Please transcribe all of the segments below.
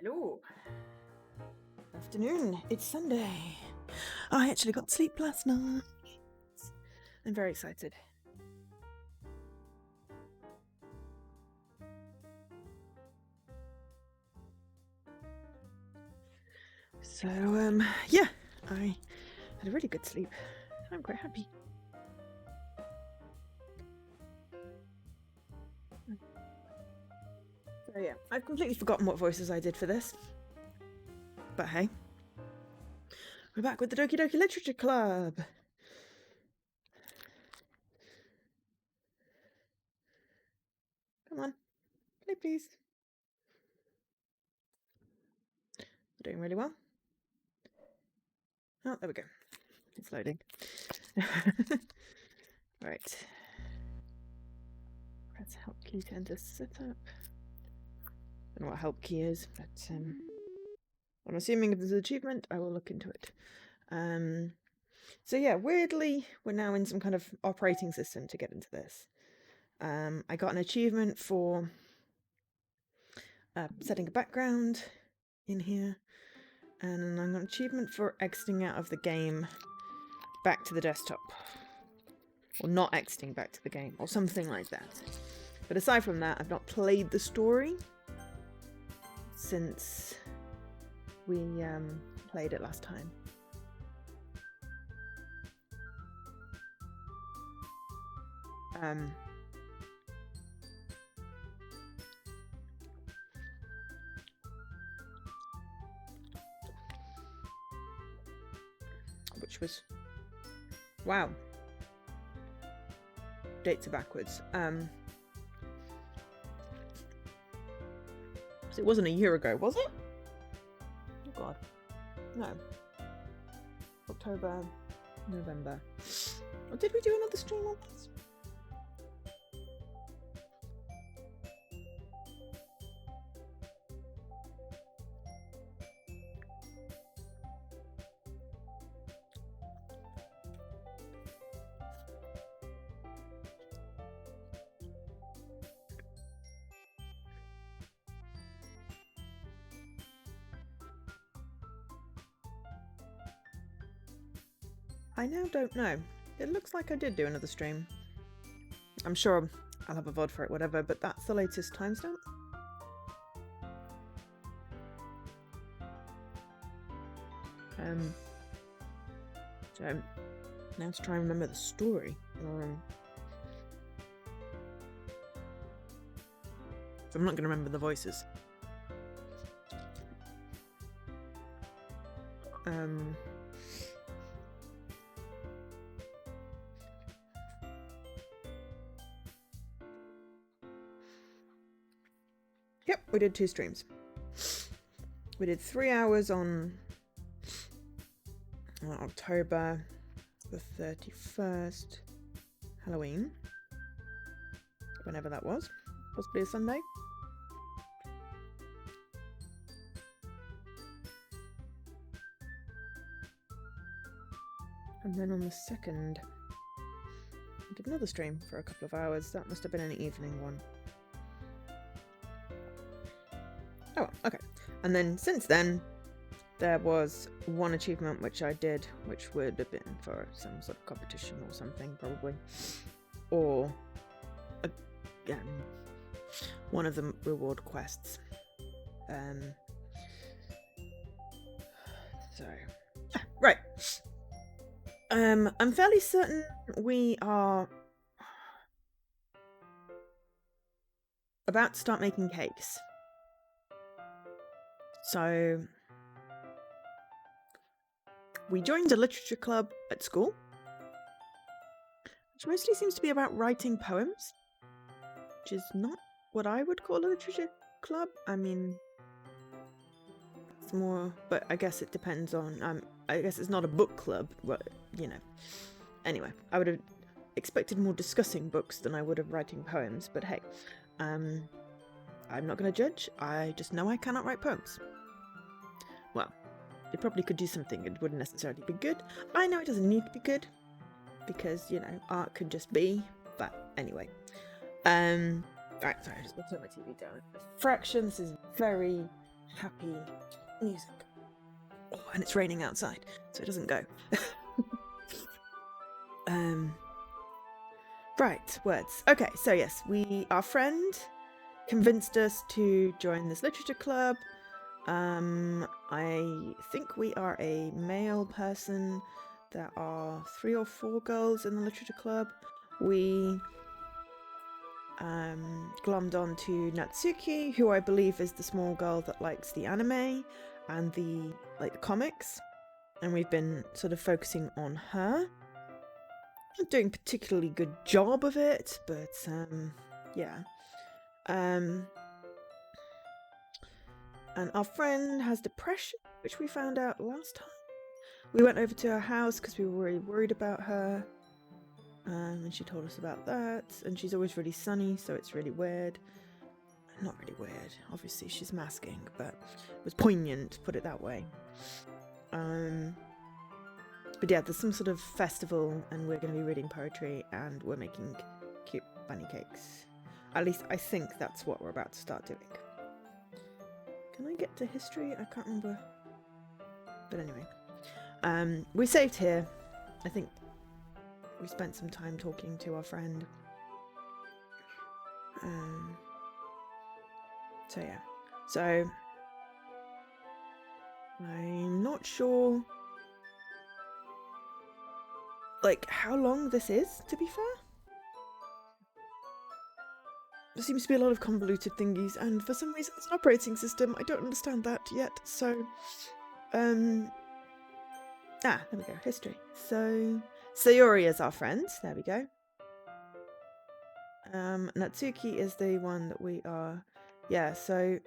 Hello. Afternoon. It's Sunday. I actually got sleep last night. I'm very excited. So, yeah, I had a really good sleep. I'm quite happy. So yeah, I've completely forgotten what voices I did for this. But hey, we're back with the Doki Doki Literature Club. Come on, play please. We're doing really well. Oh, there we go. It's loading. Right. Press help key to enter setup. I don't know what help key is, but I'm assuming if there's an achievement, I will look into it. So yeah, weirdly, we're now in some kind of operating system to get into this. I got an achievement for setting a background in here, and I got an achievement for exiting out of the game back to the desktop. Or not exiting back to the game, or something like that. But aside from that, I've not played the story since we played it last time. Which was... Wow. Dates are backwards. So it wasn't a year ago, was it? Oh god. No. October, November. Or did we do another stream on this? I now don't know. It looks like I did do another stream. I'm sure I'll have a VOD for it, whatever, but that's the latest timestamp. So now to try and remember the story. So I'm not going to remember the voices. Yep, we did 2 streams. We did 3 hours on October the 31st, Halloween, whenever that was, possibly a Sunday. And then on the 2nd, I did another stream for a couple of hours. That must have been an evening one. Oh, okay. And then since then, there was one achievement which I did, which would have been for some sort of competition or something, probably. Or one of the reward quests. So, right. I'm fairly certain we are about to start making cakes. So, we joined a literature club at school, which mostly seems to be about writing poems, which is not what I would call a literature club. I mean, it's more, but I guess it depends on, I guess it's not a book club, but, you know. Anyway, I would have expected more discussing books than I would of writing poems, but hey, I'm not going to judge. I just know I cannot write poems. Well, it probably could do something. It wouldn't necessarily be good. I know it doesn't need to be good, because, you know, art could just be, but anyway. Right, sorry, I just got to turn my TV down a fraction. This is very happy music. Oh, and it's raining outside, so it doesn't go. Right, words. Okay, so yes, our friend convinced us to join this literature club. I think we are a male person. There are 3 or 4 girls in the literature club. We glommed on to Natsuki, who I believe is the small girl that likes the anime and the comics, and we've been sort of focusing on her. Not doing a particularly good job of it, but yeah. And our friend has depression, which we found out last time. We went over to her house because we were really worried about her, and she told us about that. And she's always really sunny, so it's really weird. Not really weird, obviously she's masking, but it was poignant, put it that way. But yeah, there's some sort of festival, and we're going to be reading poetry, and we're making cute bunny cakes. At least I think that's what we're about to start doing. Can I get to history? I can't remember. But anyway, we saved here. I think we spent some time talking to our friend. So yeah. So I'm not sure how long this is, to be fair. There seems to be a lot of convoluted thingies, and for some reason it's an operating system. I don't understand that yet, so there we go, history. So Sayori is our friend, there we go. Natsuki is the one that we are, yeah, so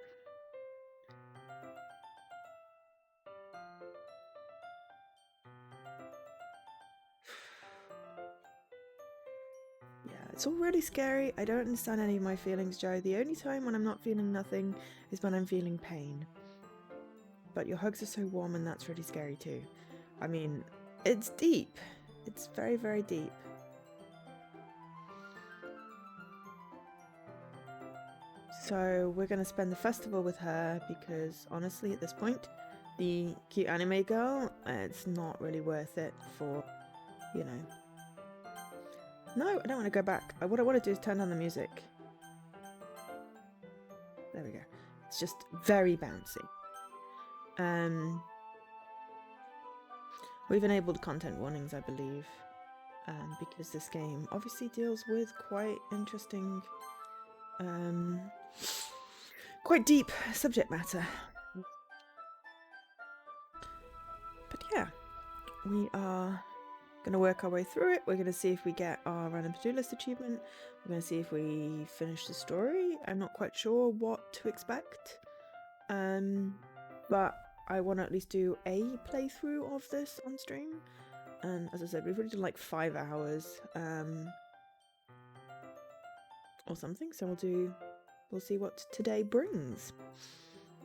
yeah, it's all really scary. I don't understand any of my feelings, Joe. The only time when I'm not feeling nothing is when I'm feeling pain. But your hugs are so warm, and that's really scary too. I mean, it's deep. It's very, very deep. So we're going to spend the festival with her because, honestly, at this point, the cute anime girl, it's not really worth it for, you know. No, I don't want to go back. What I want to do is turn on the music. There we go. It's just very bouncy. We've enabled content warnings, I believe, because this game obviously deals with quite interesting, quite deep subject matter. But yeah, we are going to work our way through it. We're going to see if we get our random to-do list achievement. We're going to see if we finish the story. I'm not quite sure what to expect, but I want to at least do a playthrough of this on stream. And as I said, we've already done like 5 hours or something, so we'll see what today brings.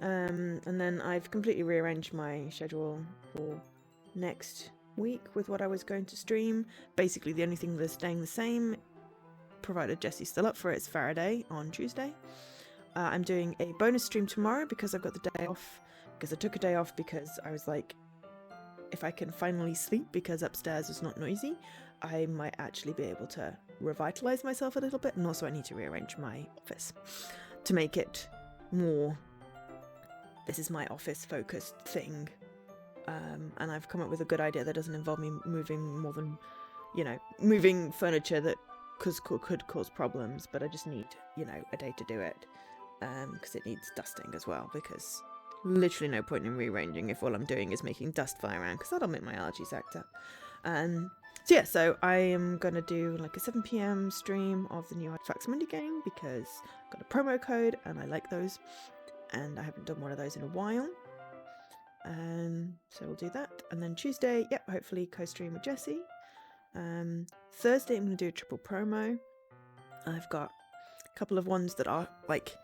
And then I've completely rearranged my schedule for next week with what I was going to stream. Basically the only thing that's staying the same, provided Jessie's still up for it, is Faraday on Tuesday. I'm doing a bonus stream tomorrow because I've got the day off, because I took a day off because I was like, if I can finally sleep because upstairs is not noisy, I might actually be able to revitalize myself a little bit. And also I need to rearrange my office to make it more, this is my office focused thing. And I've come up with a good idea that doesn't involve me moving more than, moving furniture that could cause problems, but I just need, a day to do it. Because it needs dusting as well, because literally no point in rearranging if all I'm doing is making dust fly around, because that'll make my allergies act up. So I am going to do like a 7 p.m. stream of the new Artifacts Monday game, because I've got a promo code and I like those, and I haven't done one of those in a while. So we'll do that. And then Tuesday, hopefully co-stream with Jessie. Thursday I'm going to do a triple promo. I've got a couple of ones that are like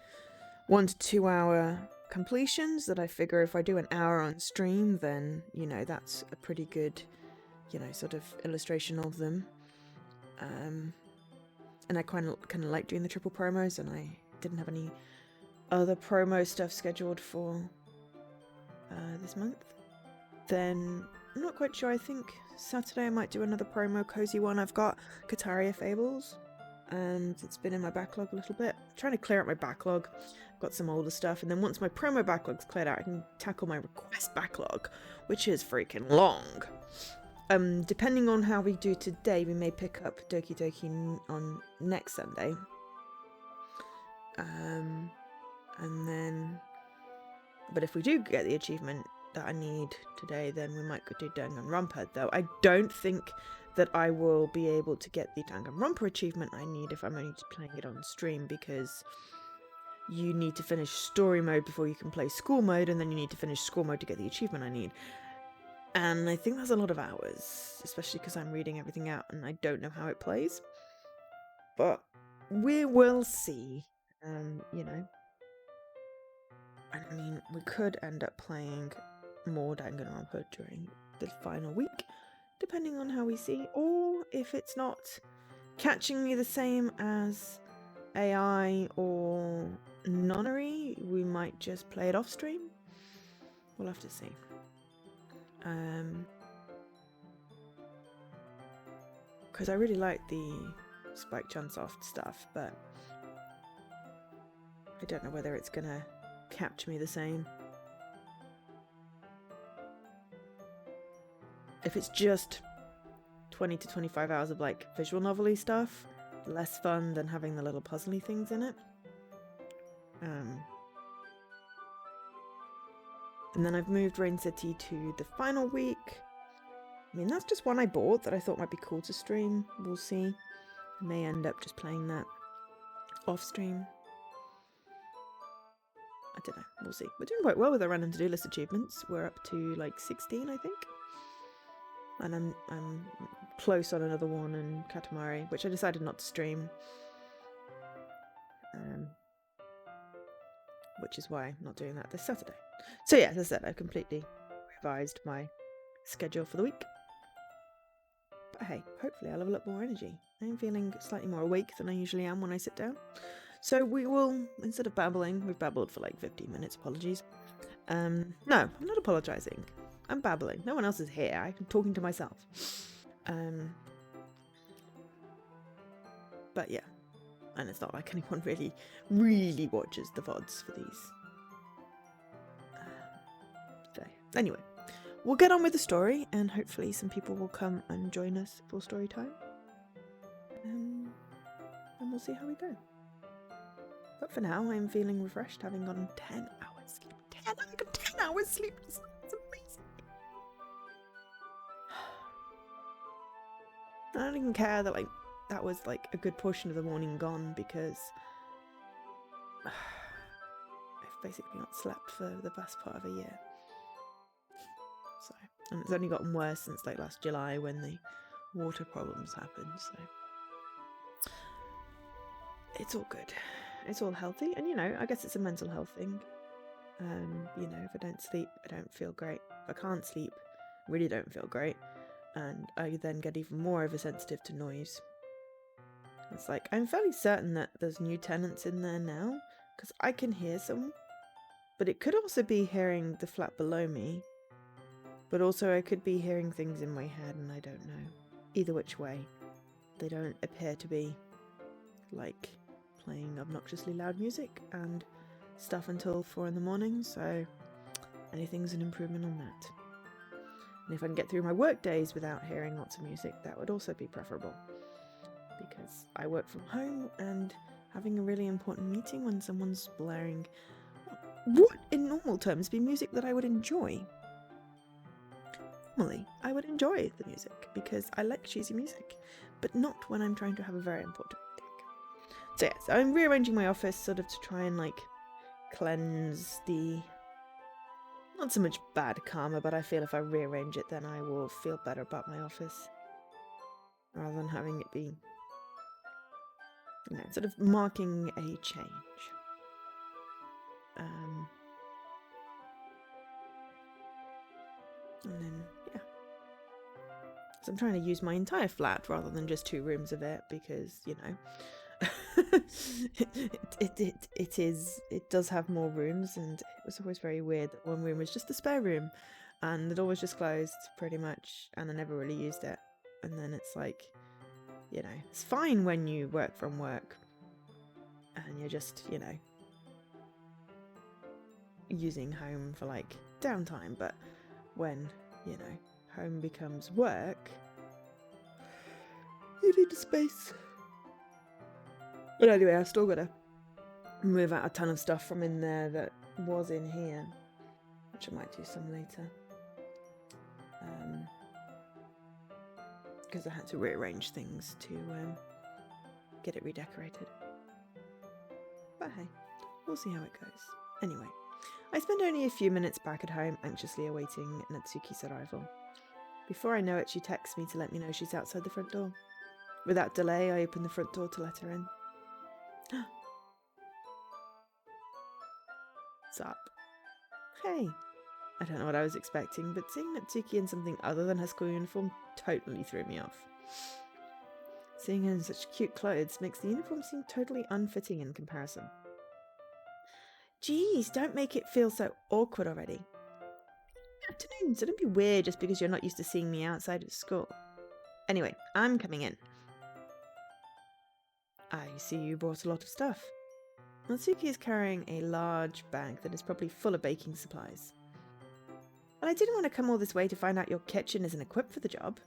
1 to 2 hour completions that I figure if I do an hour on stream, then, that's a pretty good, sort of illustration of them. And I kind of like doing the triple promos, and I didn't have any other promo stuff scheduled for this month. Then I'm not quite sure. I think Saturday I might do another promo cozy one. I've got Kataria Fables, and it's been in my backlog a little bit. I'm trying to clear out my backlog. I've got some older stuff, and then once my promo backlog's cleared out, I can tackle my request backlog, which is freaking long. Depending on how we do today, we may pick up Doki Doki on next Sunday. And then, but if we do get the achievement that I need today, then we might go do Danganronpa, though I don't think that I will be able to get the Danganronpa achievement I need if I'm only playing it on stream, because you need to finish story mode before you can play school mode, and then you need to finish school mode to get the achievement I need. And I think that's a lot of hours, especially because I'm reading everything out and I don't know how it plays. But we will see, you know. I mean, we could end up playing more Danganronpa during the final week, depending on how we see, or if it's not catching me the same as AI or Nonnery, we might just play it off stream. We'll have to see. Because I really like the Spike Chunsoft stuff, but I don't know whether it's gonna capture me the same. If it's just 20 to 25 hours of like visual novel-y stuff, less fun than having the little puzzly things in it. And then I've moved Rain City to the final week. I mean, that's just one I bought that I thought might be cool to stream. We'll see. I may end up just playing that off stream. I don't know. We'll see. We're doing quite well with our random to-do list achievements. We're up to like 16, I think. And I'm close on another one in Katamari, which I decided not to stream. Which is why I'm not doing that this Saturday. So yeah, as I said, I've completely revised my schedule for the week. But hey, hopefully I'll have a lot more energy. I'm feeling slightly more awake than I usually am when I sit down. So we will, instead of babbling, we've babbled for like 15 minutes, apologies. No, I'm not apologising. I'm babbling. No one else is here. I'm talking to myself. But yeah. And it's not like anyone really watches the VODs for these. So anyway, we'll get on with the story, and hopefully some people will come and join us for story time. And we'll see how we go. But for now, I'm feeling refreshed, having gotten 10 hours sleep. I got 10 hours sleep. It's amazing. I don't even care that that was like a good portion of the morning gone, because I've basically not slept for the best part of a year. So, and it's only gotten worse since like last July when the water problems happened. So it's all good. It's all healthy, and you know, I guess it's a mental health thing. You know, if I don't sleep, I don't feel great. If I can't sleep, I really don't feel great, and I then get even more oversensitive to noise. It's like, I'm fairly certain that there's new tenants in there now, because I can hear some, but it could also be hearing the flat below me, but also I could be hearing things in my head and I don't know. Either which way, they don't appear to be like playing obnoxiously loud music and stuff until 4 in the morning, so anything's an improvement on that. And if I can get through my work days without hearing lots of music, that would also be preferable. Because I work from home, and having a really important meeting when someone's blaring what in normal terms be music that I would enjoy. Normally, I would enjoy the music because I like cheesy music, but not when I'm trying to have a very important meeting. So yeah, so I'm rearranging my office sort of to try and like cleanse the, not so much bad karma, but I feel if I rearrange it then I will feel better about my office rather than having it be, you know, sort of marking a change. And then, yeah. So I'm trying to use my entire flat rather than just 2 rooms of it because, you know, It does have more rooms, and it was always very weird that one room was just the spare room, and it always just closed pretty much, and I never really used it. And then it's like, you know, it's fine when you work from work and you're just, you know, using home for like downtime, but when, you know, home becomes work, you need a space. But anyway, I've still got to move out a ton of stuff from in there that was in here, which I might do some later. Because I had to rearrange things to get it redecorated. But hey, we'll see how it goes. Anyway, I spend only a few minutes back at home, anxiously awaiting Natsuki's arrival. Before I know it, she texts me to let me know she's outside the front door. Without delay, I open the front door to let her in. What's up? Hey. I don't know what I was expecting, but seeing Natsuki in something other than her school uniform totally threw me off. Seeing her in such cute clothes makes the uniform seem totally unfitting in comparison. Geez, don't make it feel so awkward already. Good afternoon, so don't be weird just because you're not used to seeing me outside of school. Anyway, I'm coming in. I see you brought a lot of stuff. Natsuki is carrying a large bag that is probably full of baking supplies. Well, I didn't want to come all this way to find out your kitchen isn't equipped for the job.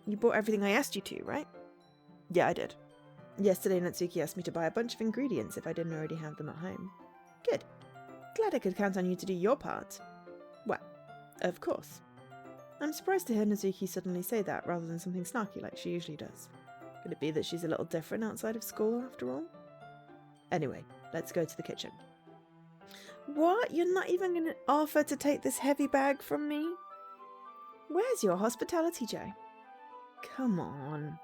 You bought everything I asked you to, right? Yeah, I did. Yesterday, Natsuki asked me to buy a bunch of ingredients if I didn't already have them at home. Good. Glad I could count on you to do your part. Well, of course. I'm surprised to hear Natsuki suddenly say that rather than something snarky like she usually does. Could it be that she's a little different outside of school after all? Anyway, let's go to the kitchen. What? You're not even going to offer to take this heavy bag from me? Where's your hospitality, Joe? Come on.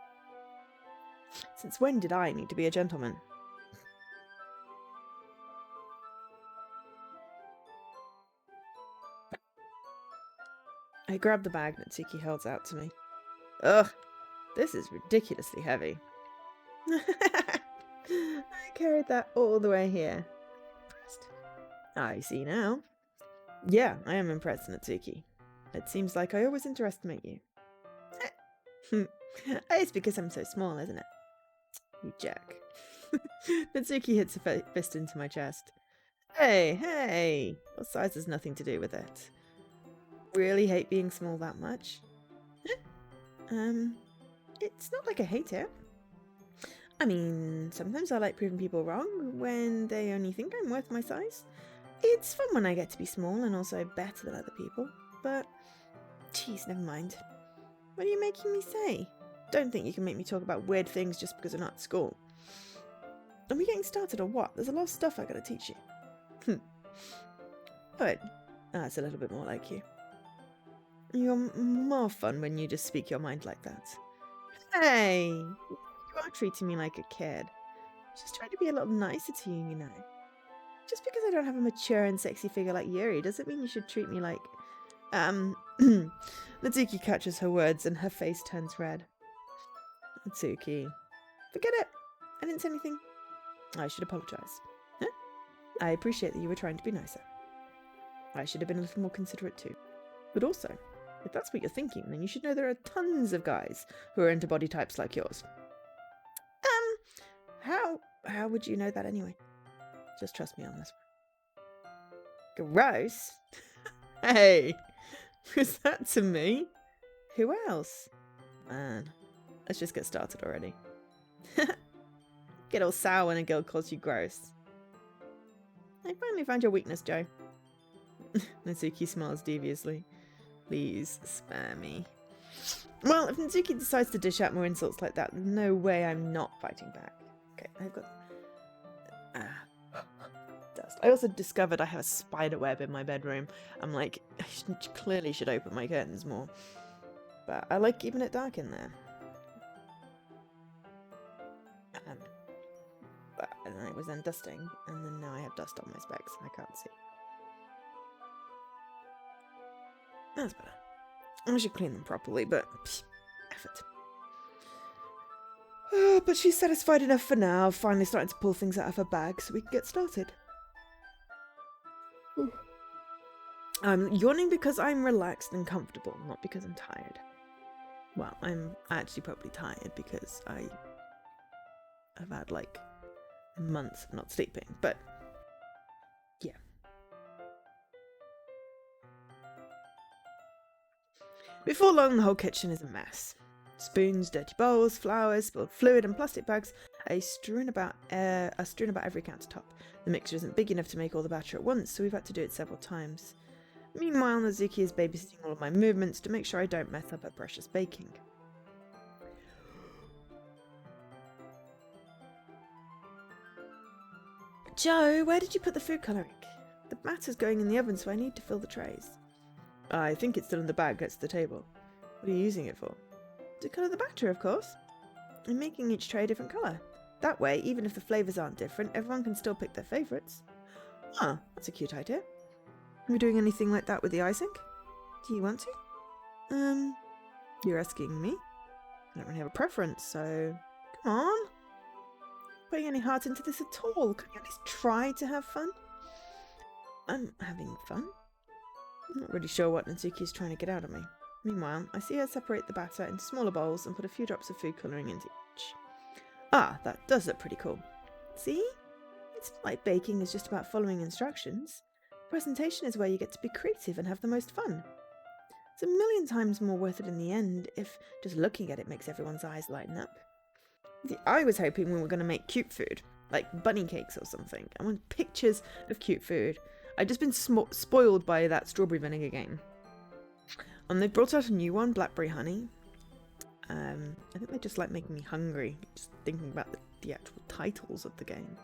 Since when did I need to be a gentleman? I grab the bag Natsuki holds out to me. Ugh, this is ridiculously heavy. I carried that all the way here. I see now. Yeah, I am impressed, Natsuki. It seems like I always underestimate you. It's because I'm so small, isn't it? You jerk. Natsuki hits a fist into my chest. Hey, your size has nothing to do with it. Really hate being small that much? It's not like I hate it. I mean, sometimes I like proving people wrong when they only think I'm worth my size. It's fun when I get to be small and also better than other people, but geez, never mind. What are you making me say? Don't think you can make me talk about weird things just because I'm not at school. Are we getting started or what? There's a lot of stuff I gotta teach you. Alright, that's a little bit more like you. You're more fun when you just speak your mind like that. Hey, you are treating me like a kid. Just trying to be a little nicer to you, you know. Just because I don't have a mature and sexy figure like Yuri doesn't mean you should treat me like... Natsuki catches her words and her face turns red. Natsuki. Forget it. I didn't say anything. I should apologise. Huh? I appreciate that you were trying to be nicer. I should have been a little more considerate too. But also, if that's what you're thinking, then you should know there are tons of guys who are into body types like yours. How would you know that anyway? Just trust me on this one. Gross? Hey, was that to me? Who else? Man, let's just get started already. Get all sour when a girl calls you gross. I finally found your weakness, Joe. Natsuki smiles deviously. Please spare me. Well, if Natsuki decides to dish out more insults like that, there's no way I'm not fighting back. Okay, I've got... dust. I also discovered I have a spider web in my bedroom. I'm like, I clearly should open my curtains more. But I like keeping it dark in there. And I was then dusting, and then now I have dust on my specs and I can't see. That's better. I should clean them properly, but effort. but she's satisfied enough for now, finally starting to pull things out of her bag so we can get started. I'm yawning because I'm relaxed and comfortable, not because I'm tired. Well, I'm actually probably tired because I've had like months of not sleeping, but yeah. Before long, the whole kitchen is a mess. Spoons, dirty bowls, flowers, spilled fluid, and plastic bags are strewn about every countertop. The mixer isn't big enough to make all the batter at once, so we've had to do it several times. Meanwhile, Nazuki is babysitting all of my movements to make sure I don't mess up her precious baking. Joe, where did you put the food colouring? The batter's going in the oven, so I need to fill the trays. I think it's still in the bag next to the table. What are you using it for? To colour the batter, of course. I'm making each tray a different colour. That way, even if the flavours aren't different, everyone can still pick their favourites. Ah, that's a cute idea. Are we doing anything like that with the icing? Do you want to? You're asking me? I don't really have a preference, so come on. Putting any heart into this at all? Can you at least try to have fun? I'm having fun. I'm not really sure what Natsuki's trying to get out of me. Meanwhile, I see her separate the batter into smaller bowls and put a few drops of food colouring into each. Ah, that does look pretty cool. See? It's not like baking is just about following instructions. Presentation is where you get to be creative and have the most fun. It's a million times more worth it in the end if just looking at it makes everyone's eyes lighten up. I was hoping we were going to make cute food, like bunny cakes or something. I want pictures of cute food. I've just been spoiled by that strawberry vinegar game. And they've brought out a new one, blackberry honey. I think they just like making me hungry, just thinking about the actual titles of the game.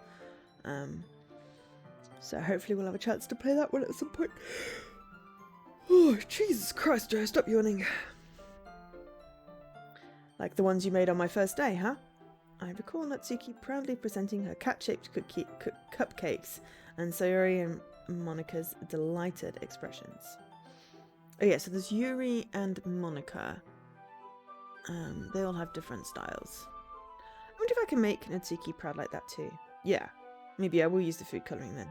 So hopefully we'll have a chance to play that one at some point. Oh, Jesus Christ, Joe, stop yawning. Like the ones you made on my first day, huh? I recall Natsuki proudly presenting her cat-shaped cupcakes and Sayori and Monika's delighted expressions. Oh yeah, so there's Yuri and Monika. They all have different styles. I wonder if I can make Natsuki proud like that too. Yeah, maybe I will use the food colouring then.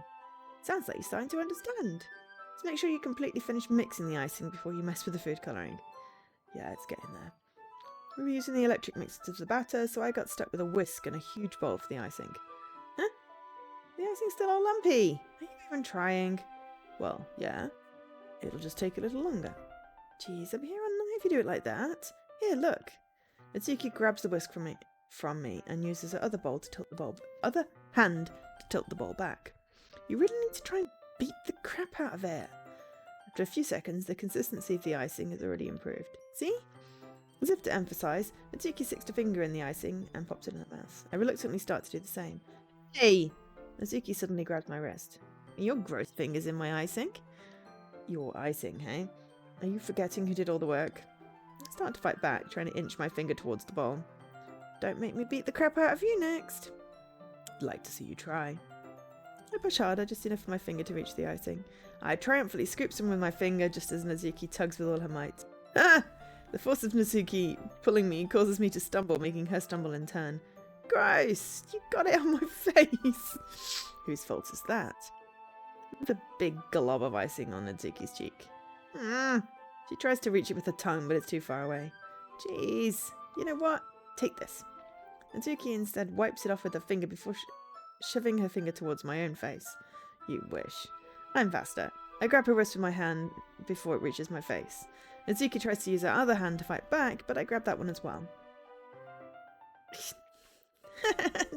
Sounds like you're starting to understand. Just make sure you completely finish mixing the icing before you mess with the food colouring. Yeah, it's getting there. We were using the electric mixer to do the batter, so I got stuck with a whisk and a huge bowl for the icing. Huh? The icing's still all lumpy. Are you even trying? Well, yeah. It'll just take a little longer. Jeez, I'm here all night if you do it like that. Here, look. Natsuki grabs the whisk from me and uses her other hand to tilt the bowl back. You really need to try and beat the crap out of it. After a few seconds, the consistency of the icing has already improved. See? As if to emphasise, Natsuki sticks a finger in the icing and pops it in her mouth. I reluctantly start to do the same. Hey! Natsuki suddenly grabs my wrist. Your gross fingers in my icing? Your icing, hey? Are you forgetting who did all the work? I start to fight back, trying to inch my finger towards the bowl. Don't make me beat the crap out of you next. I'd like to see you try. I push harder, just enough for my finger to reach the icing. I triumphantly scoop some with my finger just as Natsuki tugs with all her might. Ah! The force of Natsuki pulling me causes me to stumble, making her stumble in turn. Gross! You got it on my face! Whose fault is that? The big glob of icing on Natsuki's cheek. She tries to reach it with her tongue, but it's too far away. Jeez. You know what? Take this. Natsuki instead wipes it off with her finger before shoving her finger towards my own face. You wish. I'm faster. I grab her wrist with my hand before it reaches my face. Natsuki tries to use her other hand to fight back, but I grab that one as well.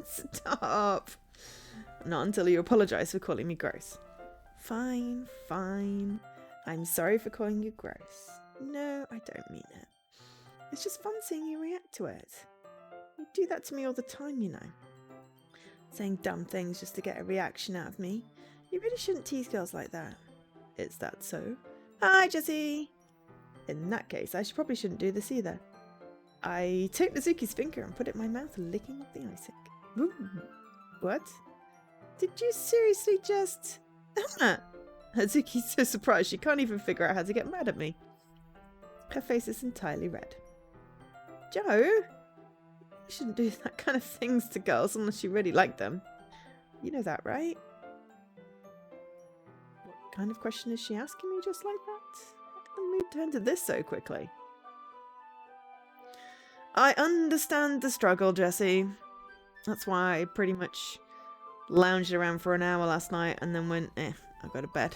Stop! Not until you apologise for calling me gross. Fine, fine. I'm sorry for calling you gross. No, I don't mean it. It's just fun seeing you react to it. You do that to me all the time, you know. Saying dumb things just to get a reaction out of me. You really shouldn't tease girls like that. Is that so? Hi, Jessie! In that case, I probably shouldn't do this either. I take Natsuki's finger and put it in my mouth, licking off the icing. Ooh. What? Did you seriously just... Natsuki's so surprised she can't even figure out how to get mad at me. Her face is entirely red. Joe? You shouldn't do that kind of things to girls unless you really like them. You know that, right? What kind of question is she asking me just like that? How did the mood turn to this so quickly? I understand the struggle, Jessie. That's why I pretty much lounged around for an hour last night and then went, I'll go to bed.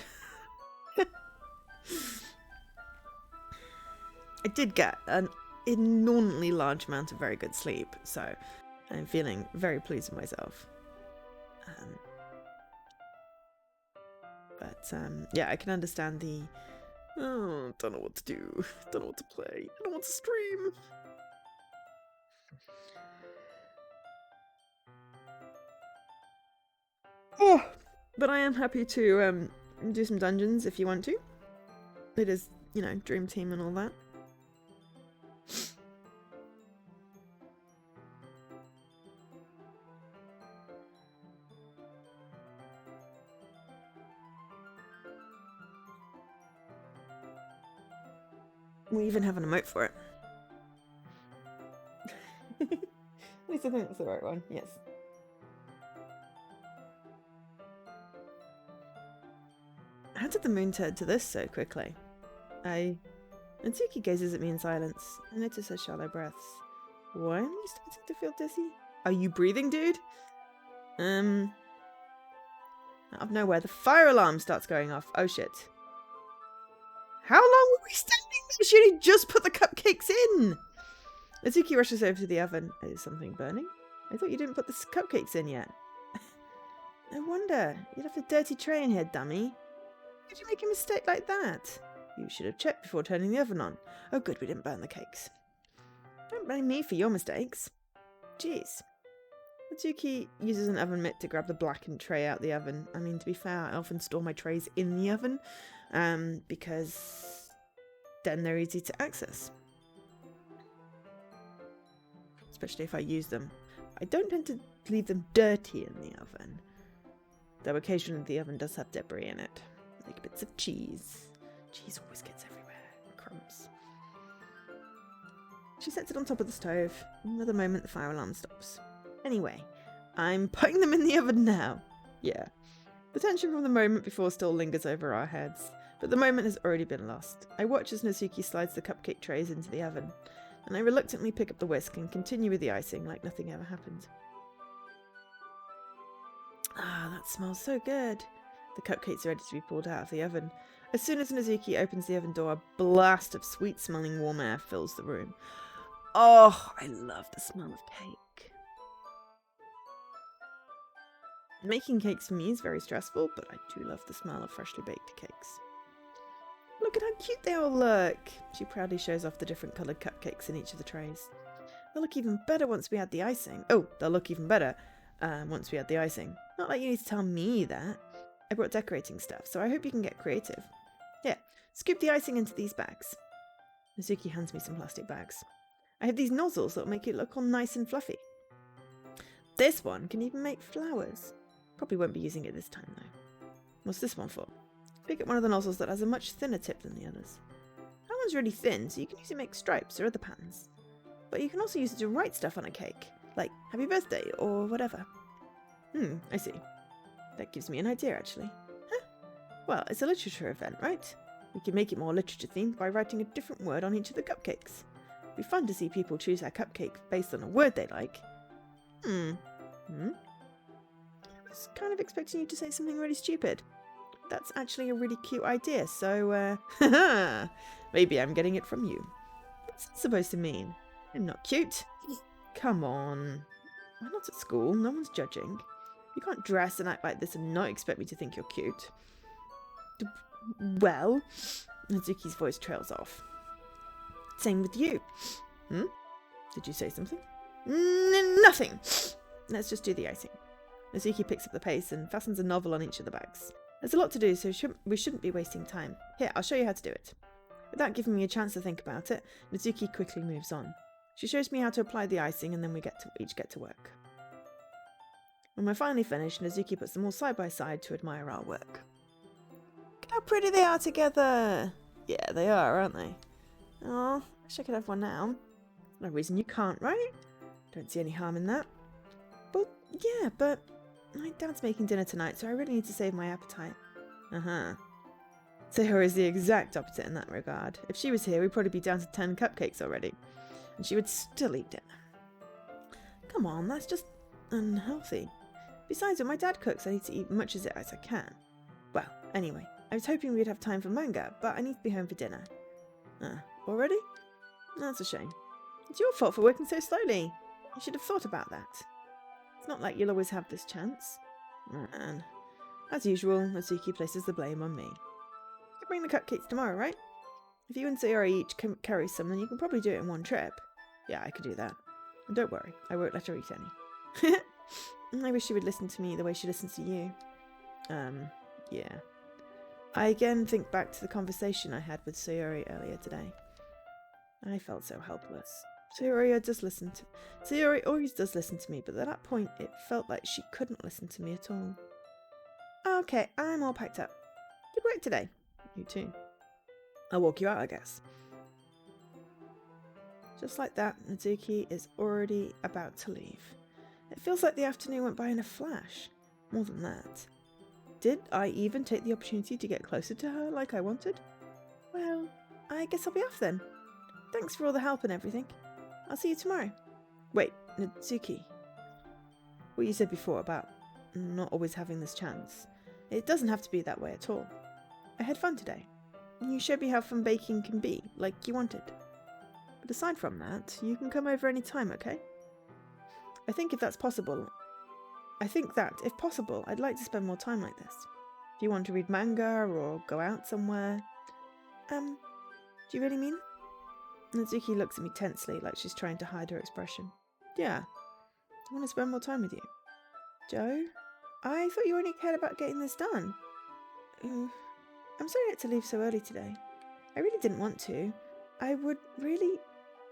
I did get an inordinately large amount of very good sleep, so I'm feeling very pleased with myself. Yeah, I can understand the, don't know what to do, don't know what to play, I don't want to stream. Oh, but I am happy to do some dungeons if you want to. It is, you know, Dream Team and all that. We even have an emote for it. At least I think that's the right one, yes. How did the moon turn to this so quickly? Natsuki gazes at me in silence. I notice her shallow breaths. Why am I starting to feel dizzy? Are you breathing, dude? Out of nowhere, the fire alarm starts going off. Oh shit. How long were we standing there? She only just put the cupcakes in! Natsuki rushes over to the oven. Is something burning? I thought you didn't put the cupcakes in yet. No wonder. You left a dirty tray in here, dummy. Did you make a mistake like that? You should have checked before turning the oven on. Oh good, we didn't burn the cakes. Don't blame me for your mistakes. Jeez. Natsuki uses an oven mitt to grab the blackened tray out the oven. I mean, to be fair, I often store my trays in the oven, because then they're easy to access. Especially if I use them. I don't tend to leave them dirty in the oven, though occasionally the oven does have debris in it, like bits of cheese. Cheese always gets everywhere. Crumbs. She sets it on top of the stove. Another moment, the fire alarm stops. Anyway, I'm putting them in the oven now. Yeah. The tension from the moment before still lingers over our heads, but the moment has already been lost. I watch as Natsuki slides the cupcake trays into the oven, and I reluctantly pick up the whisk and continue with the icing like nothing ever happened. Ah, that smells so good. The cupcakes are ready to be pulled out of the oven. As soon as Natsuki opens the oven door, a blast of sweet-smelling warm air fills the room. Oh, I love the smell of cake. Making cakes for me is very stressful, but I do love the smell of freshly baked cakes. Look at how cute they all look! She proudly shows off the different coloured cupcakes in each of the trays. They'll look even better once we add the icing. Oh, they'll look even better once we add the icing. Not like you need to tell me that. I brought decorating stuff, so I hope you can get creative. Here, scoop the icing into these bags. Natsuki hands me some plastic bags. I have these nozzles that will make it look all nice and fluffy. This one can even make flowers. Probably won't be using it this time though. What's this one for? Pick up one of the nozzles that has a much thinner tip than the others. That one's really thin, so you can use it to make stripes or other patterns. But you can also use it to write stuff on a cake, like happy birthday or whatever. I see. That gives me an idea actually. Huh? Well, it's a literature event, right? We can make it more literature themed by writing a different word on each of the cupcakes. It'd be fun to see people choose their cupcake based on a word they like. I was kind of expecting you to say something really stupid. That's actually a really cute idea, so, maybe I'm getting it from you. What's that supposed to mean? I'm not cute. Come on. I'm not at school, no one's judging. You can't dress and act like this and not expect me to think you're cute. Well, Natsuki's voice trails off. Same with you. Did you say something? Nothing. Let's just do the icing. Natsuki picks up the pace and fastens a novel on each of the bags. There's a lot to do, so we shouldn't be wasting time. Here, I'll show you how to do it. Without giving me a chance to think about it, Natsuki quickly moves on. She shows me how to apply the icing and then we each get to work. When we're finally finished, Natsuki puts them all side by side to admire our work. Look how pretty they are together! Yeah, they are, aren't they? Oh, I wish I could have one now. No reason you can't, right? Don't see any harm in that. Well, yeah, but my dad's making dinner tonight, so I really need to save my appetite. Uh-huh. Sayori is the exact opposite in that regard. If she was here, we'd probably be down to 10 cupcakes already. And she would still eat dinner. Come on, that's just unhealthy. Besides, when my dad cooks, I need to eat much of it as I can. Well, anyway, I was hoping we'd have time for manga, but I need to be home for dinner. Already? That's a shame. It's your fault for working so slowly. You should have thought about that. It's not like you'll always have this chance. And as usual, Natsuki places the blame on me. You can bring the cupcakes tomorrow, right? If you and Sayori each can carry some, then you can probably do it in one trip. Yeah, I could do that. And don't worry, I won't let her eat any. I wish she would listen to me the way she listens to you. Yeah. I again think back to the conversation I had with Sayori earlier today. I felt so helpless. Sayori always does listen to me, but at that point it felt like she couldn't listen to me at all. Okay, I'm all packed up. Good work today. You too. I'll walk you out, I guess. Just like that, Natsuki is already about to leave. It feels like the afternoon went by in a flash. More than that. Did I even take the opportunity to get closer to her like I wanted? Well, I guess I'll be off then. Thanks for all the help and everything. I'll see you tomorrow. Wait, Natsuki. What you said before about not always having this chance. It doesn't have to be that way at all. I had fun today. You showed me how fun baking can be, like you wanted. But aside from that, you can come over any time, okay? I think if possible, I'd like to spend more time like this. If you want to read manga or go out somewhere. Do you really mean it? Natsuki looks at me tensely, like she's trying to hide her expression. Yeah, I want to spend more time with you. Joe? I thought you only cared about getting this done. I'm sorry I had to leave so early today. I really didn't want to. I would really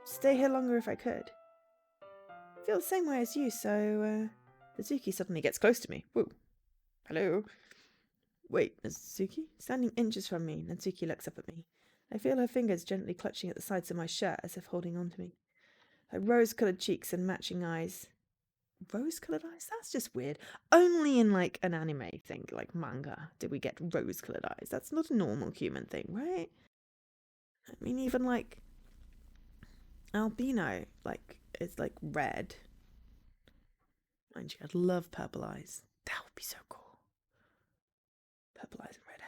stay here longer if I could. I feel the same way as you, so, Natsuki suddenly gets close to me. Whoa. Hello. Wait, Natsuki? Standing inches from me, Natsuki looks up at me. I feel her fingers gently clutching at the sides of my shirt as if holding on to me. Her rose-coloured cheeks and matching eyes. Rose-coloured eyes? That's just weird. Only in, like, an anime thing, like manga, do we get rose-coloured eyes. That's not a normal human thing, right? I mean, even, like, albino, like, it's, like, red. Mind you, I'd love purple eyes. That would be so cool. Purple eyes and red hair.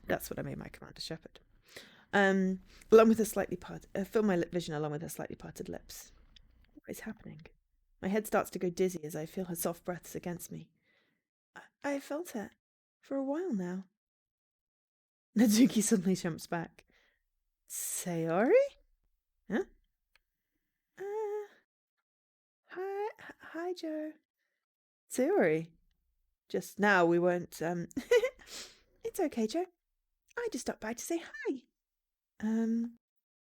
That's what I made my Commander Shepherd. Along with fill my lip vision along with her slightly parted lips. What is happening? My head starts to go dizzy as I feel her soft breaths against me. I felt it. For a while now. Natsuki suddenly jumps back. Sayori? Huh? Hi, Joe. Sayori. Just now we weren't, It's okay, Joe. I just stopped by to say hi.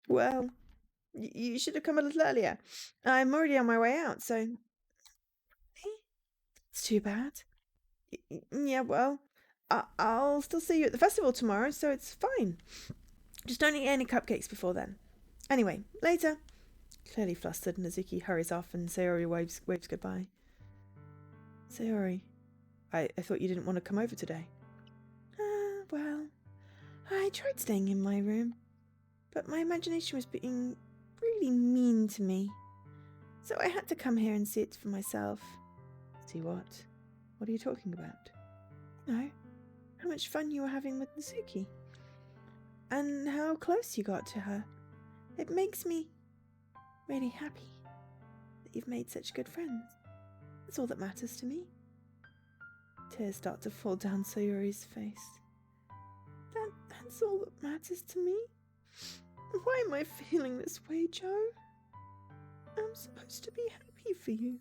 Well, you should have come a little earlier. I'm already on my way out, so... It's too bad. Yeah, well, I'll still see you at the festival tomorrow, so it's fine. Just don't eat any cupcakes before then. Anyway, later. Clearly flustered, Natsuki hurries off and Sayori waves goodbye. Sayori, I thought you didn't want to come over today. Well, I tried staying in my room, but my imagination was being really mean to me. So I had to come here and see it for myself. See what? What are you talking about? No, how much fun you were having with Natsuki. And how close you got to her. It makes me really happy that you've made such good friends. That's all that matters to me. Tears start to fall down Sayori's face. That's all that matters to me? Why am I feeling this way, Joe? I'm supposed to be happy for you.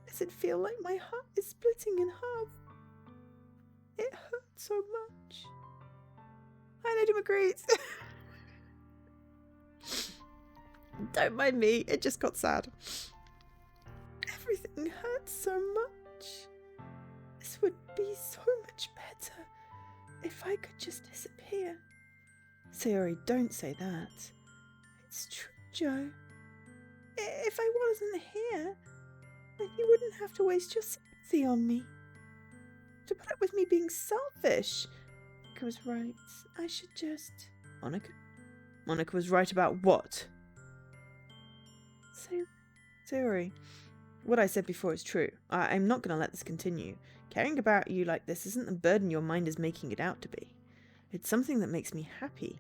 Does it feel like my heart is splitting in half? It hurts so much. Hi, Lady McGreets. Don't mind me, it just got sad. Everything hurts so much. This would be so much better if I could just disappear. Sayori, don't say that. It's true, Joe. If I wasn't here, then you wouldn't have to waste your sympathy on me. To put up with me being selfish. Monica was right. I should just... Monica? Monica was right about what? Sorry. What I said before is true. I'm not going to let this continue. Caring about you like this isn't the burden your mind is making it out to be. It's something that makes me happy.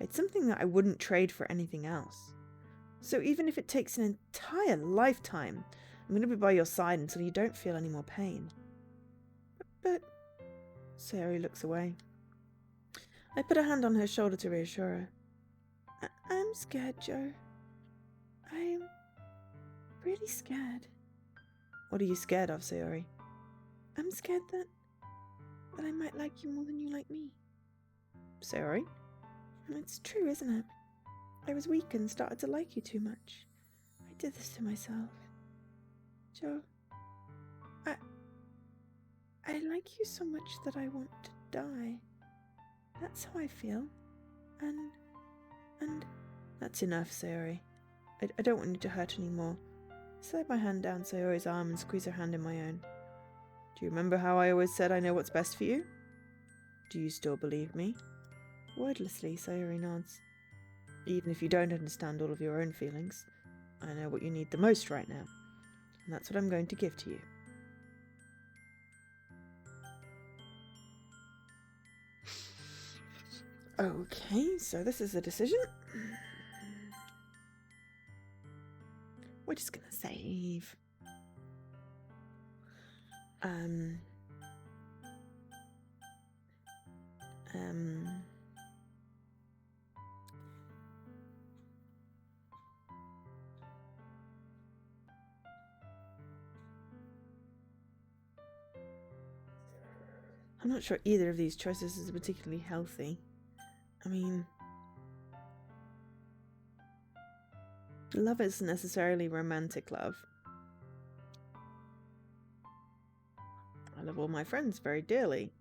It's something that I wouldn't trade for anything else. So even if it takes an entire lifetime, I'm going to be by your side until you don't feel any more pain. But... Sayori looks away. I put a hand on her shoulder to reassure her. I'm scared, Joe. I'm really scared. What are you scared of, Sayori? I'm scared that I might like you more than you like me. Sayori? It's true, isn't it? I was weak and started to like you too much. I did this to myself. Joe, I like you so much that I want to die. That's how I feel. And... That's enough, Sayori. I don't want you to hurt anymore. I slide my hand down Sayori's arm and squeeze her hand in my own. Do you remember how I always said I know what's best for you? Do you still believe me? Wordlessly, Sayori nods. Even if you don't understand all of your own feelings, I know what you need the most right now, and that's what I'm going to give to you. Okay, so this is a decision. We're just gonna save. I'm not sure either of these choices is particularly healthy. I mean, love isn't necessarily romantic love. I love all my friends very dearly.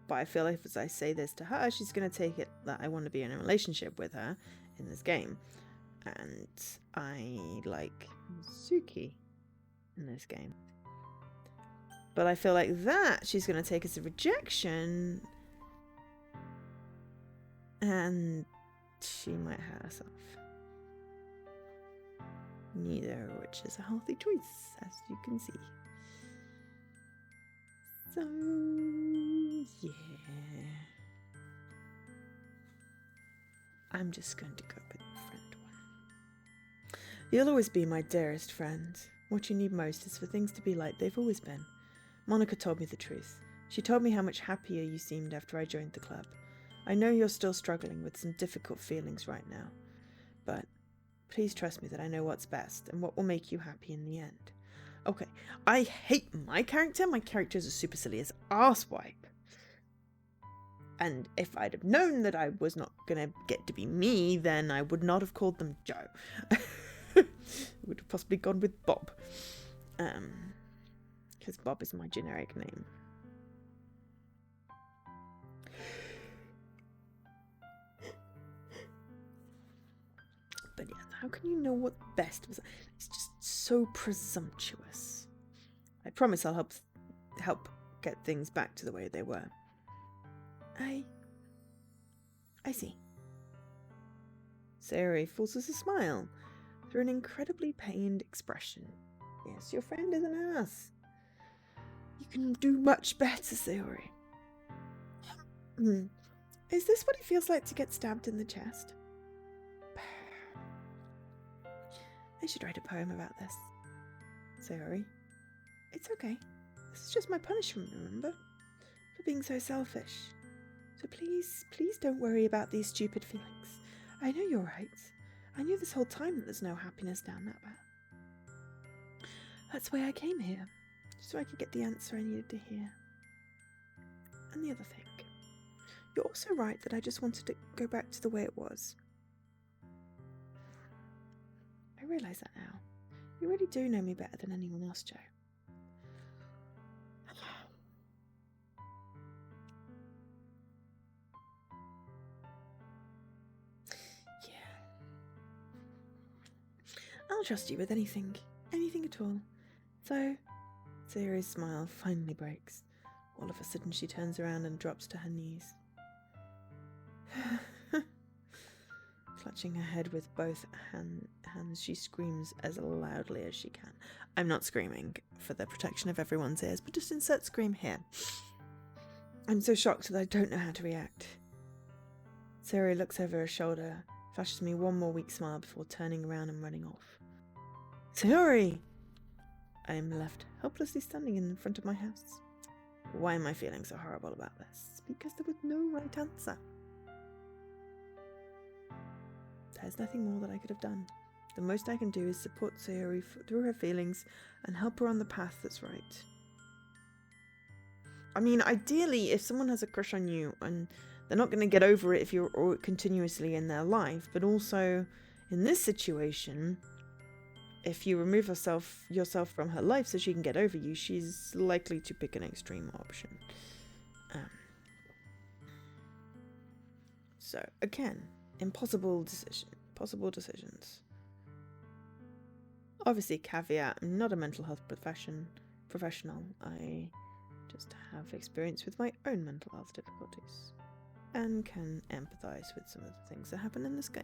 But I feel like as I say this to her, she's going to take it that I want to be in a relationship with her in this game. And I like Suki in this game. But I feel like that she's going to take as a rejection. And she might hurt herself. Neither of which is a healthy choice, as you can see. So, yeah. I'm just going to go with the friend one. You'll always be my dearest friend. What you need most is for things to be like they've always been. Monica told me the truth. She told me how much happier you seemed after I joined the club. I know you're still struggling with some difficult feelings right now, but please trust me that I know what's best and what will make you happy in the end. Okay, I hate my character. My character is a super silly as arsewipe. And if I'd have known that I was not going to get to be me, then I would not have called them Joe. Would have possibly gone with Bob. Because Bob is my generic name. But yeah, how can you know what best was? It's just so presumptuous. I promise I'll help get things back to the way they were. I see. Sayori forces a smile through an incredibly pained expression. Yes, your friend is an ass. You can do much better, Sayori. Is this what it feels like to get stabbed in the chest? I should write a poem about this. Sayori. It's okay. This is just my punishment, remember? For being so selfish. So please don't worry about these stupid feelings. I know you're right. I knew this whole time that there's no happiness down that path. That's why I came here. So I could get the answer I needed to hear. And the other thing. You're also right that I just wanted to go back to the way it was. I realise that now. You really do know me better than anyone else, Joe. Yeah. I'll trust you with anything. Anything at all. So, Sayori's smile finally breaks. All of a sudden she turns around and drops to her knees. Clutching her head with both hands, she screams as loudly as she can. I'm not screaming for the protection of everyone's ears, but just insert scream here. I'm so shocked that I don't know how to react. Sayori looks over her shoulder, flashes me one more weak smile before turning around and running off. Sayori! I am left helplessly standing in front of my house. Why am I feeling so horrible about this? Because there was no right answer. There's nothing more that I could have done. The most I can do is support Sayori through her feelings and help her on the path that's right. I mean, ideally, if someone has a crush on you and they're not going to get over it if you're continuously in their life, but also in this situation, if you remove yourself from her life so she can get over you, she's likely to pick an extreme option. So again, possible decisions. Obviously, caveat: I'm not a mental health professional. I just have experience with my own mental health difficulties and can empathize with some of the things that happen in this game.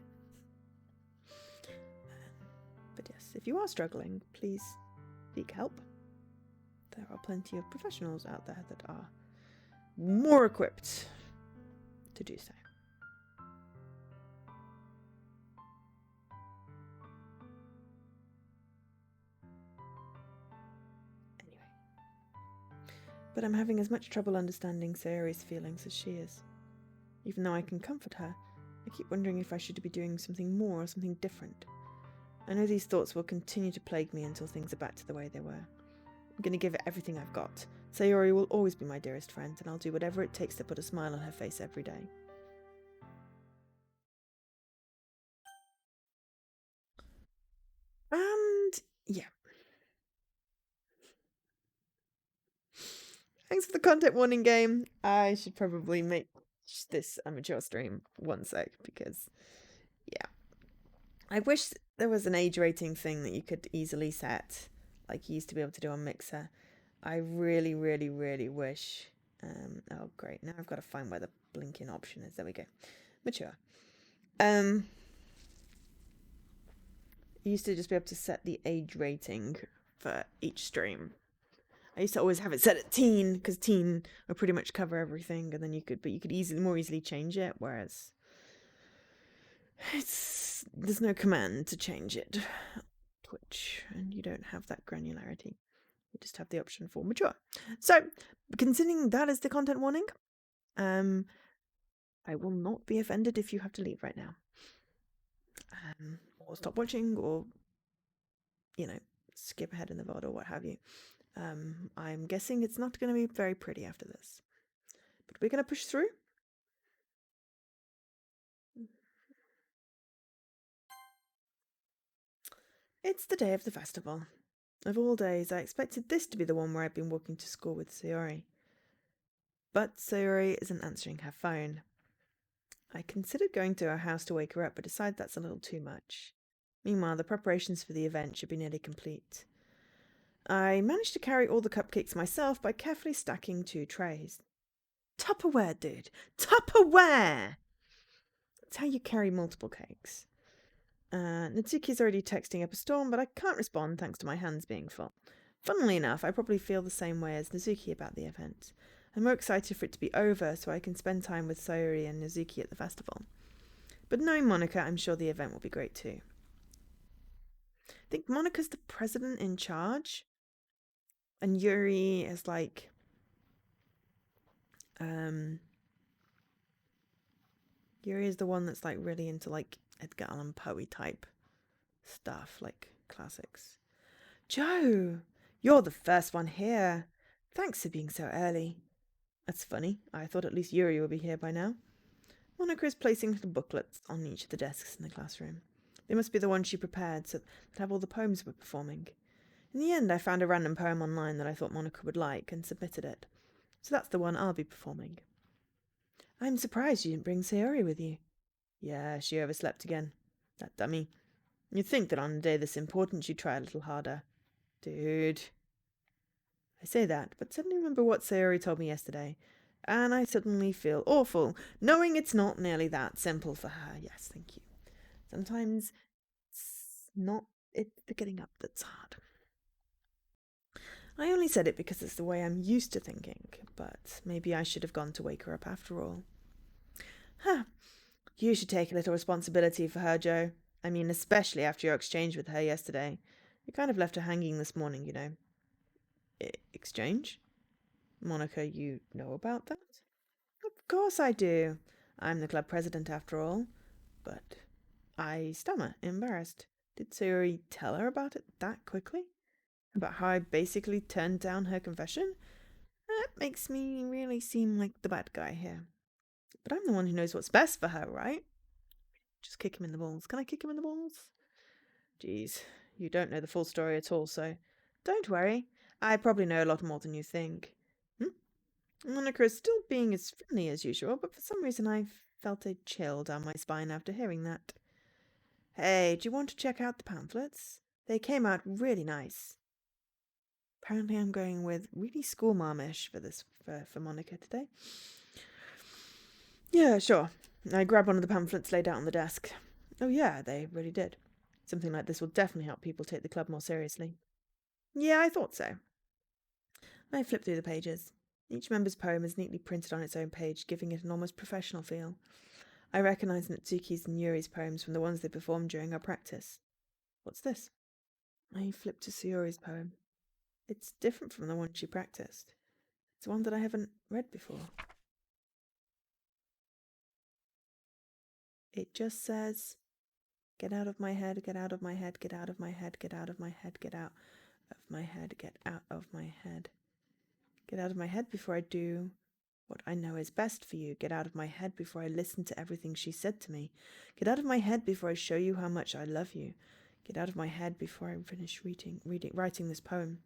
But yes, if you are struggling, please seek help. There are plenty of professionals out there that are more equipped to do so. Anyway. But I'm having as much trouble understanding Sayori's feelings as she is. Even though I can comfort her, I keep wondering if I should be doing something more or something different. I know these thoughts will continue to plague me until things are back to the way they were. I'm going to give it everything I've got. Sayori will always be my dearest friend, and I'll do whatever it takes to put a smile on her face every day. And yeah. Thanks for the content warning, game. I should probably make this a mature stream one sec, because yeah. I wish there was an age rating thing that you could easily set, like you used to be able to do on Mixer. I really, really, really wish. Oh, great. Now I've got to find where the blinking option is. There we go. Mature. You used to just be able to set the age rating for each stream. I used to always have it set at teen, because teen would pretty much cover everything, and then you could more easily change it, whereas there's no command to change it. Twitch, and you don't have that granularity. You just have the option for mature. So, considering that is the content warning, I will not be offended if you have to leave right now. Or stop watching, or, skip ahead in the VOD or what have you. I'm guessing it's not going to be very pretty after this. But we're going to push through. It's the day of the festival. Of all days, I expected this to be the one where I'd been walking to school with Sayori. But Sayori isn't answering her phone. I considered going to her house to wake her up, but decided that's a little too much. Meanwhile, the preparations for the event should be nearly complete. I managed to carry all the cupcakes myself by carefully stacking 2 trays. Tupperware, dude! Tupperware! That's how you carry multiple cakes. Natsuki's already texting up a storm, but I can't respond thanks to my hands being full. Funnily enough, I probably feel the same way as Natsuki about the event. I'm more excited for it to be over so I can spend time with Sayori and Natsuki at the festival. But knowing Monika, I'm sure the event will be great too. I think Monika's the president in charge, and Yuri is like Yuri is the one that's like really into like Edgar Allan Poe type stuff, like classics. Joe, you're the first one here. Thanks for being so early. That's funny. I thought at least Yuri would be here by now. Monika is placing little booklets on each of the desks in the classroom. They must be the ones she prepared, so that have all the poems we're performing. In the end, I found a random poem online that I thought Monika would like and submitted it. So that's the one I'll be performing. I'm surprised you didn't bring Sayori with you. Yeah, she overslept again. That dummy. You'd think that on a day this important you'd try a little harder. Dude. I say that, but suddenly remember what Sayori told me yesterday. And I suddenly feel awful, knowing it's not nearly that simple for her. Yes, thank you. Sometimes it's the getting up that's hard. I only said it because it's the way I'm used to thinking, but maybe I should have gone to wake her up after all. Huh. You should take a little responsibility for her, Joe. I mean, especially after your exchange with her yesterday. You kind of left her hanging this morning, you know. Exchange? Monica, you know about that? Of course I do. I'm the club president after all. But I stammer, embarrassed. Did Sayori tell her about it that quickly? About how I basically turned down her confession? That makes me really seem like the bad guy here. But I'm the one who knows what's best for her, right? Just kick him in the balls. Can I kick him in the balls? Geez, you don't know the full story at all, so don't worry. I probably know a lot more than you think. Monica is still being as friendly as usual, but for some reason I felt a chill down my spine after hearing that. Hey, do you want to check out the pamphlets? They came out really nice. Apparently I'm going with really schoolmarmish for Monica today. Yeah, sure. I grabbed one of the pamphlets laid out on the desk. Oh yeah, they really did. Something like this will definitely help people take the club more seriously. Yeah, I thought so. I flipped through the pages. Each member's poem is neatly printed on its own page, giving it an almost professional feel. I recognized Natsuki's and Yuri's poems from the ones they performed during our practice. What's this? I flipped to Sayori's poem. It's different from the one she practiced. It's one that I haven't read before. It just says, get out of my head, get out of my head, get out of my head, get out of my head, get out of my head, get out of my head. Get out of my head before I do what I know is best for you. Get out of my head before I listen to everything she said to me. Get out of my head before I show you how much I love you. Get out of my head before I finish writing this poem.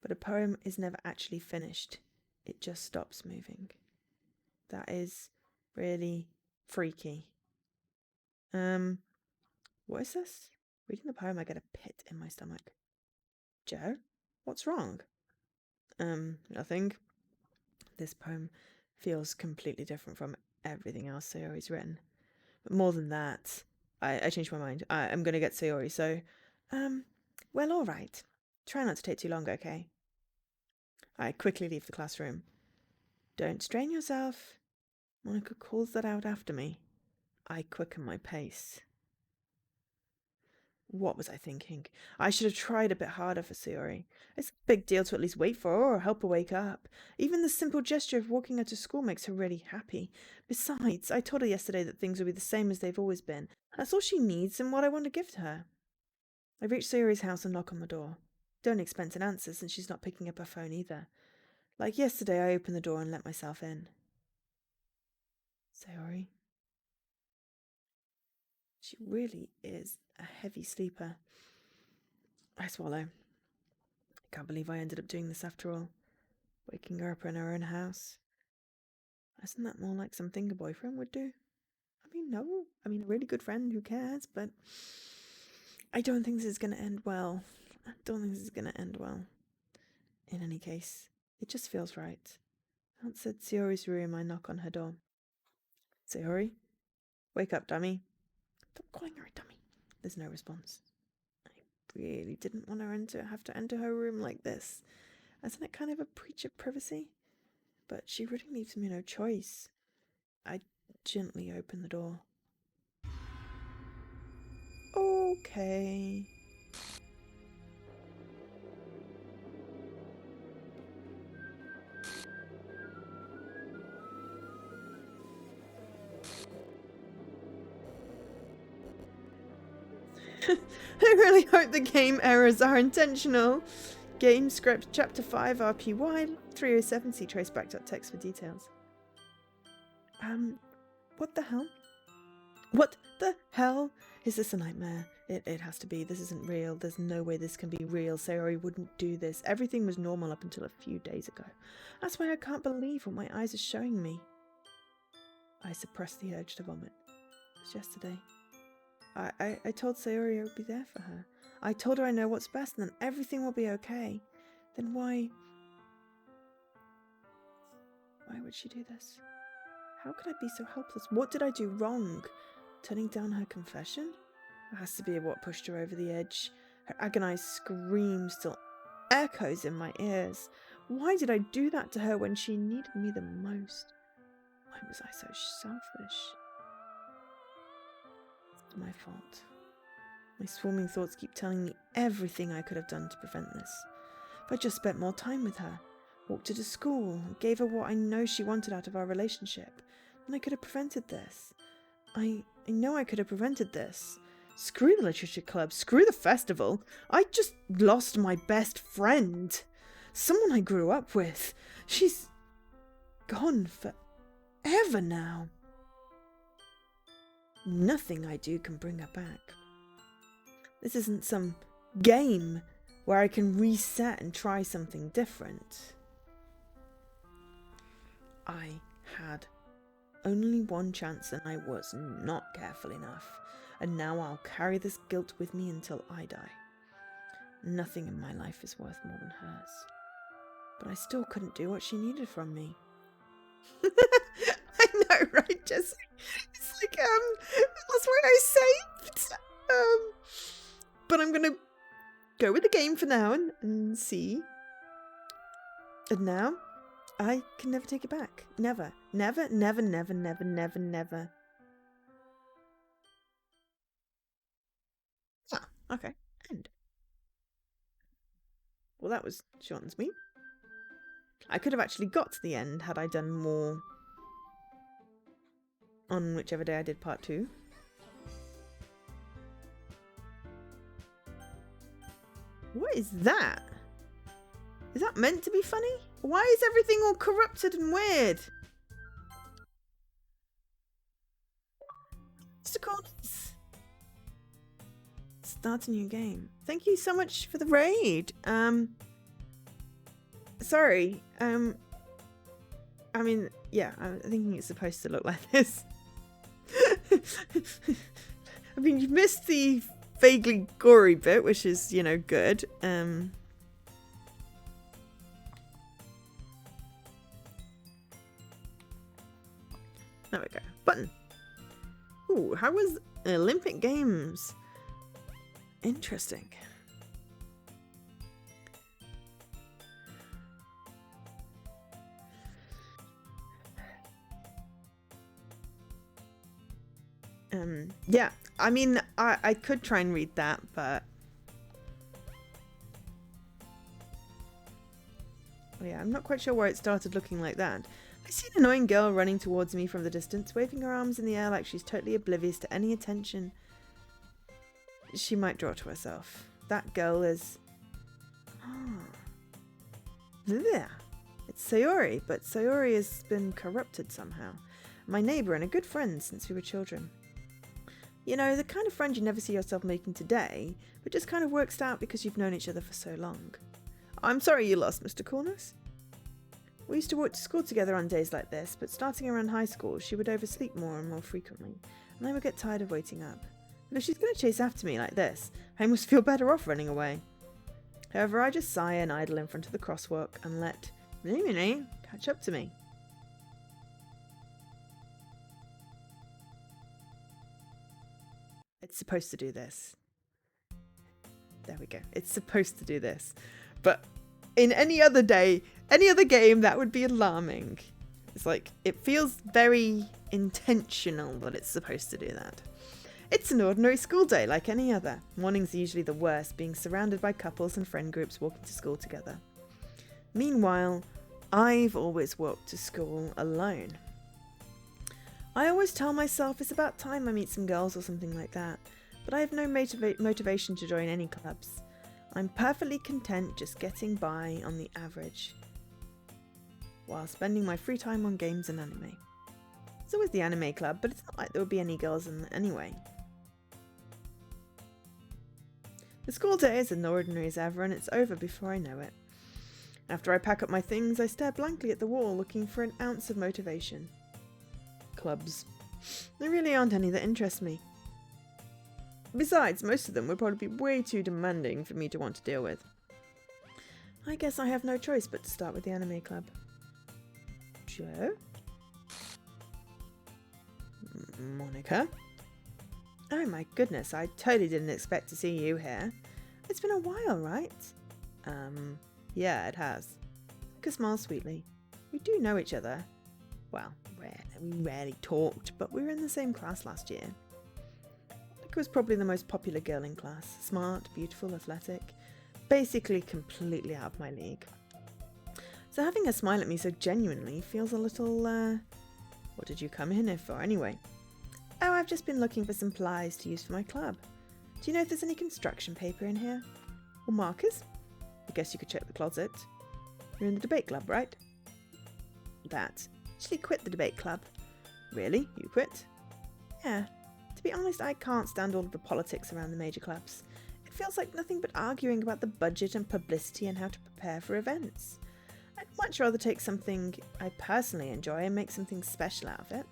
But a poem is never actually finished. It just stops moving. That is really freaky. What is this? Reading the poem, I get a pit in my stomach. Joe, what's wrong? Nothing. This poem feels completely different from everything else Sayori's written. But more than that, I changed my mind. I'm going to get Sayori, so, well, all right. Try not to take too long, okay? I quickly leave the classroom. Don't strain yourself. Monica calls that out after me. I quicken my pace. What was I thinking? I should have tried a bit harder for Sayori. It's a big deal to at least wait for her or help her wake up. Even the simple gesture of walking her to school makes her really happy. Besides, I told her yesterday that things will be the same as they've always been. That's all she needs and what I want to give to her. I reach Sayori's house and knock on the door. Don't expect an answer since she's not picking up her phone either. Like yesterday, I open the door and let myself in. Sayori. She really is a heavy sleeper. I swallow. I can't believe I ended up doing this after all. Waking her up in her own house. Isn't that more like something a boyfriend would do? I mean, no. I mean, a really good friend, who cares? But I don't think this is going to end well. In any case, it just feels right. Outside Sayori's room, I knock on her door. Sayori? Wake up, dummy. Stop calling her a dummy. There's no response. I really didn't want her to have to enter her room like this. Isn't it kind of a breach of privacy? But she really leaves me no choice. I gently open the door. Okay. I really hope the game errors are intentional. Game script chapter 5 RPY 307. See traceback.txt for details. What the hell? What the hell? Is this a nightmare? It has to be. This isn't real. There's no way this can be real. Sayori wouldn't do this. Everything was normal up until a few days ago. That's why I can't believe what my eyes are showing me. I suppressed the urge to vomit. It was yesterday. I told Sayori I would be there for her. I told her I know what's best and then everything will be okay. Then why would she do this? How could I be so helpless? What did I do wrong? Turning down her confession? It has to be what pushed her over the edge. Her agonized scream still echoes in my ears. Why did I do that to her when she needed me the most? Why was I so selfish? It's my fault. My swarming thoughts keep telling me everything I could have done to prevent this. If I just spent more time with her, walked her to school, gave her what I know she wanted out of our relationship, then I could have prevented this. I know I could have prevented this. Screw the literature club, screw the festival. I just lost my best friend. Someone I grew up with. She's gone forever now. Nothing I do can bring her back. This isn't some game where I can reset and try something different. I had only one chance and I was not careful enough. And now I'll carry this guilt with me until I die. Nothing in my life is worth more than hers. But I still couldn't do what she needed from me. I know, right, Jesse? It's like, that's what I saved. But I'm gonna go with the game for now and see. And now, I can never take it back. Never. Never, never, never, never, never, never. Ah, okay. End. Well, that was short and sweet. I could have actually got to the end had I done more on whichever day I did part 2. What is that? Is that meant to be funny? Why is everything all corrupted and weird? Mr. Collins. Start a new game. Thank you so much for the raid. Sorry. I mean, yeah, I'm thinking it's supposed to look like this. I mean, you missed the vaguely gory bit, which is, you know, good. There we go. Button. Ooh, how was Olympic Games? Interesting. Yeah, I mean, I could try and read that, but oh, yeah, I'm not quite sure why it started looking like that. I see an annoying girl running towards me from the distance, waving her arms in the air like she's totally oblivious to any attention she might draw to herself. That girl is... There. It's Sayori, but Sayori has been corrupted somehow. My neighbour and a good friend since we were children. You know, the kind of friend you never see yourself making today, but just kind of works out because you've known each other for so long. I'm sorry you lost, Mr. Corners. We used to walk to school together on days like this, but starting around high school, she would oversleep more and more frequently, and I would get tired of waiting up. But if she's going to chase after me like this, I must feel better off running away. However, I just sigh and idle in front of the crosswalk and let Mini catch up to me. It's supposed to do this. There we go. It's supposed to do this. But in any other day, any other game, that would be alarming. It's like, it feels very intentional that it's supposed to do that. It's an ordinary school day like any other. Mornings are usually the worst, being surrounded by couples and friend groups walking to school together. Meanwhile, I've always walked to school alone. I always tell myself it's about time I meet some girls or something like that, but I have no motivation to join any clubs. I'm perfectly content just getting by on the average, while spending my free time on games and anime. There's always the anime club, but it's not like there would be any girls in it anyway. The school day is as ordinary as ever, and it's over before I know it. After I pack up my things, I stare blankly at the wall, looking for an ounce of motivation. Clubs. There really aren't any that interest me. Besides, most of them would probably be way too demanding for me to want to deal with. I guess I have no choice but to start with the anime club. Joe? Monica? Oh my goodness, I totally didn't expect to see you here. It's been a while, right? Yeah, it has. Monica smiles sweetly. We do know each other. Well, we rarely talked, but we were in the same class last year. Monica was probably the most popular girl in class. Smart, beautiful, athletic. Basically completely out of my league. So having her smile at me so genuinely feels a little, what did you come in here for anyway? Oh, I've just been looking for some supplies to use for my club. Do you know if there's any construction paper in here? Or markers? I guess you could check the closet. You're in the debate club, right? That. Actually quit the debate club. Really? You quit? Yeah. To be honest, I can't stand all of the politics around the major clubs. It feels like nothing but arguing about the budget and publicity and how to prepare for events. I'd much rather take something I personally enjoy and make something special out of it.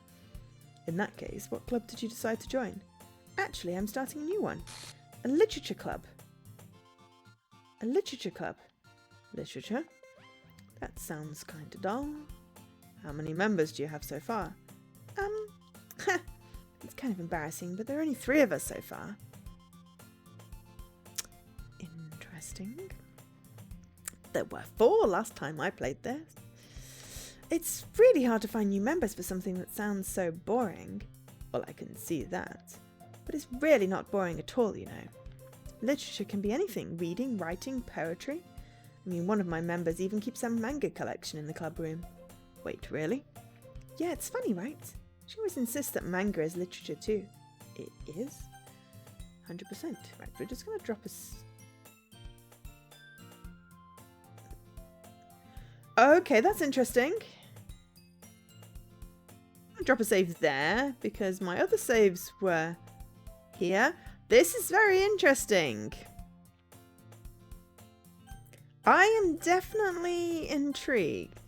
In that case, what club did you decide to join? Actually, I'm starting a new one. A literature club. A literature club. Literature? That sounds kinda dull. How many members do you have so far? It's kind of embarrassing, but there are only 3 of us so far. Interesting. There were 4 last time I played this. It's really hard to find new members for something that sounds so boring. Well, I can see that. But it's really not boring at all, you know. Literature can be anything. Reading, writing, poetry. I mean, one of my members even keeps a manga collection in the club room. Wait, really? Yeah, it's funny, right? She always insists that manga is literature too. It is? 100%. Right, we're just going to drop Okay, that's interesting. I'll drop a save there because my other saves were here. This is very interesting. I am definitely intrigued.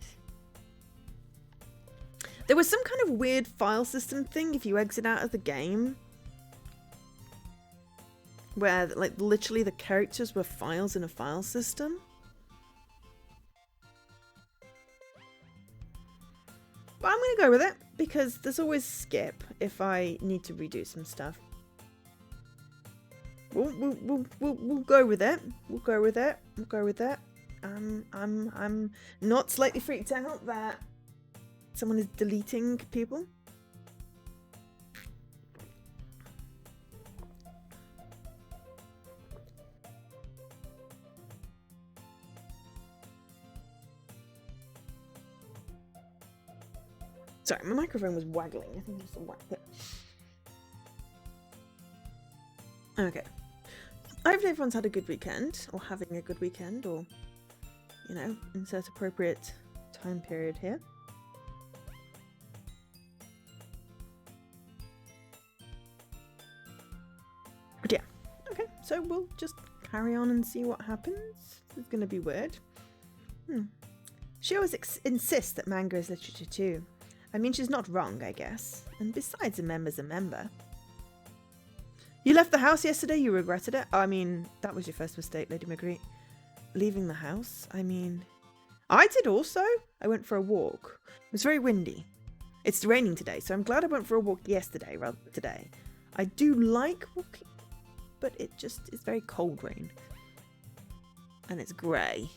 There was some kind of weird file system thing if you exit out of the game, where like literally the characters were files in a file system. But I'm going to go with it because there's always skip if I need to redo some stuff. We'll go with it. We'll go with it. We'll go with it. I'm not slightly freaked out that someone is deleting people. Sorry, my microphone was waggling. I think I just whacked it. Okay. I hope everyone's had a good weekend, or having a good weekend, or, you know, insert appropriate time period here. But yeah, okay, so we'll just carry on and see what happens. It's gonna be weird. She always insists that manga is literature too. I mean, she's not wrong, I guess. And besides, a member's a member. You left the house yesterday, you regretted it? I mean, that was your first mistake, Lady Marguerite. Leaving the house? I mean, I did also. I went for a walk. It was very windy. It's raining today, so I'm glad I went for a walk yesterday rather than today. I do like walking, but it just is very cold rain. And it's grey.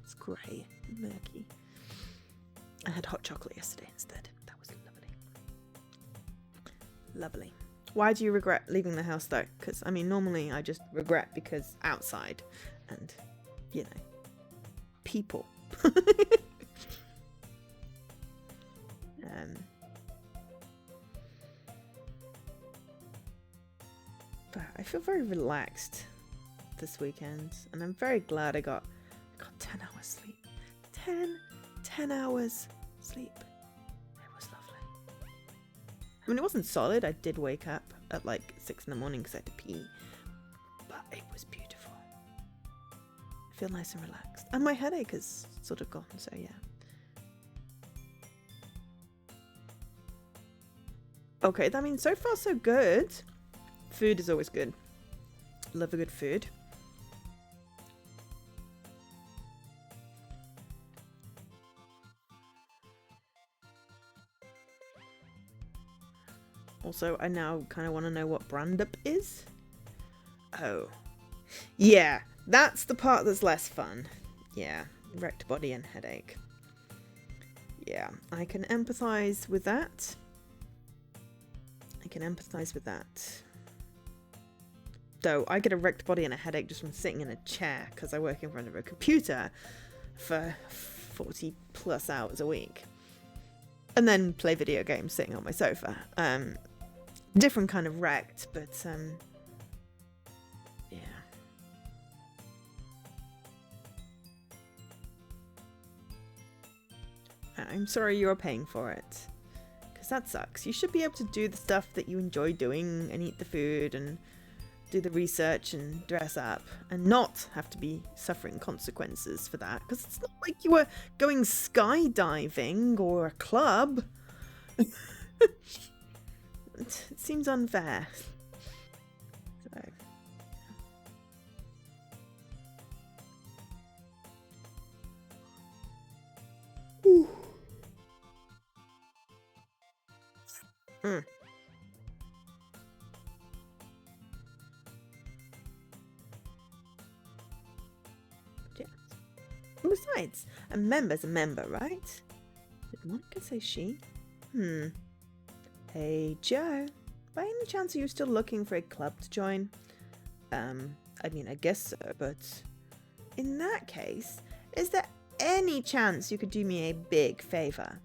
It's grey and murky. I had hot chocolate yesterday instead. That was lovely. Lovely. Why do you regret leaving the house though? Because, I mean, normally I just regret because outside and, you know, people. But I feel very relaxed this weekend, and I'm very glad I got 10 hours sleep. 10 hours sleep. It was lovely. I mean, it wasn't solid. I did wake up at like 6 in the morning because I had to pee, but it was beautiful. I feel nice and relaxed, and my headache is sort of gone, so yeah. Okay, I mean, so far so good Food is always good. Love a good food. Also, I now kind of want to know what brand up is. Oh. Yeah, that's the part that's less fun. Yeah, wrecked body and headache. Yeah, I can empathise with that. Though I get a wrecked body and a headache just from sitting in a chair because I work in front of a computer for 40 plus hours a week. And then play video games sitting on my sofa. Different kind of wrecked, but yeah. I'm sorry you're paying for it. Because that sucks. You should be able to do the stuff that you enjoy doing and eat the food and do the research and dress up and not have to be suffering consequences for that. Because it's not like you were going skydiving or a club. It seems unfair. So. Ooh. Yeah. Besides, a member's a member, right? Did Monica say she? Hey, Joe. By any chance are you still looking for a club to join? I mean, I guess so, but in that case, is there any chance you could do me a big favour?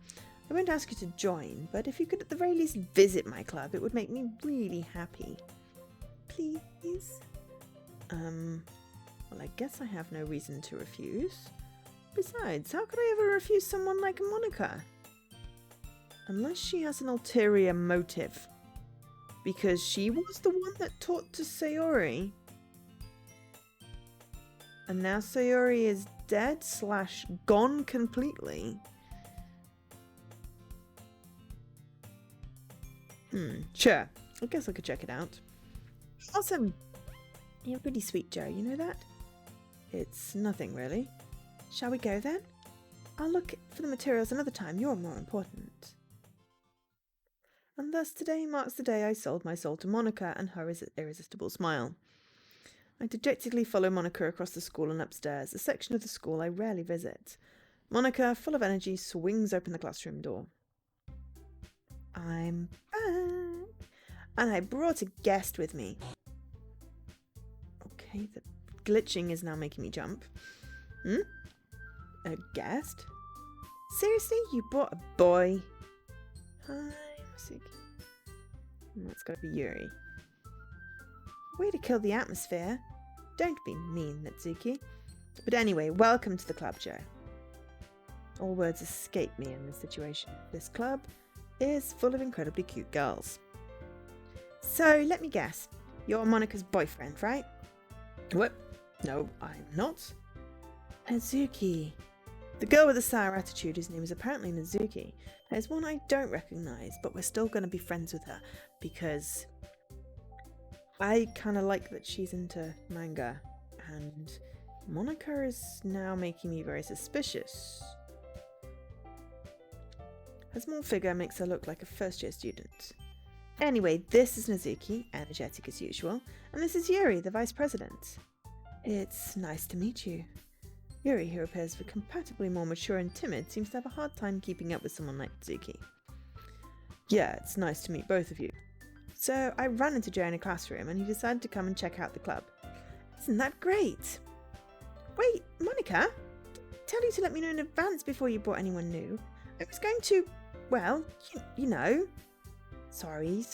I won't ask you to join, but if you could at the very least visit my club, it would make me really happy. Please? Well, I guess I have no reason to refuse. Besides, how could I ever refuse someone like Monica? Unless she has an ulterior motive. Because she was the one that taught to Sayori. And now Sayori is dead / gone completely. Sure. I guess I could check it out. Awesome. You're pretty sweet, Joe. You know that? It's nothing, really. Shall we go, then? I'll look for the materials another time. You're more important. And thus today marks the day I sold my soul to Monica and her irresistible smile. I dejectedly follow Monica across the school and upstairs, a section of the school I rarely visit. Monica, full of energy, swings open the classroom door. I'm back. And I brought a guest with me. Okay, the glitching is now making me jump. A guest? Seriously? You brought a boy? Hi, Masuki. That's gotta be Yuri. Way to kill the atmosphere. Don't be mean, Natsuki. But anyway, welcome to the club, Joe. All words escape me in this situation. This club is full of incredibly cute girls. So, let me guess. You're Monica's boyfriend, right? What? No, I'm not. Natsuki. The girl with the sour attitude, whose name is apparently Natsuki, is one I don't recognise, but we're still going to be friends with her because I kind of like that she's into manga, and Monica is now making me very suspicious. Her small figure makes her look like a first-year student. Anyway, this is Natsuki, energetic as usual, and this is Yuri, the vice president. It's nice to meet you. Yuri, who appears compatibly more mature and timid, seems to have a hard time keeping up with someone like Natsuki. Yeah, it's nice to meet both of you. So I ran into Joe in a classroom and he decided to come and check out the club. Isn't that great? Wait, Monica? Tell you to let me know in advance before you brought anyone new. I was going to, well, you know. Sorry.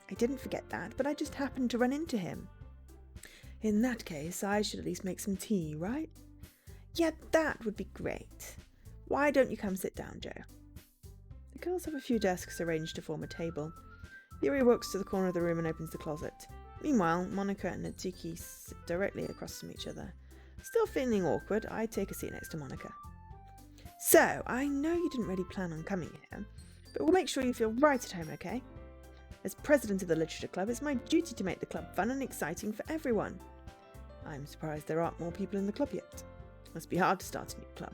I didn't forget that, but I just happened to run into him. In that case, I should at least make some tea, right? Yeah, that would be great. Why don't you come sit down, Joe? The girls have a few desks arranged to form a table. Yuri walks to the corner of the room and opens the closet. Meanwhile, Monica and Natsuki sit directly across from each other. Still feeling awkward, I take a seat next to Monica. So, I know you didn't really plan on coming here, but we'll make sure you feel right at home, okay? As president of the literature club, it's my duty to make the club fun and exciting for everyone. I'm surprised there aren't more people in the club yet. Must be hard to start a new club.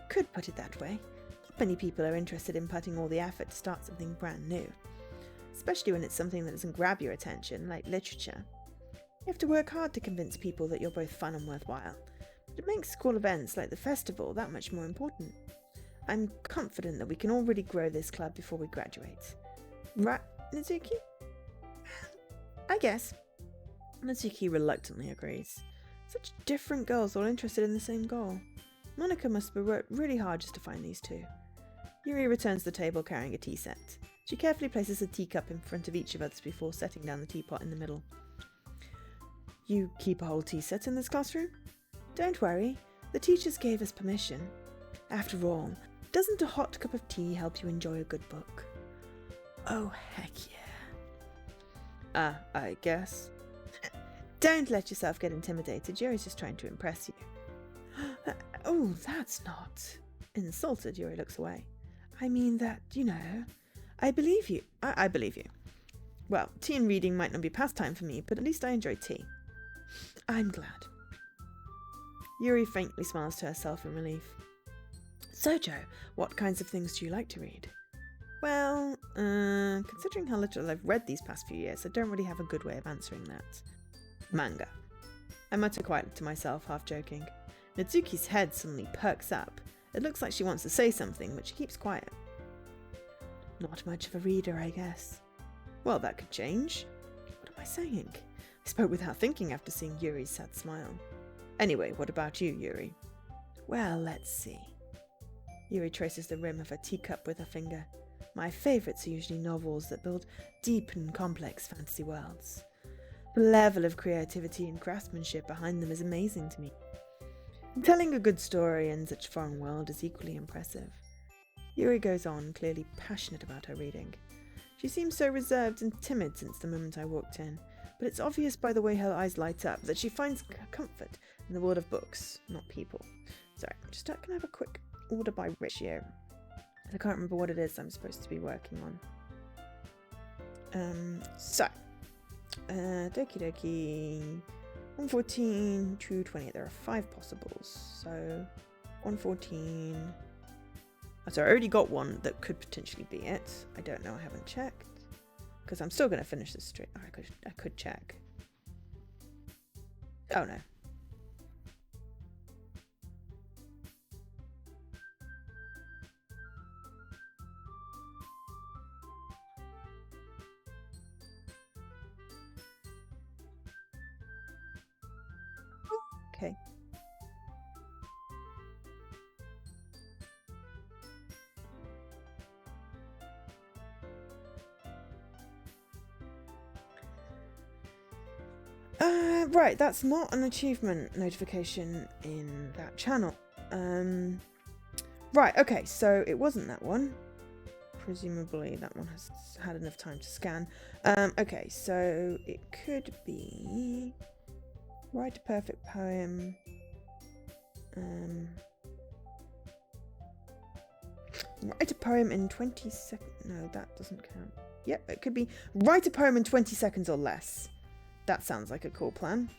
Could put it that way. Not many people are interested in putting all the effort to start something brand new. Especially when it's something that doesn't grab your attention, like literature. You have to work hard to convince people that you're both fun and worthwhile. But it makes school events like the festival that much more important. I'm confident that we can already grow this club before we graduate. Right, Natsuki? I guess. Natsuki reluctantly agrees. Such different girls all interested in the same goal. Monica must have worked really hard just to find these two. Yuri returns to the table carrying a tea set. She carefully places a teacup in front of each of us before setting down the teapot in the middle. You keep a whole tea set in this classroom? Don't worry, the teachers gave us permission. After all, doesn't a hot cup of tea help you enjoy a good book? Oh, heck yeah. I guess. Don't let yourself get intimidated. Yuri's just trying to impress you. Oh, that's not. Insulted, Yuri looks away. I mean that, I believe you. I believe you. Well, tea and reading might not be pastime for me, but at least I enjoy tea. I'm glad. Yuri faintly smiles to herself in relief. So, Joe, what kinds of things do you like to read? Well, considering how little I've read these past few years, I don't really have a good way of answering that. Manga. I mutter quietly to myself, half joking. Natsuki's head suddenly perks up. It looks like she wants to say something, but she keeps quiet. Not much of a reader, I guess. Well, that could change. What am I saying? I spoke without thinking after seeing Yuri's sad smile. Anyway, what about you, Yuri? Well, let's see. Yuri traces the rim of her teacup with her finger. My favourites are usually novels that build deep and complex fantasy worlds. The level of creativity and craftsmanship behind them is amazing to me. Telling a good story in such a foreign world is equally impressive. Yuri goes on, clearly passionate about her reading. She seems so reserved and timid since the moment I walked in, but it's obvious by the way her eyes light up that she finds comfort in the world of books, not people. Sorry, I'm just going to have a quick order by ratio. I can't remember what it is I'm supposed to be working on. Doki Doki, 114, 220. There are 5 possibles. So, 114. Oh, so I already got one that could potentially be it. I don't know. I haven't checked because I'm still going to finish this straight. Oh, I could check. Oh no. Okay. Right, that's not an achievement notification in that channel. Right, okay, so it wasn't that one. Presumably that one has had enough time to scan. Okay, so it could be write a perfect poem. Write a poem in 20 seconds. No, that doesn't count. Yep, it could be write a poem in 20 seconds or less. That sounds like a cool plan.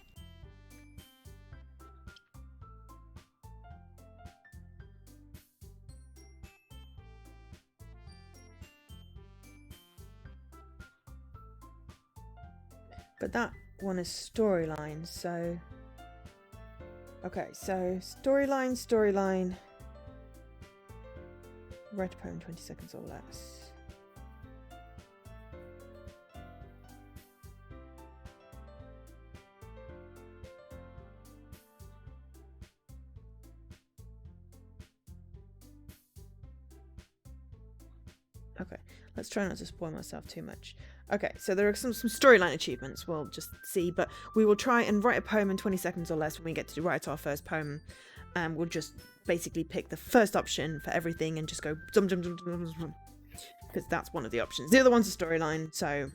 But that one is storyline, so... Okay, so storyline. Write a poem in 20 seconds or less. Okay, let's try not to spoil myself too much. Okay, so there are some storyline achievements we'll just see, but we will try and write a poem in 20 seconds or less when we get to write our first poem. We'll just basically pick the first option for everything and just go zum, zum, zum, zum, zum, zum, because that's one of the options. The other one's a storyline, so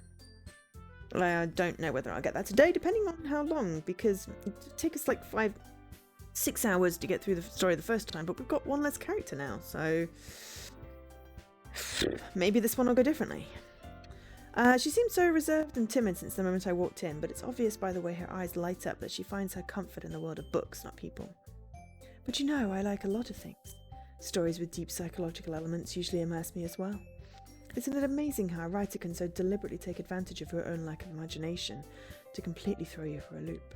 I don't know whether I'll get that today, depending on how long, because it took us like 6 hours to get through the story the first time, but we've got one less character now, so maybe this one will go differently. She seemed so reserved and timid since the moment I walked in, but it's obvious by the way her eyes light up that she finds her comfort in the world of books, not people. But you know, I like a lot of things. Stories with deep psychological elements usually immerse me as well. Isn't it amazing how a writer can so deliberately take advantage of her own lack of imagination to completely throw you for a loop?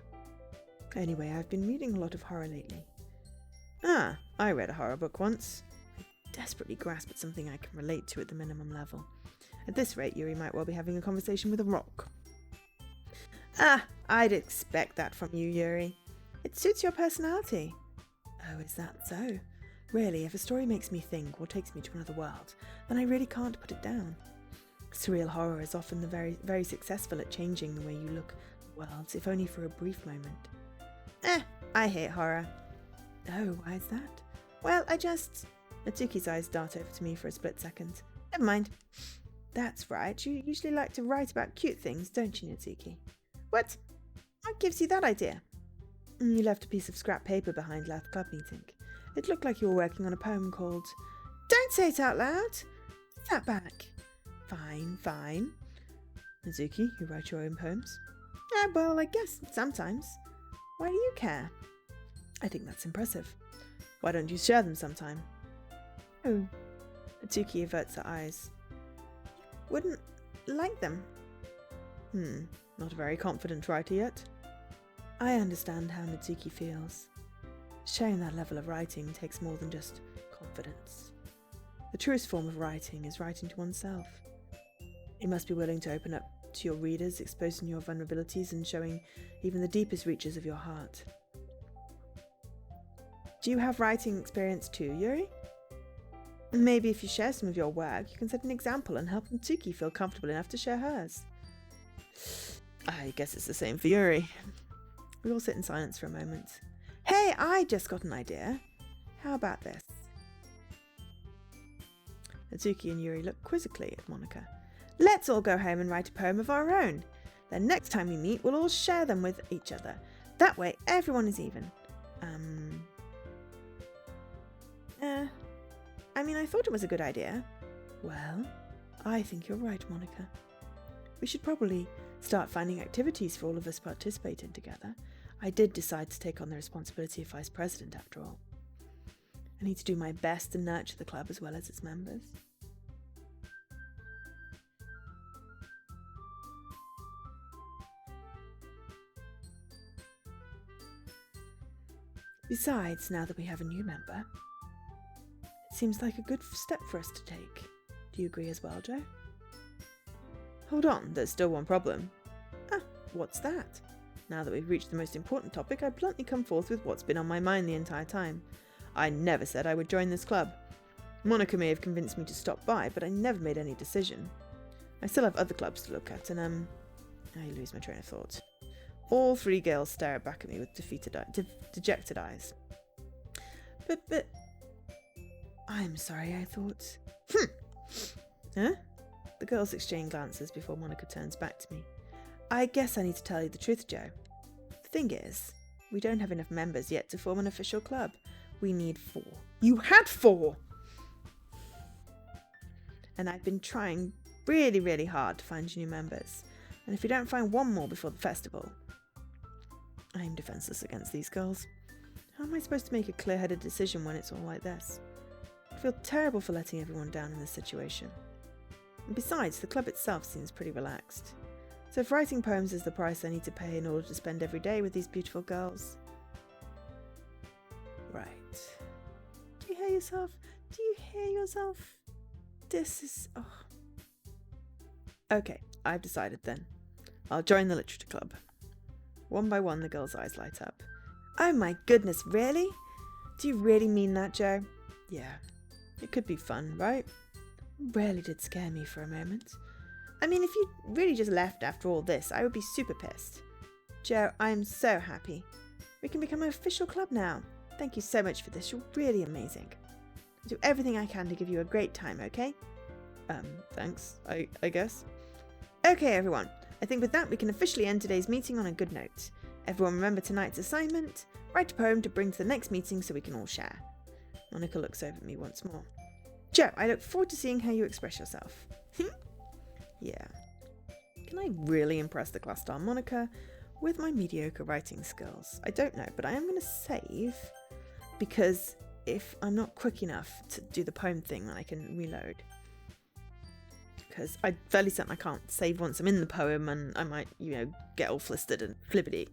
Anyway, I've been reading a lot of horror lately. Ah, I read a horror book once. I desperately grasp at something I can relate to at the minimum level. At this rate, Yuri might well be having a conversation with a rock. Ah, I'd expect that from you, Yuri. It suits your personality. Oh, is that so? Really, if a story makes me think or takes me to another world, then I really can't put it down. Surreal horror is often very, very successful at changing the way you look at worlds, if only for a brief moment. I hate horror. Oh, why is that? Well, Natsuki's eyes dart over to me for a split second. Never mind. That's right, you usually like to write about cute things, don't you, Natsuki? What? What gives you that idea? You left a piece of scrap paper behind last club meeting. It looked like you were working on a poem called... Don't say it out loud! Put that back. Fine. Natsuki, you write your own poems? Well, I guess sometimes. Why do you care? I think that's impressive. Why don't you share them sometime? Oh. Natsuki averts her eyes. Wouldn't like them. Not a very confident writer yet. I understand how Natsuki feels. Sharing that level of writing takes more than just confidence. The truest form of writing is writing to oneself. You must be willing to open up to your readers, exposing your vulnerabilities and showing even the deepest reaches of your heart. Do you have writing experience too, Yuri? Maybe if you share some of your work, you can set an example and help Natsuki feel comfortable enough to share hers. I guess it's the same for Yuri. We all sit in silence for a moment. Hey, I just got an idea. How about this? Natsuki and Yuri look quizzically at Monika. Let's all go home and write a poem of our own. Then next time we meet, we'll all share them with each other. That way, everyone is even. I thought it was a good idea. Well, I think you're right, Monika. We should probably start finding activities for all of us to participate in together. I did decide to take on the responsibility of vice president after all. I need to do my best to nurture the club as well as its members. Besides, now that we have a new member, it seems like a good step for us to take. Do you agree as well, Joe? Hold on, there's still one problem. What's that? Now that we've reached the most important topic, I bluntly come forth with what's been on my mind the entire time. I never said I would join this club. Monika may have convinced me to stop by, but I never made any decision. I still have other clubs to look at, and I lose my train of thought. All three girls stare back at me with dejected eyes. But... I'm sorry, I thought... Huh? The girls exchange glances before Monika turns back to me. I guess I need to tell you the truth, Joe. The thing is, we don't have enough members yet to form an official club. We need 4. You had 4! And I've been trying really, really hard to find new members. And if we don't find one more before the festival... I'm defenseless against these girls. How am I supposed to make a clear-headed decision when it's all like this? I feel terrible for letting everyone down in this situation. And besides, the club itself seems pretty relaxed. So if writing poems is the price I need to pay in order to spend every day with these beautiful girls... Right. Do you hear yourself? Do you hear yourself? This is... Oh. Okay, I've decided then. I'll join the literature club. One by one, the girls' eyes light up. Oh my goodness, really? Do you really mean that, Joe? Yeah. It could be fun, right? It really did scare me for a moment. I mean, if you really just left after all this, I would be super pissed. Joe, I am so happy. We can become an official club now. Thank you so much for this. You're really amazing. I'll do everything I can to give you a great time, okay? Thanks, I guess. Okay, everyone. I think with that, we can officially end today's meeting on a good note. Everyone remember tonight's assignment. Write a poem to bring to the next meeting so we can all share. Monika looks over at me once more. Joe, I look forward to seeing how you express yourself. Yeah. Can I really impress the class star Monica with my mediocre writing skills? I don't know, but I am going to save, because if I'm not quick enough to do the poem thing, then I can reload. Because I'm fairly certain I can't save once I'm in the poem, and I might, get all flustered and flippity.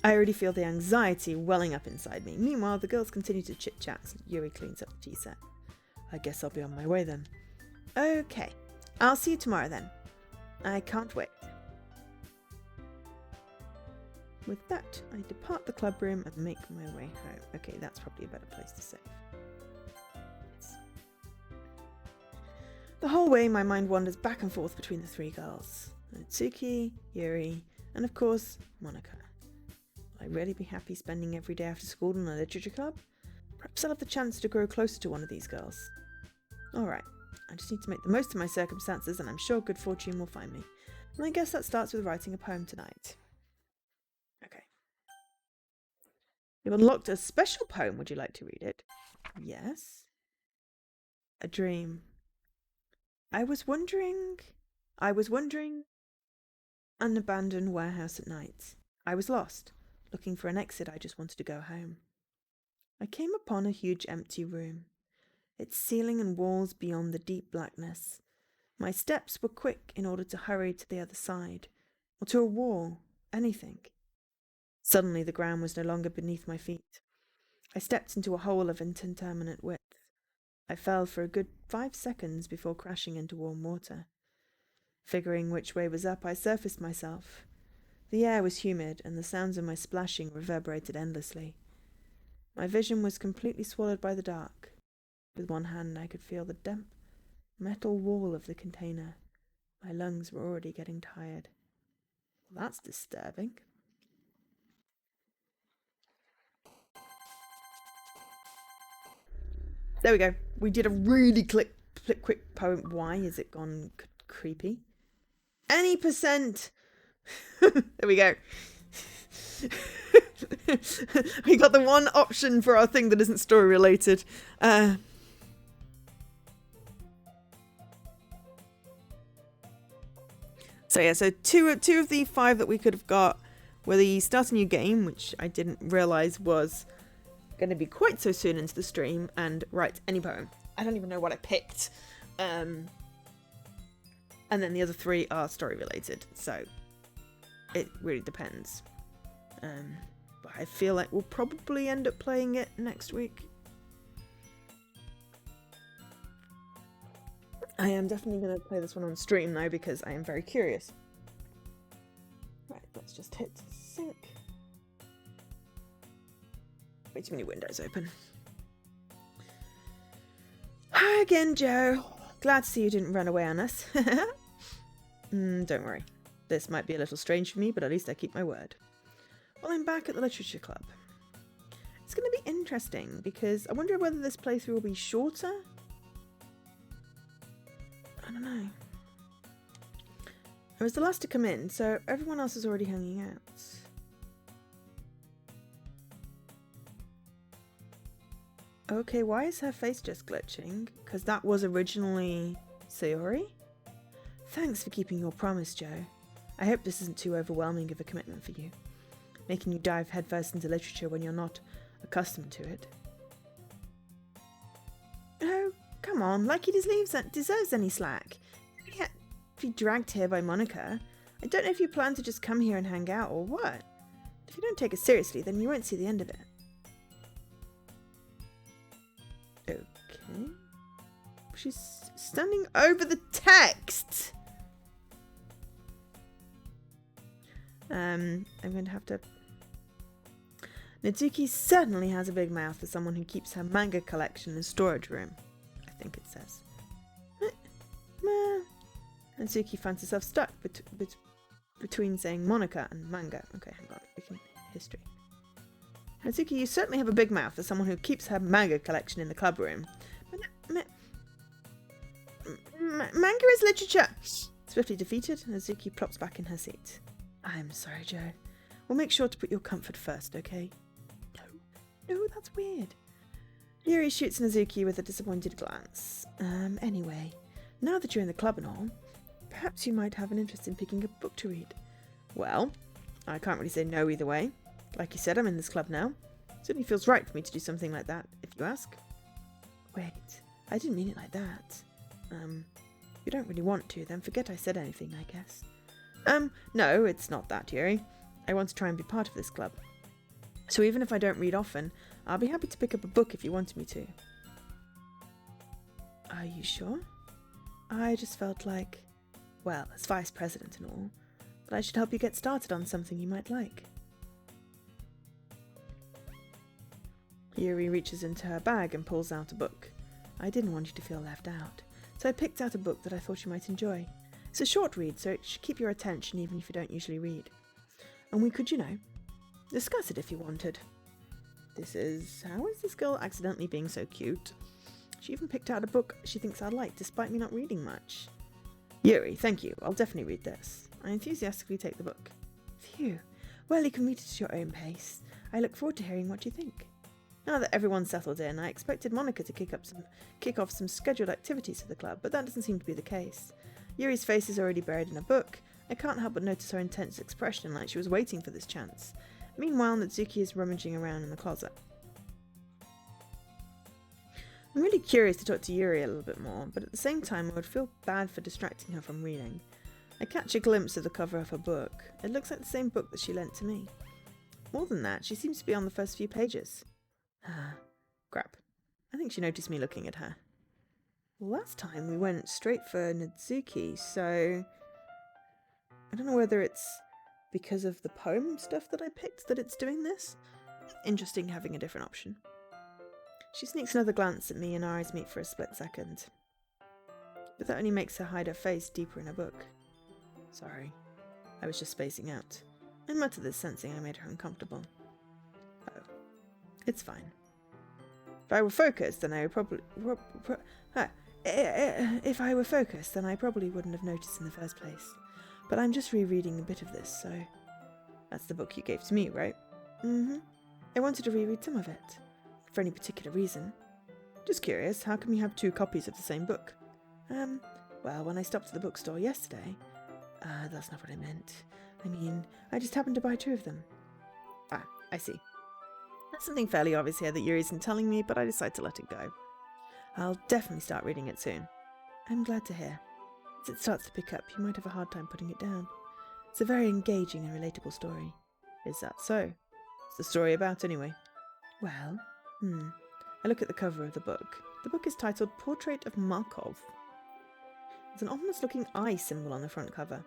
I already feel the anxiety welling up inside me. Meanwhile, the girls continue to chit-chat as Yuri cleans up the tea set. I guess I'll be on my way then. Okay, I'll see you tomorrow then. I can't wait. With that, I depart the club room and make my way home. Okay, that's probably a better place to save. Yes. The whole way, my mind wanders back and forth between the three girls. Natsuki, Yuri, and of course, Monica. Will I really be happy spending every day after school in a literature club? Perhaps I'll have the chance to grow closer to one of these girls. Alright, I just need to make the most of my circumstances, and I'm sure good fortune will find me. And I guess that starts with writing a poem tonight. Okay. You've unlocked a special poem. Would you like to read it? Yes. A dream. I was wondering, an abandoned warehouse at night. I was lost, looking for an exit. I just wanted to go home. I came upon a huge empty room, its ceiling and walls beyond the deep blackness. My steps were quick in order to hurry to the other side, or to a wall, anything. Suddenly the ground was no longer beneath my feet. I stepped into a hole of indeterminate width. I fell for a good 5 seconds before crashing into warm water. Figuring which way was up, I surfaced myself. The air was humid, and the sounds of my splashing reverberated endlessly. My vision was completely swallowed by the dark. With one hand I could feel the damp metal wall of the container. My lungs were already getting tired. Well, that's disturbing. There we go. We did a really quick poem. Why is it gone creepy? Any percent. There we go. We got the one option for our thing that isn't story related. So yeah, so two of the 5 that we could have got were the start a new game, which I didn't realise was going to be quite so soon into the stream, and write any poem. I don't even know what I picked. And then the other 3 are story related, so it really depends. But I feel like we'll probably end up playing it next week. I am definitely going to play this one on stream though, because I am very curious. Right, let's just hit sync. Way too many windows open. Hi again, Joe. Glad to see you didn't run away on us. Don't worry. This might be a little strange for me, but at least I keep my word. Well, I'm back at the Literature Club. It's going to be interesting, because I wonder whether this playthrough will be shorter. I don't know. I was the last to come in, so everyone else is already hanging out. Okay, why is her face just glitching? Because that was originally Sayori? Thanks for keeping your promise, Joe. I hope this isn't too overwhelming of a commitment for you, making you dive headfirst into literature when you're not accustomed to it. Oh, come on, like he deserves any slack. He had to be dragged here by Monica. I don't know if you plan to just come here and hang out or what. If you don't take it seriously, then you won't see the end of it. Okay. She's standing over the text. I'm going to have to... Natsuki certainly has a big mouth for someone who keeps her manga collection in a storage room, I think it says. Natsuki finds herself stuck between saying Monica and manga. Okay, hang on. We can... History. Natsuki, you certainly have a big mouth for someone who keeps her manga collection in the club room. Manga is literature! Swiftly defeated, Natsuki plops back in her seat. I'm sorry, Joe. We'll make sure to put your comfort first, okay? No, that's weird. Yuri shoots Natsuki with a disappointed glance. Anyway, now that you're in the club and all, perhaps you might have an interest in picking up a book to read. Well, I can't really say no either way. Like you said, I'm in this club now. It certainly feels right for me to do something like that, if you ask. Wait, I didn't mean it like that. If you don't really want to, then forget I said anything, I guess. No, it's not that, Yuri. I want to try and be part of this club. So even if I don't read often, I'll be happy to pick up a book if you wanted me to. Are you sure? I just felt like, well, as vice president and all, that I should help you get started on something you might like. Yuri reaches into her bag and pulls out a book. I didn't want you to feel left out, so I picked out a book that I thought you might enjoy. It's a short read, so it should keep your attention even if you don't usually read. And we could, discuss it if you wanted. How is this girl accidentally being so cute? She even picked out a book she thinks I'd like, despite me not reading much. Yuri, thank you. I'll definitely read this. I enthusiastically take the book. Phew. Well, you can read it at your own pace. I look forward to hearing what you think. Now that everyone's settled in, I expected Monica to kick off some scheduled activities for the club, but that doesn't seem to be the case. Yuri's face is already buried in a book. I can't help but notice her intense expression, like she was waiting for this chance. Meanwhile, Natsuki is rummaging around in the closet. I'm really curious to talk to Yuri a little bit more, but at the same time I would feel bad for distracting her from reading. I catch a glimpse of the cover of her book. It looks like the same book that she lent to me. More than that, she seems to be on the first few pages. Crap. I think she noticed me looking at her. Last time we went straight for Natsuki, so I don't know whether it's because of the poem stuff that I picked that it's doing this. Interesting having a different option. She sneaks another glance at me and our eyes meet for a split second. But that only makes her hide her face deeper in her book. Sorry, I was just spacing out. I muttered this, sensing I made her uncomfortable. Oh, it's fine. If I were focused, then I would probably... If I were focused, then I probably wouldn't have noticed in the first place. But I'm just rereading a bit of this, so... That's the book you gave to me, right? Mm-hmm. I wanted to reread some of it. For any particular reason. Just curious, how come you have 2 copies of the same book? Well, when I stopped at the bookstore yesterday... that's not what I meant. I mean, I just happened to buy 2 of them. Ah, I see. There's something fairly obvious here that Yuri isn't telling me, but I decide to let it go. I'll definitely start reading it soon. I'm glad to hear. As it starts to pick up, you might have a hard time putting it down. It's a very engaging and relatable story. Is that so? What's the story about, anyway? Well, I look at the cover of the book. The book is titled Portrait of Markov. There's an ominous-looking eye symbol on the front cover.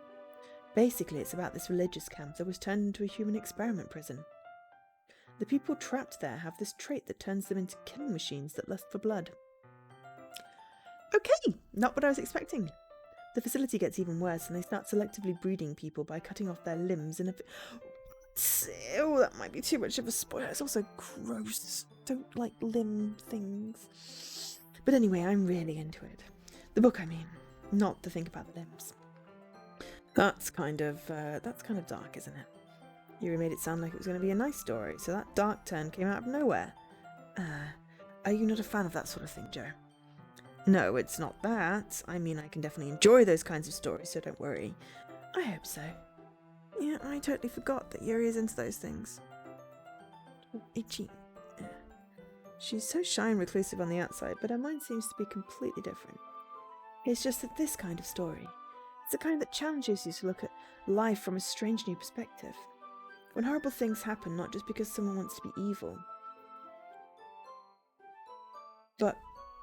Basically, it's about this religious camp that was turned into a human experiment prison. The people trapped there have this trait that turns them into killing machines that lust for blood. Okay, not what I was expecting. The facility gets even worse and they start selectively breeding people by cutting off their limbs and oh, that might be too much of a spoiler. It's also gross. Don't like limb things. But anyway, I'm really into it. The book, I mean, not the thing about the limbs. That's kind of dark, isn't it? Yuri made it sound like it was going to be a nice story, so that dark turn came out of nowhere. Are you not a fan of that sort of thing, Joe? No, it's not that. I mean, I can definitely enjoy those kinds of stories, so don't worry. I hope so. Yeah, I totally forgot that Yuri is into those things. Oh, itchy. She's so shy and reclusive on the outside, but her mind seems to be completely different. It's just that this kind of story, it's the kind that challenges you to look at life from a strange new perspective. When horrible things happen, not just because someone wants to be evil, but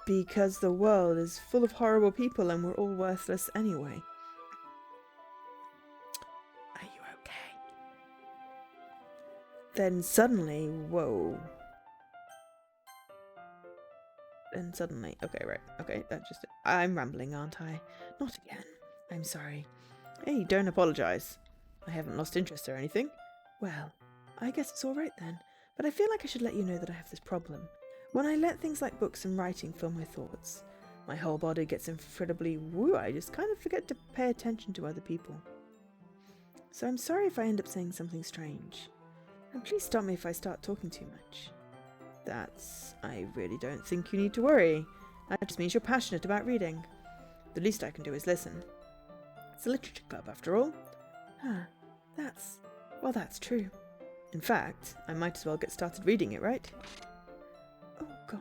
because the world is full of horrible people and we're all worthless anyway. Are you okay? Then suddenly, whoa. Then suddenly, okay, right, okay, that's just it. I'm rambling, aren't I? Not again. I'm sorry. Hey, don't apologise. I haven't lost interest or anything. Well, I guess it's alright then, but I feel like I should let you know that I have this problem. When I let things like books and writing fill my thoughts, my whole body gets incredibly woo. I just kind of forget to pay attention to other people. So I'm sorry if I end up saying something strange. And please stop me if I start talking too much. I really don't think you need to worry. That just means you're passionate about reading. The least I can do is listen. It's a literature club, after all. Huh. That's true. In fact, I might as well get started reading it, right? Oh, God.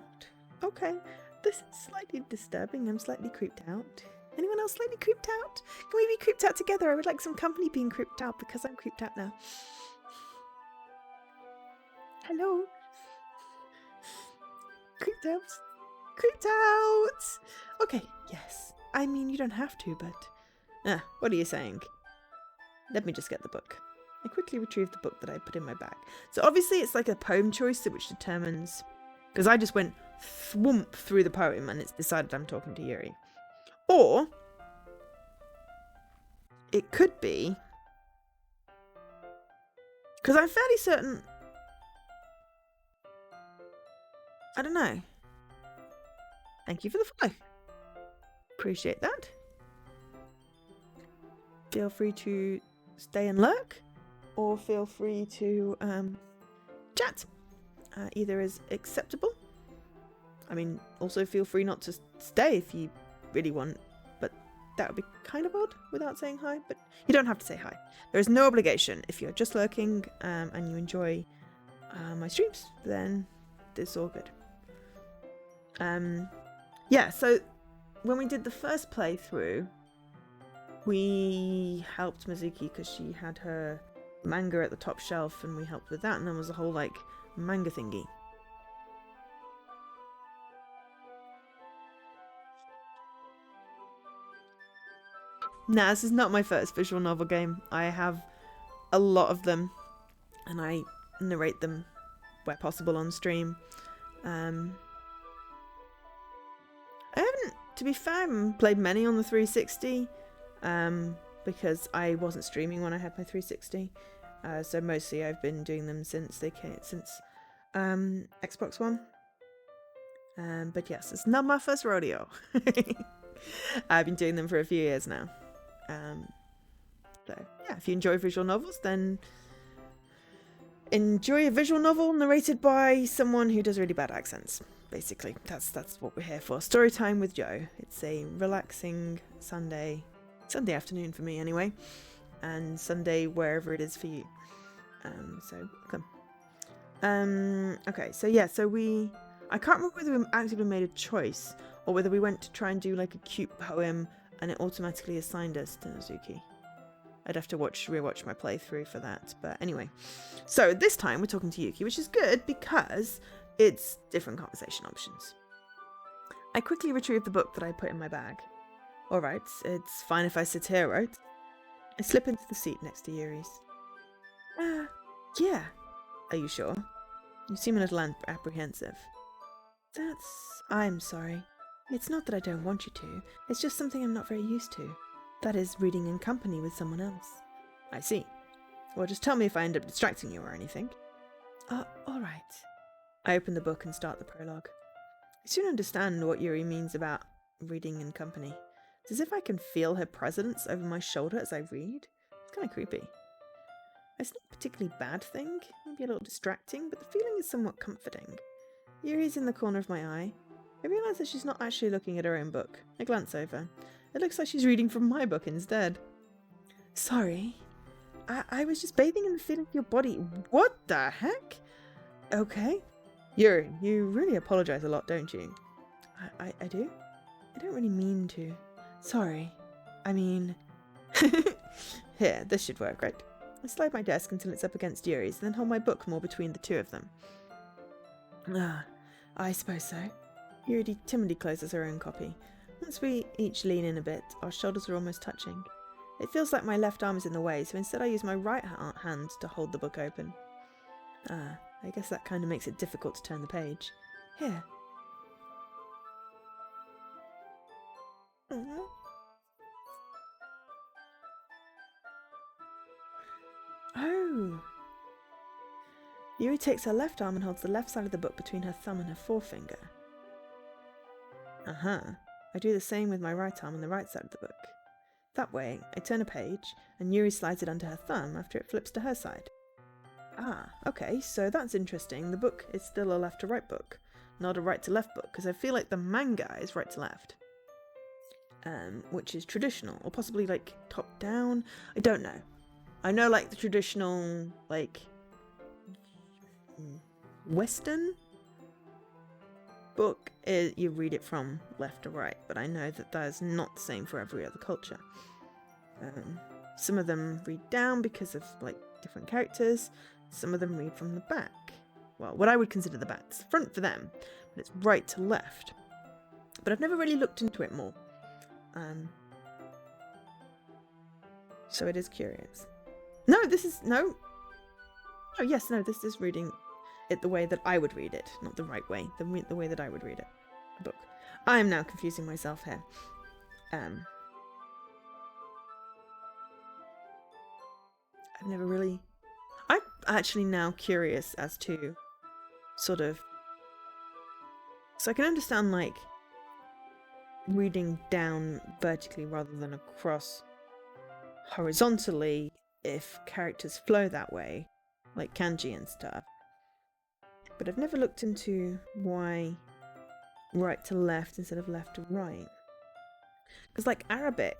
Okay. This is slightly disturbing. I'm slightly creeped out. Anyone else slightly creeped out? Can we be creeped out together? I would like some company being creeped out because I'm creeped out now. Hello? Creeped out? Creeped out! Okay, yes. I mean, you don't have to, but... what are you saying? Let me just get the book. I quickly retrieved the book that I put in my bag. So obviously it's like a poem choice which determines... Because I just went thwomp through the poem and it's decided I'm talking to Yuri. Or... it could be... Because I'm fairly certain... I don't know. Thank you for the follow. Appreciate that. Feel free to stay and lurk, or feel free to chat. Either is acceptable. I mean, also feel free not to stay if you really want, but that would be kind of odd without saying hi. But you don't have to say hi. There is no obligation. If you're just lurking and you enjoy my streams, then it's all good. Yeah, so when we did the first playthrough, we helped Mizuki because she had her manga at the top shelf and we helped with that, and there was a whole like manga thingy. Nah, this is not my first visual novel game. I have a lot of them and I narrate them where possible on stream. I haven't, to be fair, played many on the 360 because I wasn't streaming when I had my 360. So mostly I've been doing them since Xbox One. But yes, it's not my first rodeo. I've been doing them for a few years now. So yeah, if you enjoy visual novels, then enjoy a visual novel narrated by someone who does really bad accents. Basically, that's what we're here for. Story time with Joe. It's a relaxing Sunday afternoon for me anyway, and Sunday wherever it is for you. So welcome. Okay, so yeah, I can't remember whether we actively made a choice or whether we went to try and do like a cute poem and it automatically assigned us to Mizuki. I'd have to rewatch my playthrough for that, but anyway. So this time we're talking to Yuki, which is good because it's different conversation options. I quickly retrieved the book that I put in my bag. Alright, it's fine if I sit here, right? I slip into the seat next to Yuri's. Yeah. Are you sure? You seem a little apprehensive. I'm sorry. It's not that I don't want you to, it's just something I'm not very used to. That is, reading in company with someone else. I see. Well, just tell me if I end up distracting you or anything. Alright. I open the book and start the prologue. I soon understand what Yuri means about reading in company. It's as if I can feel her presence over my shoulder as I read. It's kind of creepy. It's not a particularly bad thing, maybe a little distracting, but the feeling is somewhat comforting. Yuri's in the corner of my eye. I realise that she's not actually looking at her own book. I glance over. It looks like she's reading from my book instead. Sorry. I was just bathing in the feeling of your body. What the heck? Okay. Yuri, you really apologise a lot, don't you? I do? I don't really mean to. Sorry. I mean... Here, this should work, right? I slide my desk until it's up against Yuri's, then hold my book more between the two of them. I suppose so. Yuri timidly closes her own copy. Once we each lean in a bit, our shoulders are almost touching. It feels like my left arm is in the way, so instead I use my right hand to hold the book open. I guess that kind of makes it difficult to turn the page. Here. Oh! Yuri takes her left arm and holds the left side of the book between her thumb and her forefinger. I do the same with my right arm on the right side of the book. That way, I turn a page, and Yuri slides it under her thumb after it flips to her side. Okay, so that's interesting. The book is still a left-to-right book, not a right-to-left book, because I feel like the manga is right-to-left. which is traditional, or possibly like top down. I don't know. I know like the traditional like Western book is you read it from left to right, but I know that that is not the same for every other culture. Some of them read down because of like different characters. Some of them read from the back. Well, what I would consider the back. It's front for them, but it's right to left. But I've never really looked into it more. So it is curious. No, this is no. Oh yes, no, this is reading it the way that I would read it, not the right way. The way that I would read it. The book. I am now confusing myself here. I've never really... I'm actually now curious as to sort of... So I can understand, like, reading down vertically rather than across horizontally if characters flow that way, like kanji and stuff. But I've never looked into why right to left instead of left to right. Because, like, Arabic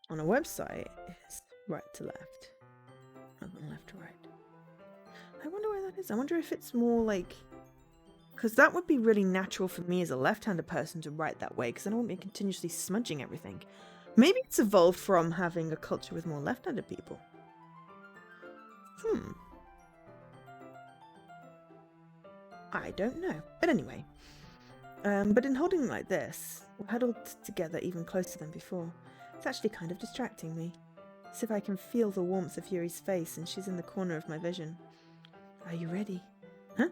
on a website is right to left. And left to right. I wonder why that is. I wonder if it's more like... Because that would be really natural for me as a left-handed person to write that way, because then I won't be continuously smudging everything. Maybe it's evolved from having a culture with more left-handed people. I don't know. But anyway. But in holding them like this, we're huddled together even closer than before. It's actually kind of distracting me. As if I can feel the warmth of Yuri's face and she's in the corner of my vision. Are you ready? Huh?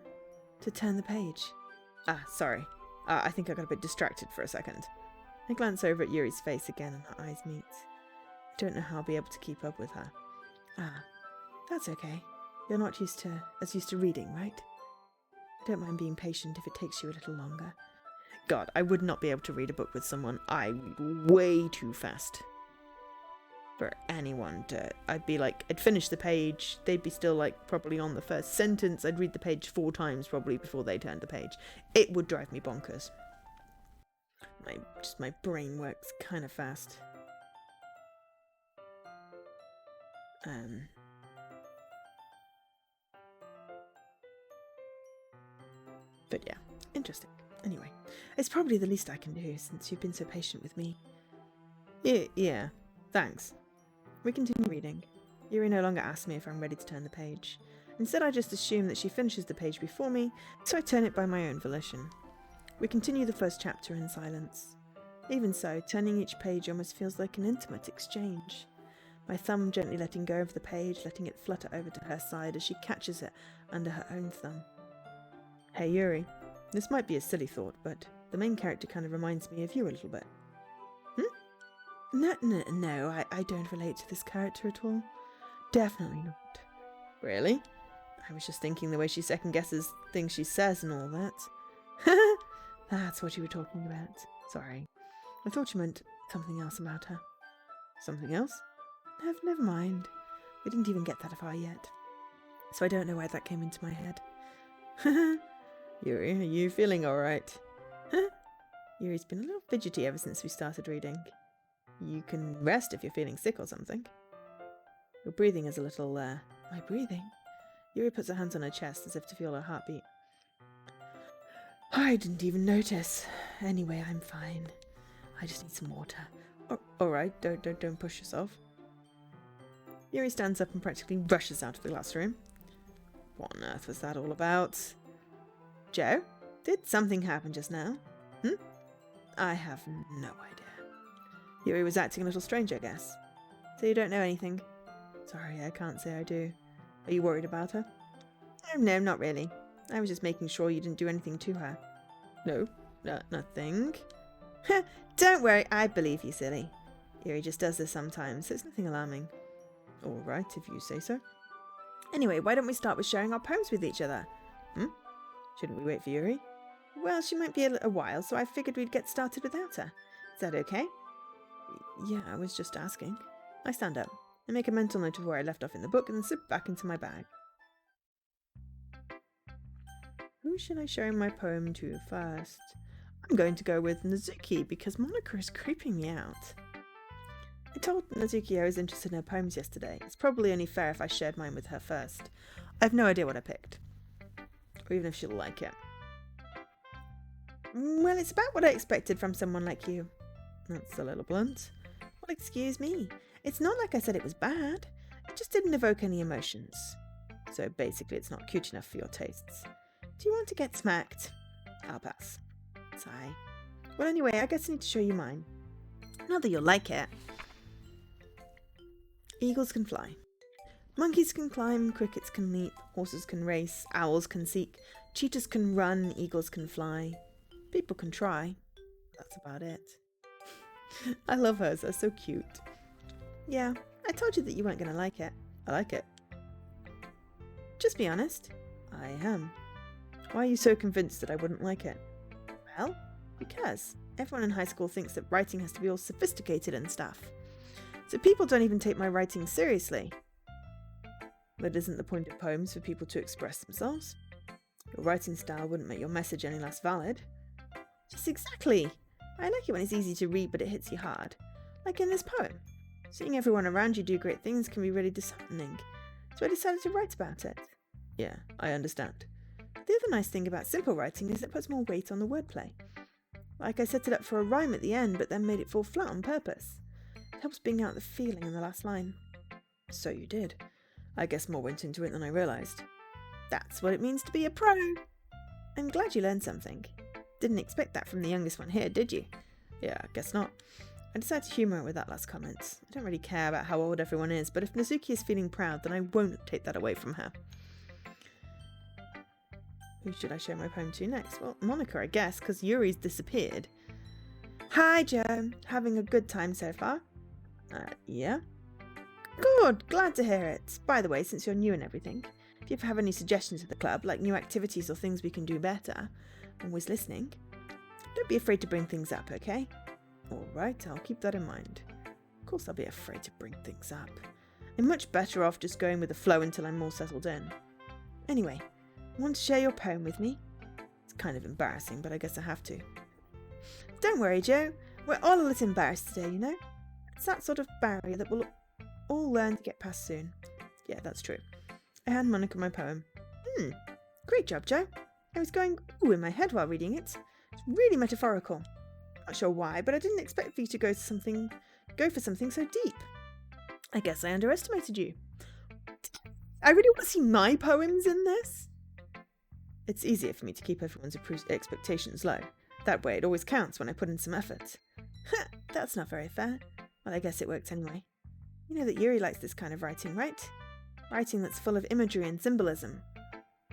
To turn the page. Sorry. I think I got a bit distracted for a second. I glance over at Yuri's face again and her eyes meet. I don't know how I'll be able to keep up with her. That's okay. You're not used to reading, right? I don't mind being patient if it takes you a little longer. God, I would not be able to read a book with someone. I read way too fast. For anyone to... I'd be like... I'd finish the page. They'd be still like probably on the first sentence. I'd read the page 4 times probably before they turned the page. It would drive me bonkers. My brain works kind of fast. But yeah, interesting. Anyway, it's probably the least I can do since you've been so patient with me. Yeah, thanks. We continue reading. Yuri no longer asks me if I'm ready to turn the page. Instead, I just assume that she finishes the page before me, so I turn it by my own volition. We continue the first chapter in silence. Even so, turning each page almost feels like an intimate exchange. My thumb gently letting go of the page, letting it flutter over to her side as she catches it under her own thumb. Hey Yuri, this might be a silly thought, but the main character kind of reminds me of you a little bit. No, I don't relate to this character at all. Definitely not. Really? I was just thinking the way she second guesses things she says and all that. That's what you were talking about. Sorry. I thought you meant something else about her. Something else? Never mind. We didn't even get that far yet. So I don't know why that came into my head. Yuri, are you feeling alright? Yuri's been a little fidgety ever since we started reading. You can rest if you're feeling sick or something. Your breathing is a little, My breathing? Yuri puts her hands on her chest as if to feel her heartbeat. I didn't even notice. Anyway, I'm fine. I just need some water. Oh, alright, don't push yourself. Yuri stands up and practically rushes out of the classroom. What on earth was that all about? Joe, did something happen just now? I have no idea. Yuri was acting a little strange, I guess. So you don't know anything? Sorry, I can't say I do. Are you worried about her? No, not really. I was just making sure you didn't do anything to her. No, nothing. Don't worry, I believe you, silly. Yuri just does this sometimes, so it's nothing alarming. All right, if you say so. Anyway, why don't we start with sharing our poems with each other? Shouldn't we wait for Yuri? Well, she might be a while, so I figured we'd get started without her. Is that okay? Yeah, I was just asking. I stand up. I make a mental note of where I left off in the book and then slip back into my bag. Who should I show my poem to first? I'm going to go with Nazuki because Monica is creeping me out. I told Nazuki I was interested in her poems yesterday. It's probably only fair if I shared mine with her first. I have no idea what I picked, or even if she'll like it. Well, it's about what I expected from someone like you. That's a little blunt. Well, excuse me. It's not like I said it was bad. It just didn't evoke any emotions. So basically it's not cute enough for your tastes. Do you want to get smacked? I'll pass. Sigh. Well, anyway, I guess I need to show you mine. Not that you'll like it. Eagles can fly. Monkeys can climb, crickets can leap, horses can race, owls can seek, cheetahs can run, eagles can fly. People can try. That's about it. I love hers, they're so cute. Yeah, I told you that you weren't going to like it. I like it. Just be honest. I am. Why are you so convinced that I wouldn't like it? Well, because everyone in high school thinks that writing has to be all sophisticated and stuff. So people don't even take my writing seriously. But isn't the point of poems for people to express themselves? Your writing style wouldn't make your message any less valid. Just exactly. I like it when it's easy to read but it hits you hard. Like in this poem. Seeing everyone around you do great things can be really disheartening. So I decided to write about it. Yeah, I understand. The other nice thing about simple writing is it puts more weight on the wordplay. Like I set it up for a rhyme at the end but then made it fall flat on purpose. It helps bring out the feeling in the last line. So you did. I guess more went into it than I realised. That's what it means to be a pro. I'm glad you learned something. Didn't expect that from the youngest one here, did you? Yeah, I guess not. I decided to humour it with that last comment. I don't really care about how old everyone is, but if Nazuki is feeling proud, then I won't take that away from her. Who should I show my poem to next? Well, Monica, I guess, because Yuri's disappeared. Hi, Joe. Having a good time so far? Yeah. Good, glad to hear it. By the way, since you're new and everything, if you ever have any suggestions for the club, like new activities or things we can do better, I'm always listening. Don't be afraid to bring things up, okay? Alright, I'll keep that in mind. Of course I'll be afraid to bring things up. I'm much better off just going with the flow until I'm more settled in. Anyway, want to share your poem with me? It's kind of embarrassing, but I guess I have to. Don't worry, Joe. We're all a little embarrassed today, you know? It's that sort of barrier that we'll all learn to get past soon. Yeah, that's true. I hand Monica my poem. Great job, Joe. I was going ooh in my head while reading it. It's really metaphorical. Not sure why, but I didn't expect for you to go for something so deep. I guess I underestimated you. I really want to see my poems in this. It's easier for me to keep everyone's expectations low. That way it always counts when I put in some effort. That's not very fair. Well, I guess it worked anyway. You know that Yuri likes this kind of writing, right? Writing that's full of imagery and symbolism.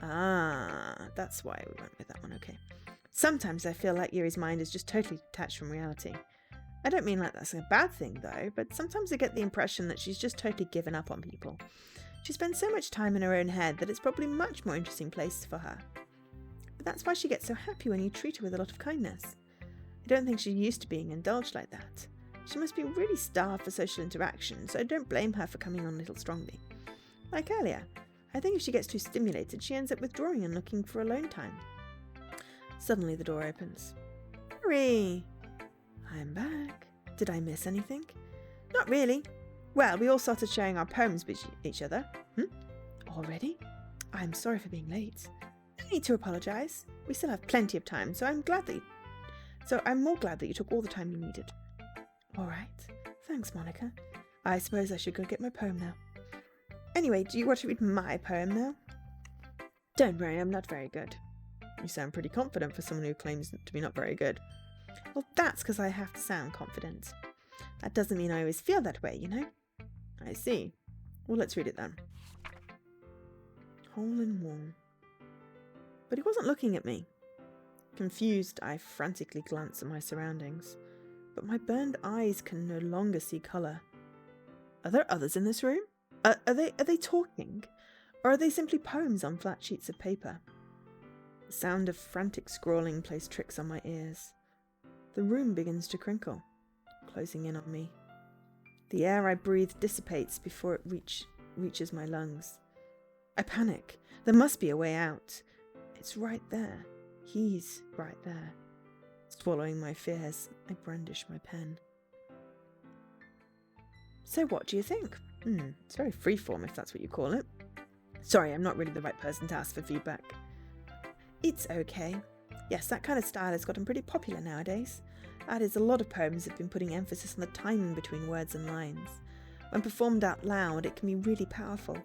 Ah, that's why we went with that one, okay. Sometimes I feel like Yuri's mind is just totally detached from reality. I don't mean like that's a bad thing, though, but sometimes I get the impression that she's just totally given up on people. She spends so much time in her own head that it's probably a much more interesting place for her. But that's why she gets so happy when you treat her with a lot of kindness. I don't think she's used to being indulged like that. She must be really starved for social interaction, so I don't blame her for coming on a little strongly. Like earlier, I think if she gets too stimulated, she ends up withdrawing and looking for alone time. Suddenly the door opens. Hurry! I'm back. Did I miss anything? Not really. Well, we all started sharing our poems with each other. Already? I'm sorry for being late. No need to apologise. We still have plenty of time, so I'm more glad that you took all the time you needed. All right. Thanks, Monica. I suppose I should go get my poem now. Anyway, do you want to read my poem now? Don't worry, I'm not very good. You sound pretty confident for someone who claims to be not very good. Well, that's because I have to sound confident. That doesn't mean I always feel that way, you know? I see. Well, let's read it then. Hole in wall. But he wasn't looking at me. Confused, I frantically glanced at my surroundings. But my burned eyes can no longer see colour. Are there others in this room? Are they talking? Or are they simply poems on flat sheets of paper? The sound of frantic scrawling plays tricks on my ears. The room begins to crinkle, closing in on me. The air I breathe dissipates before it reaches my lungs. I panic. There must be a way out. It's right there. He's right there. It's Swallowing my fears, I brandish my pen. So what do you think? It's very freeform, if that's what you call it. Sorry, I'm not really the right person to ask for feedback. It's okay. Yes, that kind of style has gotten pretty popular nowadays. That is, a lot of poems have been putting emphasis on the timing between words and lines. When performed out loud, it can be really powerful.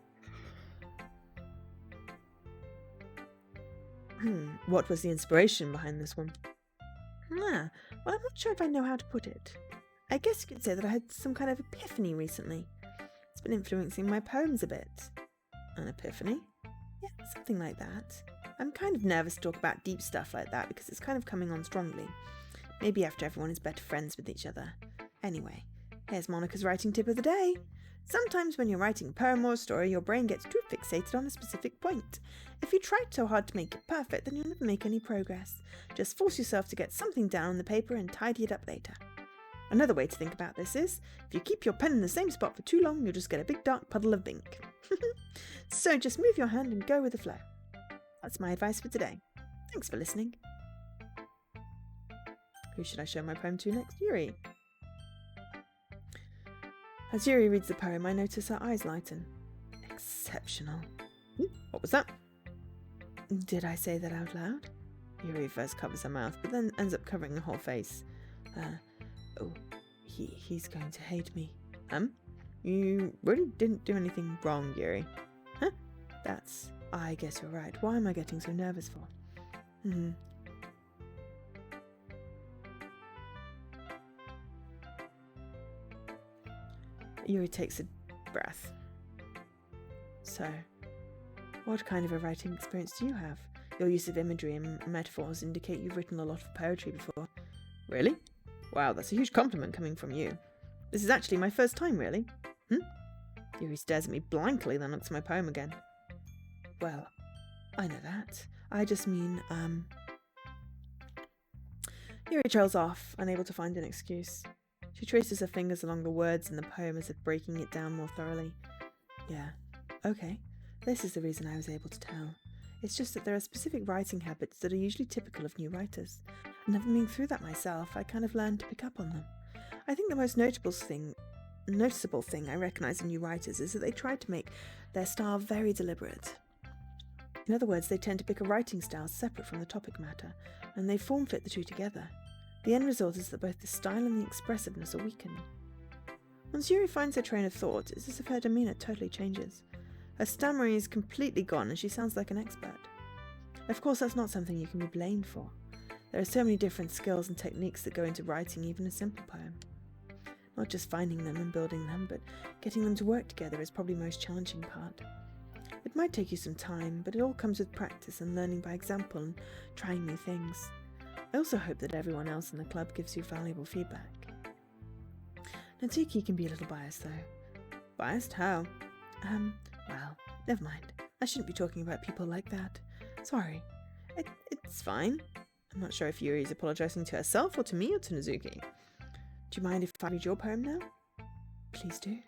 What was the inspiration behind this one? Well, I'm not sure if I know how to put it. I guess you could say that I had some kind of epiphany recently. It's been influencing my poems a bit. An epiphany? Yeah, something like that. I'm kind of nervous to talk about deep stuff like that because it's kind of coming on strongly. Maybe after everyone is better friends with each other. Anyway, here's Monica's writing tip of the day. Sometimes when you're writing a poem or a story, your brain gets too fixated on a specific point. If you try so hard to make it perfect, then you'll never make any progress. Just force yourself to get something down on the paper and tidy it up later. Another way to think about this is, if you keep your pen in the same spot for too long, you'll just get a big dark puddle of ink. So just move your hand and go with the flow. That's my advice for today. Thanks for listening. Who should I show my poem to next? Yuri. As Yuri reads the poem, I notice her eyes lighten. Exceptional. What was that? Did I say that out loud? Yuri first covers her mouth, but then ends up covering her whole face. He's going to hate me. You really didn't do anything wrong, Yuri. Huh? I guess you're right. Why am I getting so nervous for? Yuri takes a breath. So, what kind of a writing experience do you have? Your use of imagery and metaphors indicate you've written a lot of poetry before. Really? Wow, that's a huge compliment coming from you. This is actually my first time, really. Yuri stares at me blankly, then looks at my poem again. Well, I know that. I just mean, Yuri trails off, unable to find an excuse. She traces her fingers along the words in the poem as if breaking it down more thoroughly. Yeah, okay. This is the reason I was able to tell. It's just that there are specific writing habits that are usually typical of new writers. And having been through that myself, I kind of learned to pick up on them. I think the most noticeable thing I recognise in new writers is that they try to make their style very deliberate. In other words, they tend to pick a writing style separate from the topic matter, and they form-fit the two together. The end result is that both the style and the expressiveness are weakened. Once Yuri finds her train of thought, it's as if her demeanour totally changes. Her stammering is completely gone and she sounds like an expert. Of course, that's not something you can be blamed for. There are so many different skills and techniques that go into writing even a simple poem. Not just finding them and building them, but getting them to work together is probably the most challenging part. It might take you some time, but it all comes with practice and learning by example and trying new things. I also hope that everyone else in the club gives you valuable feedback. Natsuki can be a little biased though. Biased? How? Well, never mind. I shouldn't be talking about people like that. Sorry. It's fine. I'm not sure if Yuri is apologising to herself or to me or to Nazuki. Do you mind if I read your poem now? Please do.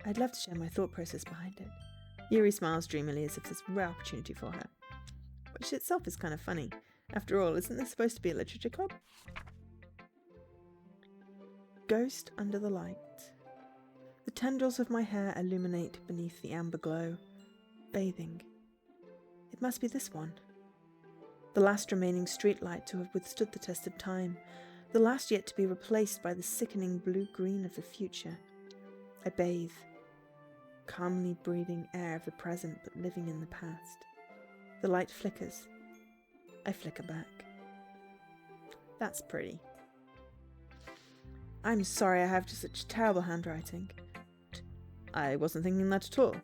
I'd love to share my thought process behind it. Yuri smiles dreamily as if there's a rare opportunity for her. Which itself is kind of funny. After all, isn't this supposed to be a literature club? Ghost under the light. The tendrils of my hair illuminate beneath the amber glow. Bathing. It must be this one. The last remaining streetlight to have withstood the test of time. The last yet to be replaced by the sickening blue-green of the future. I bathe. Calmly breathing air of the present but living in the past. The light flickers. I flicker back. That's pretty. I'm sorry I have just such terrible handwriting. I wasn't thinking that at all.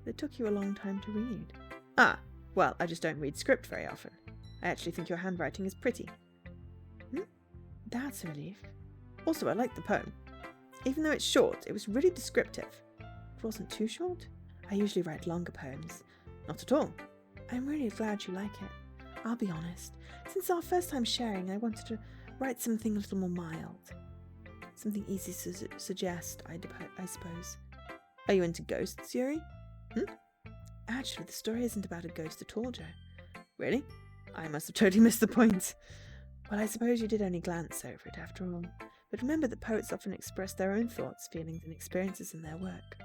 It took you a long time to read. Well, I just don't read script very often. I actually think your handwriting is pretty. That's a relief. Also, I like the poem. Even though it's short, it was really descriptive. It wasn't too short. I usually write longer poems. Not at all. I'm really glad you like it. I'll be honest. Since our first time sharing, I wanted to write something a little more mild. Something easy to suggest, I suppose. Are you into ghosts, Yuri? Actually, the story isn't about a ghost at all, Joe. Really? I must have totally missed the point. Well, I suppose you did only glance over it after all. But remember that poets often express their own thoughts, feelings, and experiences in their work.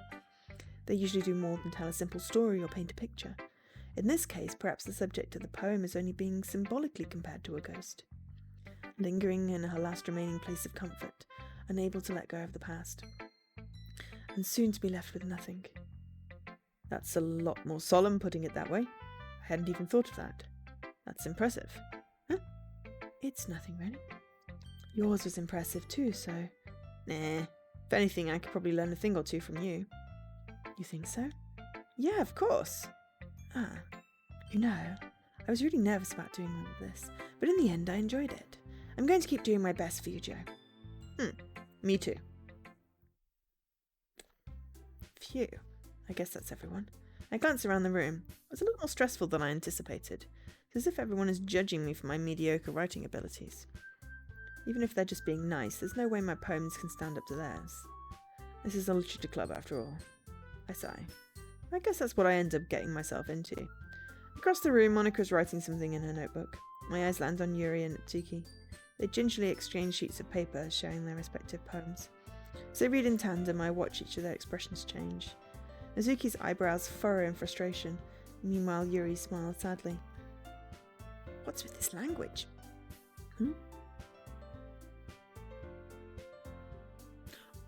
They usually do more than tell a simple story or paint a picture. In this case, perhaps the subject of the poem is only being symbolically compared to a ghost, lingering in her last remaining place of comfort, unable to let go of the past, and soon to be left with nothing. That's a lot more solemn, putting it that way. I hadn't even thought of that. That's impressive. Huh? It's nothing, really. Yours was impressive too, so... Nah. If anything, I could probably learn a thing or two from you. You think so? Yeah, of course. Ah. You know, I was really nervous about doing all of this, but in the end I enjoyed it. I'm going to keep doing my best for you, Joe. Me too. Phew. I guess that's everyone. I glanced around the room. It was a little more stressful than I anticipated. It's as if everyone is judging me for my mediocre writing abilities. Even if they're just being nice, there's no way my poems can stand up to theirs. This is a literature club after all. I sigh. I guess that's what I end up getting myself into. Across the room, Monica's writing something in her notebook. My eyes land on Yuri and Natsuki. They gingerly exchange sheets of paper, sharing their respective poems. As they read in tandem, I watch each of their expressions change. Natsuki's eyebrows furrow in frustration. Meanwhile, Yuri smiles sadly. What's with this language?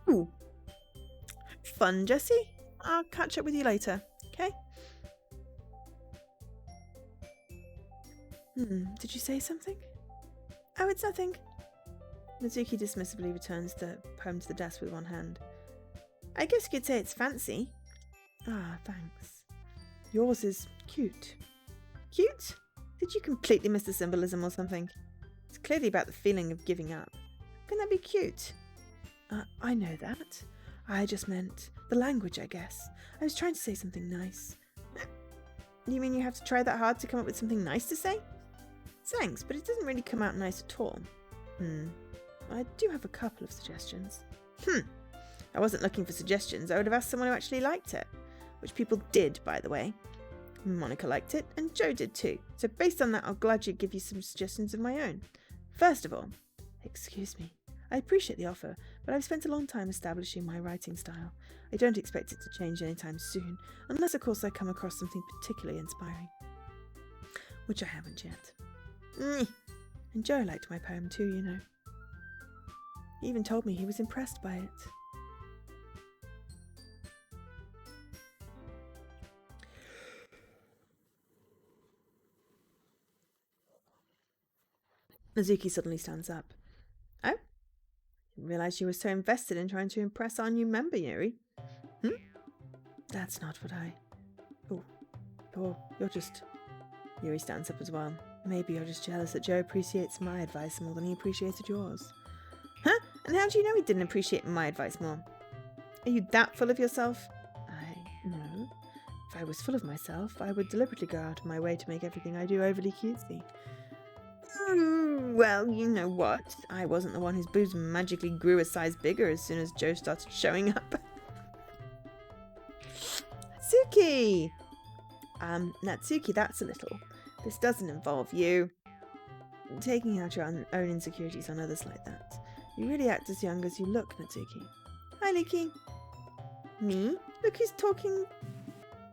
Ooh. Fun, Jessie. I'll catch up with you later, okay? Did you say something? Oh, it's nothing. Natsuki dismissively returns the poem to the desk with one hand. I guess you could say it's fancy. Ah, thanks. Yours is cute. Cute? Did you completely miss the symbolism or something? It's clearly about the feeling of giving up. Can that be cute? I know that. I just meant the language, I guess. I was trying to say something nice. You mean you have to try that hard to come up with something nice to say? Thanks, but it doesn't really come out nice at all. I do have a couple of suggestions. I wasn't looking for suggestions. I would have asked someone who actually liked it. Which people did, by the way. Monica liked it, and Joe did too. So based on that, I'll gladly give you some suggestions of my own. First of all, excuse me. I appreciate the offer, but I've spent a long time establishing my writing style. I don't expect it to change anytime soon, unless of course I come across something particularly inspiring. Which I haven't yet. And Joe liked my poem too, you know. He even told me he was impressed by it. Natsuki suddenly stands up. Oh? Didn't realise you were so invested in trying to impress our new member, Yuri. That's not what I... Oh, you're just... Yuri stands up as well. Maybe you're just jealous that Joe appreciates my advice more than he appreciated yours. Huh? And how do you know he didn't appreciate my advice more? Are you that full of yourself? No. If I was full of myself, I would deliberately go out of my way to make everything I do overly cutesy. Well, you know what? I wasn't the one whose boobs magically grew a size bigger as soon as Joe started showing up. Natsuki! Natsuki, that's a little. This doesn't involve you. Taking out your own insecurities on others like that. You really act as young as you look, Natsuki. Hi, Nikki. Me? Look who's talking.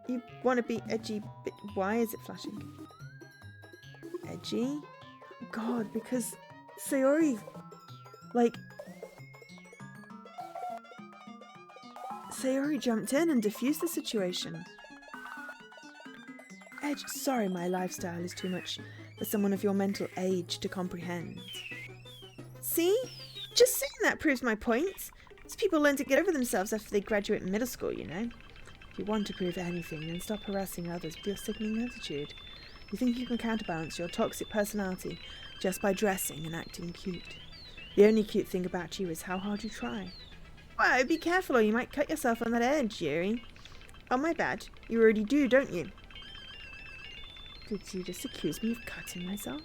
You want to be edgy, but why is it flashing? Edgy? God, because Sayori, Sayori jumped in and diffused the situation. Edge, sorry, my lifestyle is too much for someone of your mental age to comprehend. See? Just saying that proves my point. These people learn to get over themselves after they graduate middle school, you know. If you want to prove anything, then stop harassing others with your sickening attitude. You think you can counterbalance your toxic personality just by dressing and acting cute. The only cute thing about you is how hard you try. Well, be careful or you might cut yourself on that edge, Yuri. Oh, my bad. You already do, don't you? Did you just accuse me of cutting myself?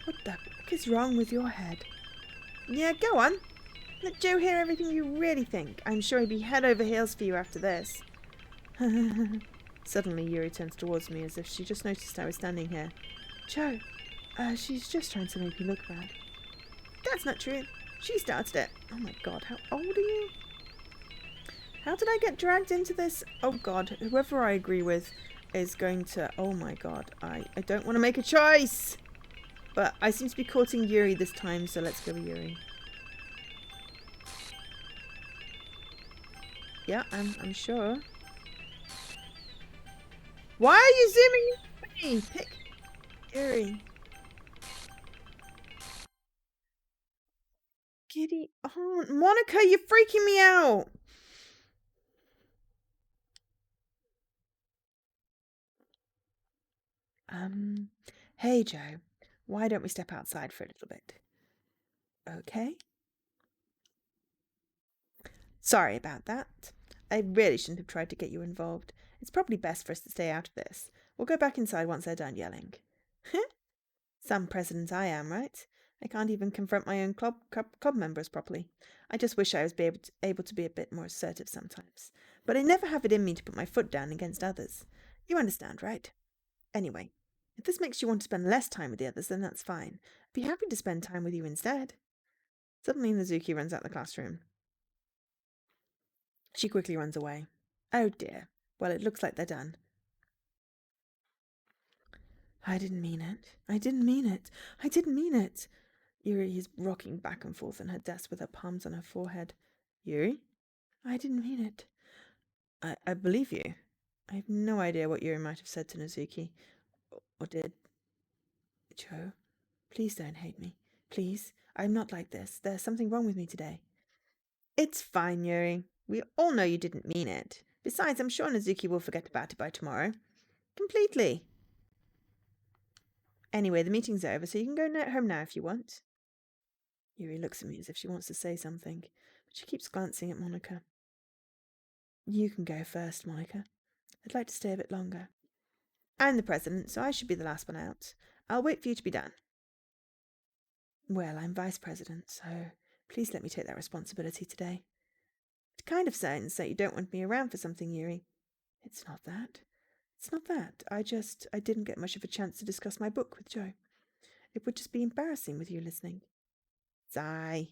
What the fuck is wrong with your head? Yeah, go on. Let Joe hear everything you really think. I'm sure he'd be head over heels for you after this. Suddenly, Yuri turns towards me as if she just noticed I was standing here. Joe, She's just trying to make me look bad. That's not true. She started it. Oh my god, how old are you? How did I get dragged into this? Oh god, whoever I agree with is going to... Oh my god, I don't want to make a choice! But I seem to be courting Yuri this time, so let's go with Yuri. Yeah, I'm sure. Why are you zooming in? Pick Yuri. Giddy aunt. Monica, you're freaking me out! Hey Joe, why don't we step outside for a little bit? Okay. Sorry about that. I really shouldn't have tried to get you involved. It's probably best for us to stay out of this. We'll go back inside once they're done yelling. Some president I am, right? I can't even confront my own club members properly. I just wish I was able to be a bit more assertive sometimes. But I never have it in me to put my foot down against others. You understand, right? Anyway, if this makes you want to spend less time with the others, then that's fine. I'd be happy to spend time with you instead. Suddenly, Mizuki runs out the classroom. She quickly runs away. Oh dear. Well, it looks like they're done. I didn't mean it. I didn't mean it. I didn't mean it. Yuri is rocking back and forth on her desk with her palms on her forehead. Yuri? I didn't mean it. I believe you. I have no idea what Yuri might have said to Mizuki. Or did. Joe, please don't hate me. Please. I'm not like this. There's something wrong with me today. It's fine, Yuri. We all know you didn't mean it. Besides, I'm sure Mizuki will forget about it by tomorrow. Completely. Anyway, the meeting's over, so you can go home now if you want. Yuri looks at me as if she wants to say something, but she keeps glancing at Monica. You can go first, Monica. I'd like to stay a bit longer. I'm the president, so I should be the last one out. I'll wait for you to be done. Well, I'm vice president, so please let me take that responsibility today. It kind of sounds that you don't want me around for something, Yuri. It's not that. It's not that. I didn't get much of a chance to discuss my book with Joe. It would just be embarrassing with you listening. Sigh.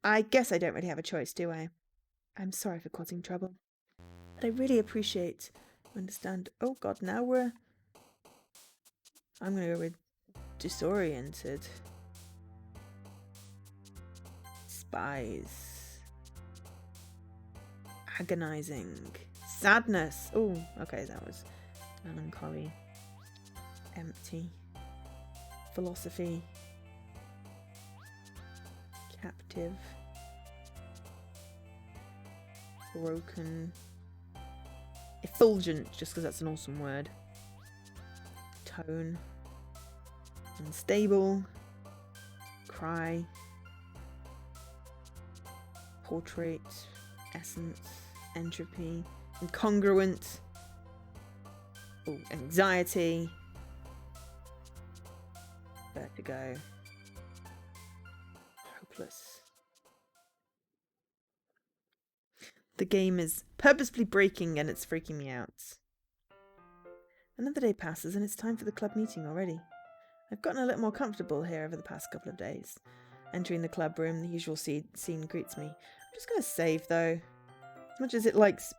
I guess I don't really have a choice, do I? I'm sorry for causing trouble. But I really appreciate you understand. Oh god, now I'm gonna go with disoriented. Spies. Agonizing. Sadness. Oh, okay, that was melancholy. Empty. Philosophy. Captive. Broken. Effulgent, just because that's an awesome word. Tone. Unstable. Cry. Portrait. Essence. Entropy. Incongruent. Oh, anxiety. Vertigo. Hopeless. The game is purposefully breaking and it's freaking me out. Another day passes and it's time for the club meeting already. I've gotten a little more comfortable here over the past couple of days. Entering the club room, the usual scene greets me. I'm just going to save though. As much as it likes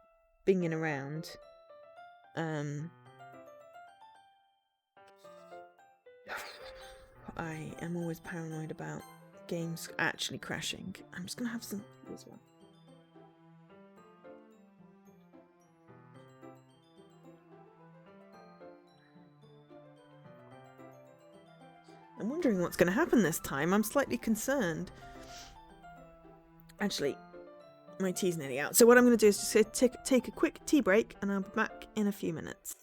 binging around. I am always paranoid about games actually crashing. I'm just going to have some as well. I'm wondering what's going to happen this time. I'm slightly concerned. Actually, my tea's nearly out. So what I'm going to do is just take a quick tea break and I'll be back in a few minutes.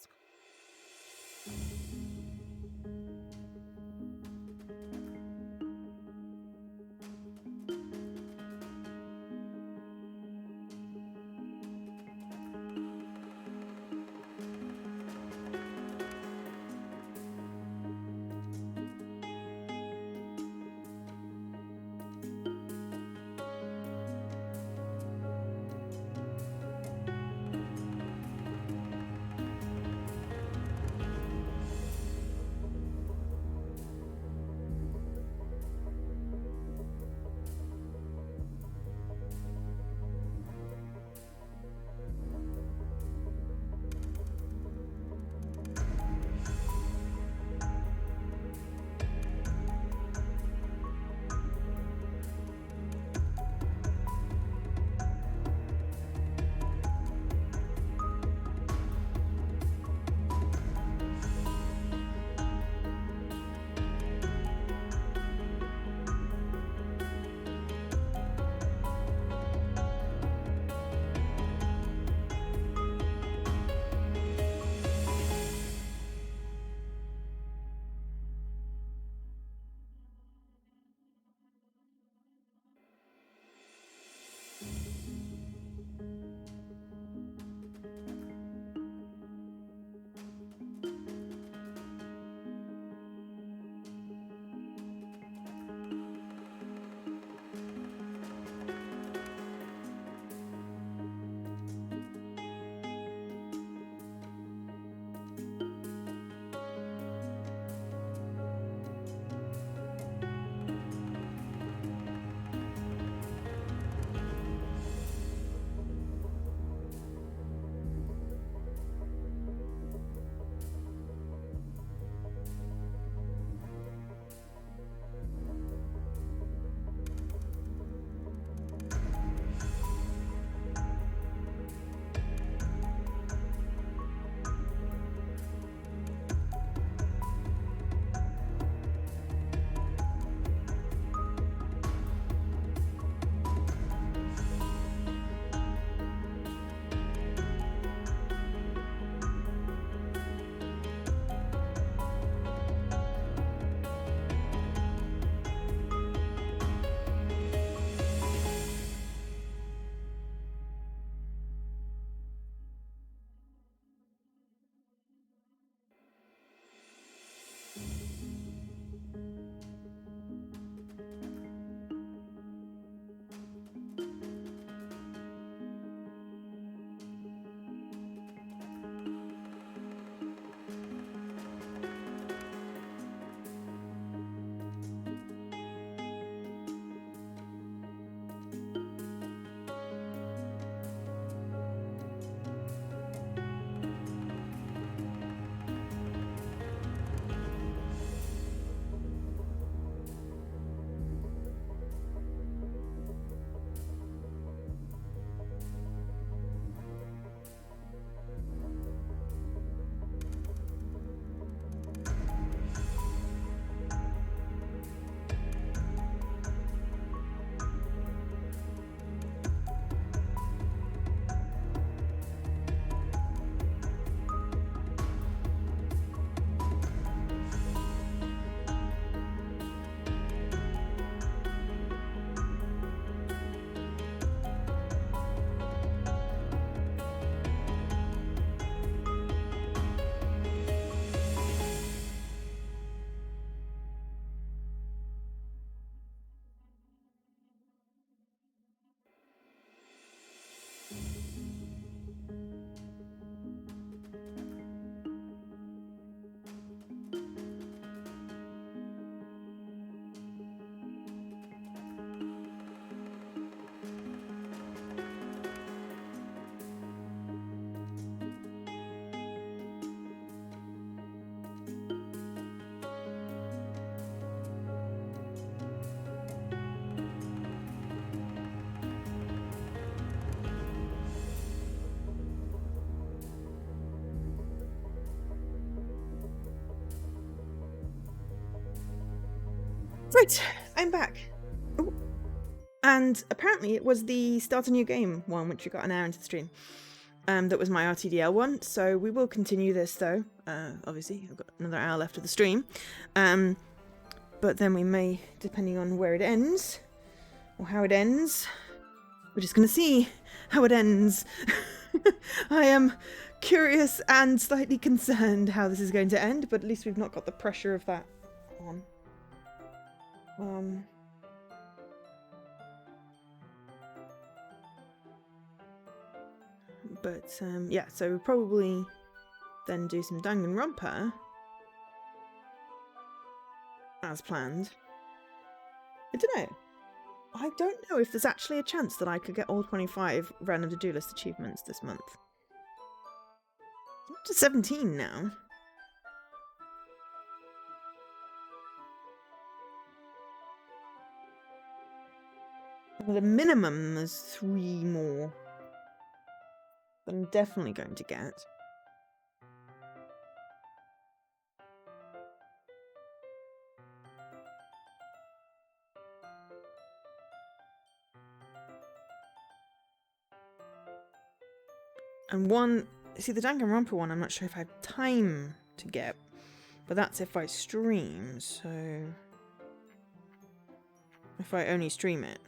Right, I'm back. Ooh. And apparently it was the start a new game one, which we got an hour into the stream. That was my RTDL one. So we will continue this though. Obviously, I've got another hour left of the stream. But then we may, depending on where it ends, or how it ends, we're just going to see how it ends. I am curious and slightly concerned how this is going to end, but at least we've not got the pressure of that on. Yeah, so we'll probably then do some Danganronpa as planned. I don't know. I don't know if there's actually a chance that I could get all 25 random to-do list achievements this month. I'm up to 17 now. At a minimum, there's 3 more that I'm definitely going to get. And one, see the Danganronpa one, I'm not sure if I have time to get, but that's if I stream, so if I only stream it.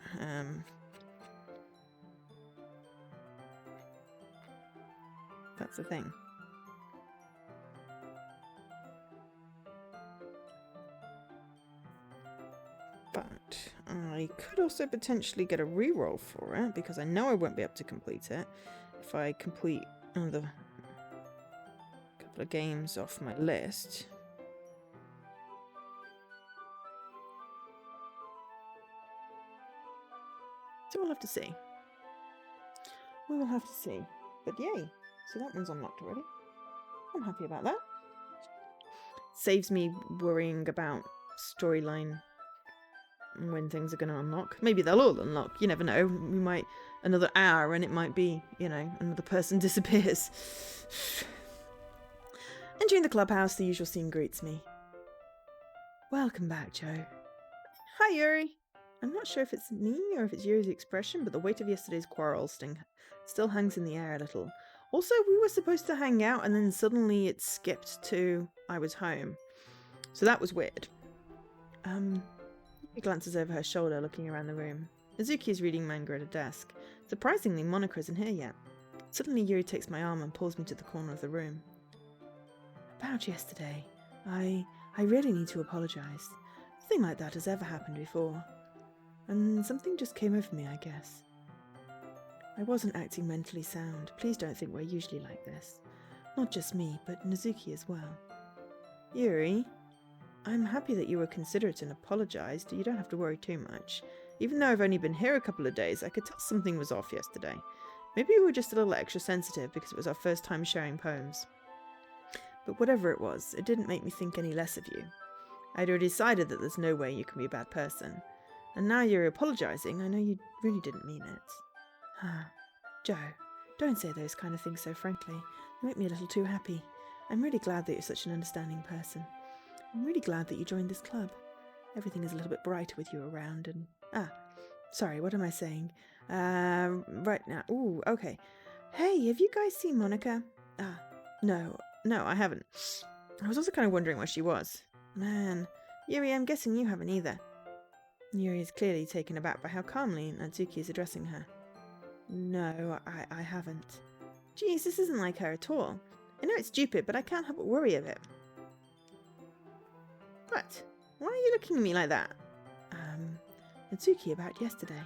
That's the thing. But I could also potentially get a reroll for it, because I know I won't be able to complete it if I complete another couple of games off my list. So we'll have to see. We will have to see. But yay, so that one's unlocked already. I'm happy about that. Saves me worrying about storyline and when things are going to unlock. Maybe they'll all unlock, you never know. We might, another hour and it might be, you know, another person disappears. Entering the clubhouse, the usual scene greets me. Welcome back, Joe. Hi, Yuri. I'm not sure if it's me or if it's Yuri's expression, but the weight of yesterday's quarrel still hangs in the air a little. Also, we were supposed to hang out and then suddenly it skipped to I was home. So that was weird. He glances over her shoulder, looking around the room. Azuki is reading manga at a desk. Surprisingly, Monica isn't here yet. Suddenly, Yuri takes my arm and pulls me to the corner of the room. About yesterday, I really need to apologise. Nothing like that has ever happened before. And something just came over me, I guess. I wasn't acting mentally sound. Please don't think we're usually like this. Not just me, but Nazuki as well. Yuri, I'm happy that you were considerate and apologised. You don't have to worry too much. Even though I've only been here a couple of days, I could tell something was off yesterday. Maybe we were just a little extra sensitive because it was our first time sharing poems. But whatever it was, it didn't make me think any less of you. I'd already decided that there's no way you can be a bad person. And now you're apologising, I know you really didn't mean it. Joe, don't say those kind of things so frankly. You make me a little too happy. I'm really glad that you're such an understanding person. I'm really glad that you joined this club. Everything is a little bit brighter with you around and... sorry, what am I saying? Right now. Ooh, okay. Hey, have you guys seen Monica? No, I haven't. I was also kind of wondering where she was. Man, Yuri, I'm guessing you haven't either. Yuri is clearly taken aback by how calmly Natsuki is addressing her. No, I haven't. Geez, this isn't like her at all. I know it's stupid, but I can't help but worry of it. What? Why are you looking at me like that? Natsuki, about yesterday.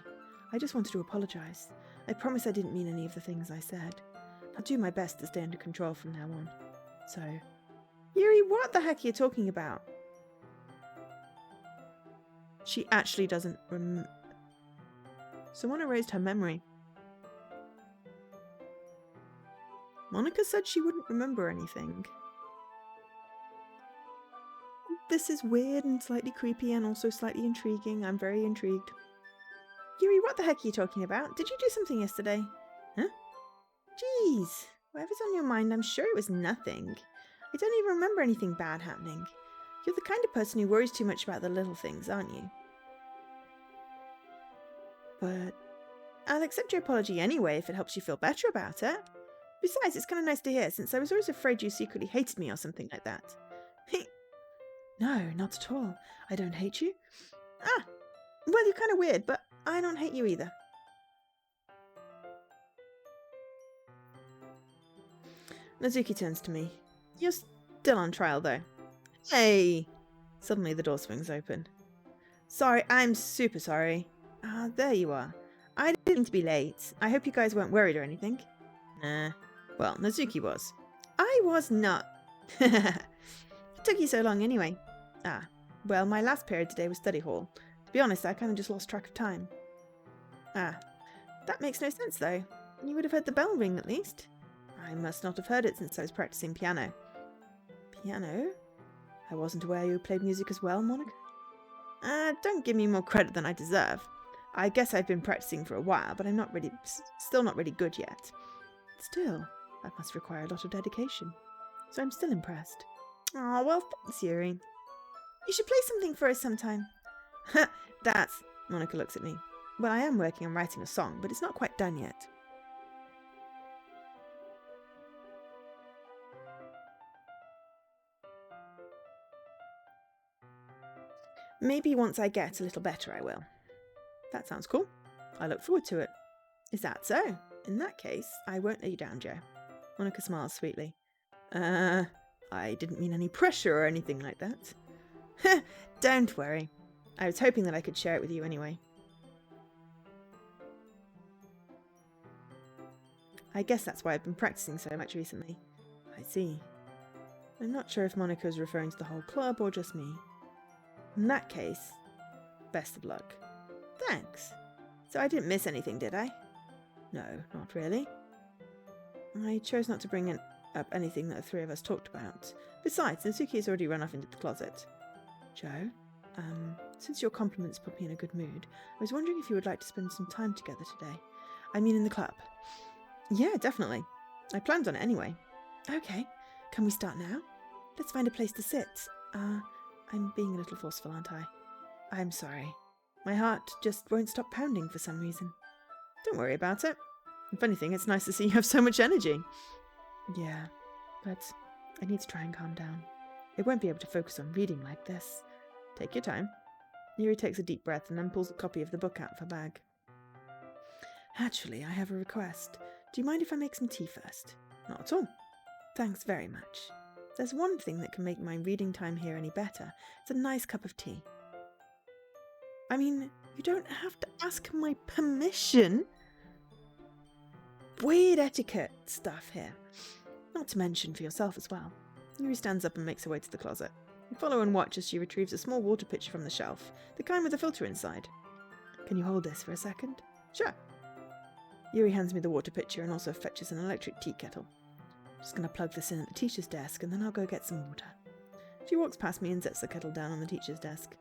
I just wanted to apologise. I promise I didn't mean any of the things I said. I'll do my best to stay under control from now on. So... Yuri, what the heck are you talking about? She actually doesn't Someone erased her memory. Monica said she wouldn't remember anything. This is weird and slightly creepy and also slightly intriguing. I'm very intrigued. Yuri, what the heck are you talking about? Did you do something yesterday? Huh? Jeez. Whatever's on your mind, I'm sure it was nothing. I don't even remember anything bad happening. You're the kind of person who worries too much about the little things, aren't you? But I'll accept your apology anyway if it helps you feel better about it. Besides, it's kind of nice to hear, since I was always afraid you secretly hated me or something like that. No, not at all. I don't hate you. Ah, well, you're kind of weird, but I don't hate you either. Nazuki turns to me. You're still on trial, though. Hey! Suddenly the door swings open. Sorry, I'm super sorry. Ah, there you are. I didn't mean to be late. I hope you guys weren't worried or anything. Nah. Well, Nazuki was. I was not. What took you so long anyway? Ah, well, my last period today was study hall. To be honest, I kind of just lost track of time. Ah, that makes no sense though. You would have heard the bell ring at least. I must not have heard it since I was practicing piano. Piano? I wasn't aware you played music as well, Monica. Don't give me more credit than I deserve. I guess I've been practicing for a while, but I'm still not really good yet. Still, that must require a lot of dedication. So I'm still impressed. Oh, well, thanks, Yuri. You should play something for us sometime. That's... Monica looks at me. Well, I am working on writing a song, but it's not quite done yet. Maybe once I get a little better, I will. That sounds cool. I look forward to it. Is that so? In that case, I won't let you down, Joe. Monica smiles sweetly. I didn't mean any pressure or anything like that. Don't worry. I was hoping that I could share it with you anyway. I guess that's why I've been practicing so much recently. I see. I'm not sure if Monica is referring to the whole club or just me. In that case, best of luck. Thanks. So I didn't miss anything, did I? No, not really. I chose not to bring up anything that the three of us talked about. Besides, Natsuki has already run off into the closet. Joe, since your compliments put me in a good mood, I was wondering if you would like to spend some time together today. I mean in the club. Yeah, definitely. I planned on it anyway. Okay, can we start now? Let's find a place to sit. I'm being a little forceful, aren't I? I'm sorry. My heart just won't stop pounding for some reason. Don't worry about it. If anything, it's nice to see you have so much energy. Yeah, but I need to try and calm down. I won't be able to focus on reading like this. Take your time. Yuri takes a deep breath and then pulls a copy of the book out of her bag. Actually, I have a request. Do you mind if I make some tea first? Not at all. Thanks very much. There's one thing that can make my reading time here any better. It's a nice cup of tea. I mean, you don't have to ask my permission. Weird etiquette stuff here. Not to mention for yourself as well. Yuri stands up and makes her way to the closet. You follow and watch as she retrieves a small water pitcher from the shelf, the kind with a filter inside. Can you hold this for a second? Sure. Yuri hands me the water pitcher and also fetches an electric tea kettle. Just going to plug this in at the teacher's desk and then I'll go get some water. She walks past me and sets the kettle down on the teacher's desk.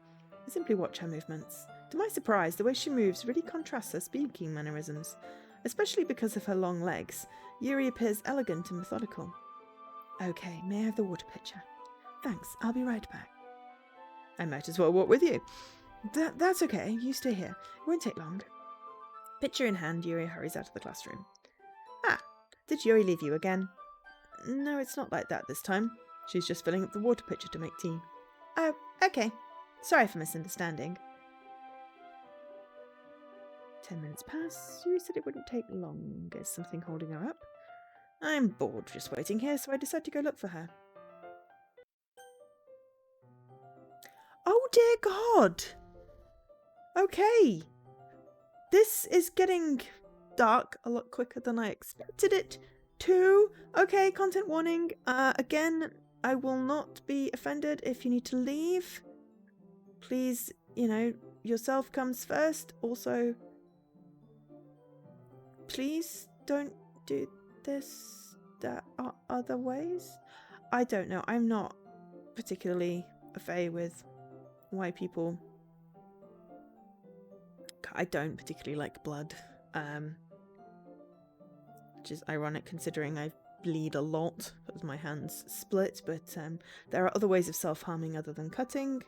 I simply watch her movements. To my surprise, the way she moves really contrasts her speaking mannerisms. Especially because of her long legs, Yuri appears elegant and methodical. Okay, may I have the water pitcher? Thanks, I'll be right back. I might as well walk with you. That's okay, you stay here. It won't take long. Pitcher in hand, Yuri hurries out of the classroom. Ah, did Yuri leave you again? No, it's not like that this time. She's just filling up the water pitcher to make tea. Oh, okay. Sorry for misunderstanding. 10 minutes pass. Yuri said it wouldn't take long. Is something holding her up? I'm bored just waiting here, so I decide to go look for her. Oh dear God! Okay. This is getting dark a lot quicker than I expected it to. Okay, content warning. Again, I will not be offended if you need to leave. Please, yourself comes first. Also, please don't do this. There are other ways. I don't know. I'm not particularly au with why people... I don't particularly like blood. Which is ironic considering I've bleed a lot because my hands split, but there are other ways of self-harming other than cutting.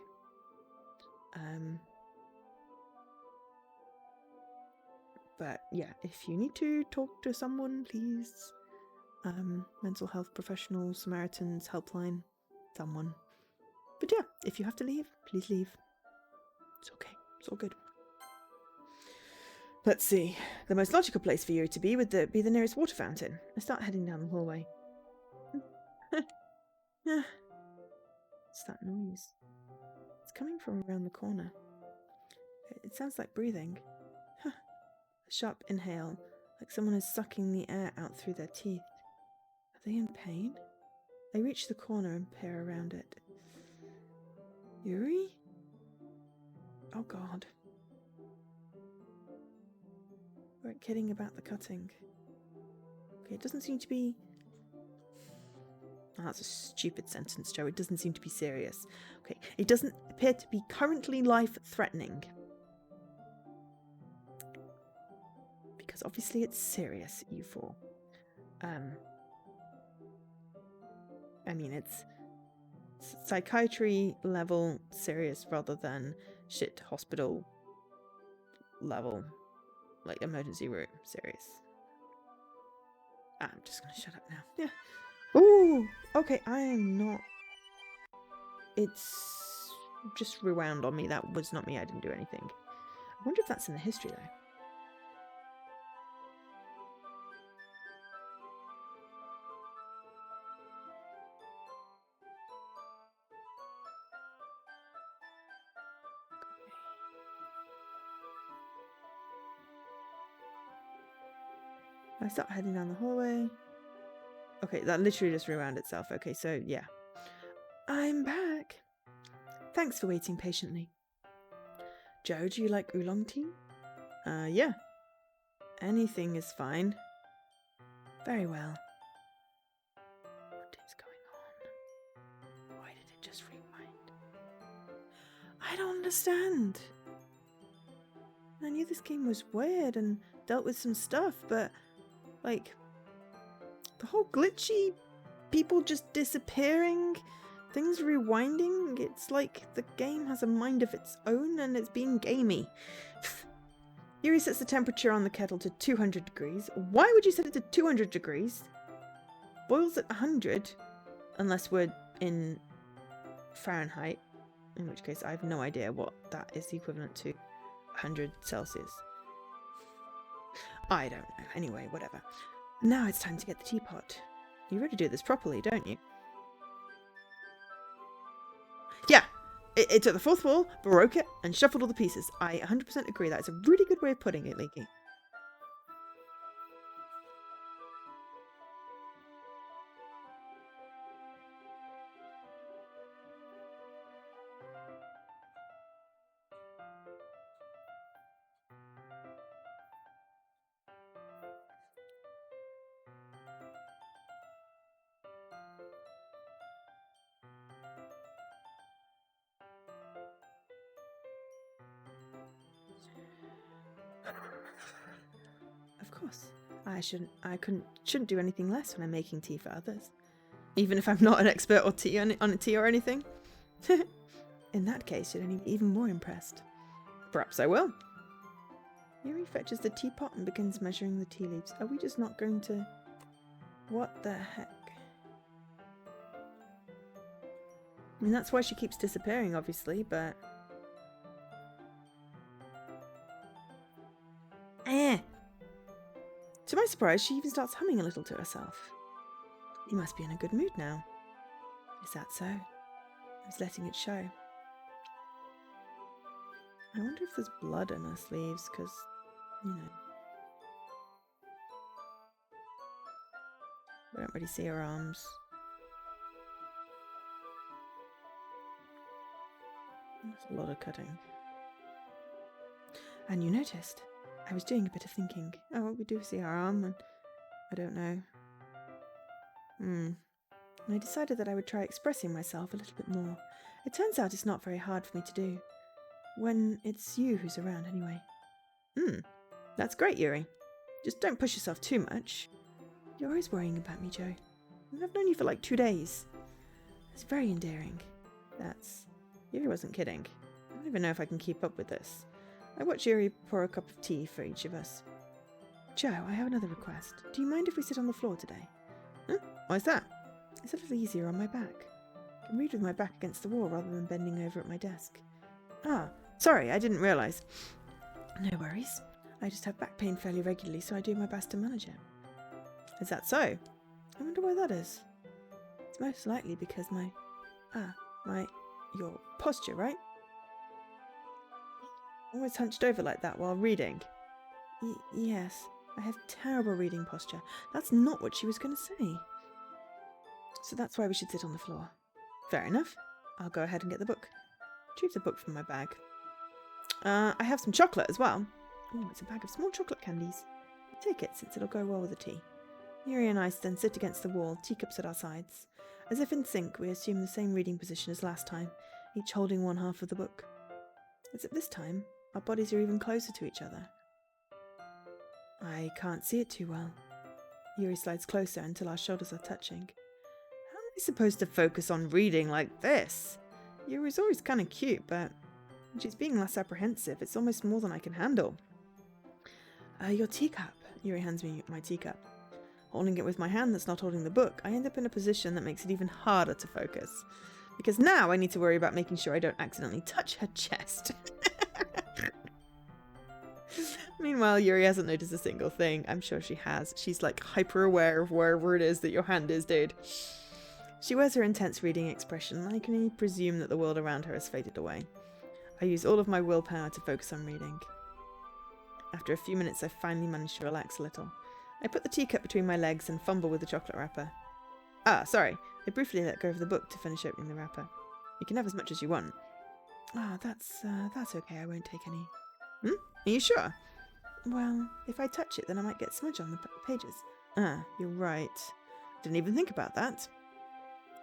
But yeah, if you need to talk to someone, please. Mental health professionals, Samaritans, helpline, someone. But yeah, if you have to leave, please leave. It's okay. It's all good. Let's see. The most logical place for you to be would be the nearest water fountain. I start heading down the hallway. Yeah. What's that noise? It's coming from around the corner. It sounds like breathing. A sharp inhale, like someone is sucking the air out through their teeth. Are they in pain? I reach the corner and peer around it. Yuri? Oh god. We weren't kidding about the cutting. Okay, it doesn't seem to be... Oh, that's a stupid sentence, Joe. It doesn't seem to be serious. Okay, it doesn't appear to be currently life-threatening. Because obviously it's serious, you four. I mean, it's psychiatry level serious rather than shit hospital level, like emergency room serious. I'm just gonna shut up now. Yeah. Ooh, okay, I am not... It's just rewound on me. That was not me. I didn't do anything. I wonder if that's in the history, though. I start heading down the hallway. Okay, that literally just rewound itself. Okay, so yeah. I'm back. Thanks for waiting patiently. Joe, do you like oolong tea? Yeah. Anything is fine. Very well. What is going on? Why did it just rewind? I don't understand. I knew this game was weird and dealt with some stuff, but, like, the whole glitchy, people just disappearing, things rewinding, it's like the game has a mind of its own and it's being gamey. Yuri sets the temperature on the kettle to 200 degrees. Why would you set it to 200 degrees? Boils at 100, unless we're in Fahrenheit, in which case I have no idea what that is equivalent to 100 Celsius. I don't know. Anyway, whatever. Now it's time to get the teapot. You really do this properly, don't you? Yeah, it took the fourth wall, broke it, and shuffled all the pieces. I 100% agree. That is a really good way of putting it, Leaky. Of course. I shouldn't do anything less when I'm making tea for others. Even if I'm not an expert on tea or anything. In that case, you'd only be even more impressed. Perhaps I will. Yuri fetches the teapot and begins measuring the tea leaves. Are we just not going to... What the heck? I mean, that's why she keeps disappearing, obviously, but... To my surprise, she even starts humming a little to herself. You must be in a good mood now. Is that so? I was letting it show. I wonder if there's blood in her sleeves, because, you know. We don't really see her arms. That's a lot of cutting. And you noticed. I was doing a bit of thinking. Oh, we do see our arm, and I don't know. And I decided that I would try expressing myself a little bit more. It turns out it's not very hard for me to do. When it's you who's around, anyway. That's great, Yuri. Just don't push yourself too much. You're always worrying about me, Joe. I've known you for like 2 days. It's very endearing. Yuri wasn't kidding. I don't even know if I can keep up with this. I watch Yuri pour a cup of tea for each of us. Joe, I have another request. Do you mind if we sit on the floor today? Why's that? It's a little easier on my back. I can read with my back against the wall rather than bending over at my desk. Ah, sorry, I didn't realise. No worries. I just have back pain fairly regularly, so I do my best to manage it. Is that so? I wonder why that is. It's most likely because your posture, right? Always hunched over like that while reading. Yes, I have terrible reading posture. That's not what she was going to say. So that's why we should sit on the floor. Fair enough. I'll go ahead and get the book. Retrieve the book from my bag. I have some chocolate as well. Oh, it's a bag of small chocolate candies. Take it, since it'll go well with the tea. Yuri and I then sit against the wall, teacups at our sides. As if in sync, we assume the same reading position as last time, each holding one half of the book. Except this time, our bodies are even closer to each other. I can't see it too well. Yuri slides closer until our shoulders are touching. How am I supposed to focus on reading like this? Yuri's always kind of cute, but when she's being less apprehensive, it's almost more than I can handle. Your teacup. Yuri hands me my teacup. Holding it with my hand that's not holding the book, I end up in a position that makes it even harder to focus. Because now I need to worry about making sure I don't accidentally touch her chest. Meanwhile, Yuri hasn't noticed a single thing. I'm sure she has. She's like hyper aware of wherever it is that your hand is, dude. She wears her intense reading expression, and I can only presume that the world around her has faded away. I use all of my willpower to focus on reading. After a few minutes, I finally manage to relax a little. I put the teacup between my legs and fumble with the chocolate wrapper. Sorry. I briefly let go of the book to finish opening the wrapper. You can have as much as you want. That's okay. I won't take any. Are you sure? Well, if I touch it, then I might get smudge on the pages. You're right. Didn't even think about that.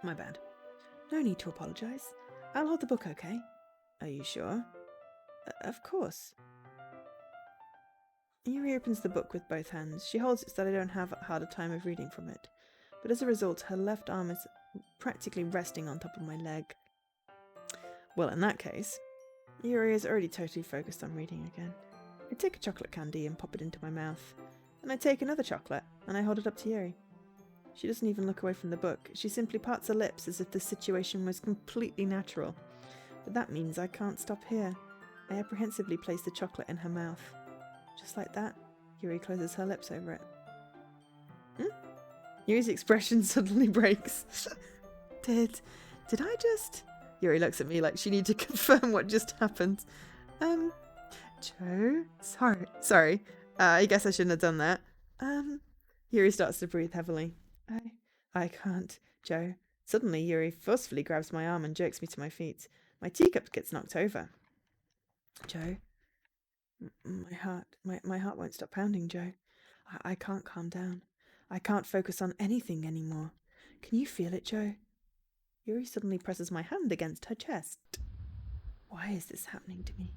My bad. No need to apologise. I'll hold the book, okay? Are you sure? Of course. Yuri opens the book with both hands. She holds it so that I don't have a harder time of reading from it. But as a result, her left arm is practically resting on top of my leg. Well, in that case, Yuri is already totally focused on reading again. I take a chocolate candy and pop it into my mouth. And I take another chocolate, and I hold it up to Yuri. She doesn't even look away from the book. She simply parts her lips as if the situation was completely natural. But that means I can't stop here. I apprehensively place the chocolate in her mouth. Just like that, Yuri closes her lips over it. Yuri's expression suddenly breaks. Did I just... Yuri looks at me like she needs to confirm what just happened. Joe? Sorry. I guess I shouldn't have done that. Yuri starts to breathe heavily. I can't, Joe. Suddenly, Yuri forcefully grabs my arm and jerks me to my feet. My teacup gets knocked over. Joe? My heart won't stop pounding, Joe. I can't calm down. I can't focus on anything anymore. Can you feel it, Joe? Yuri suddenly presses my hand against her chest. Why is this happening to me?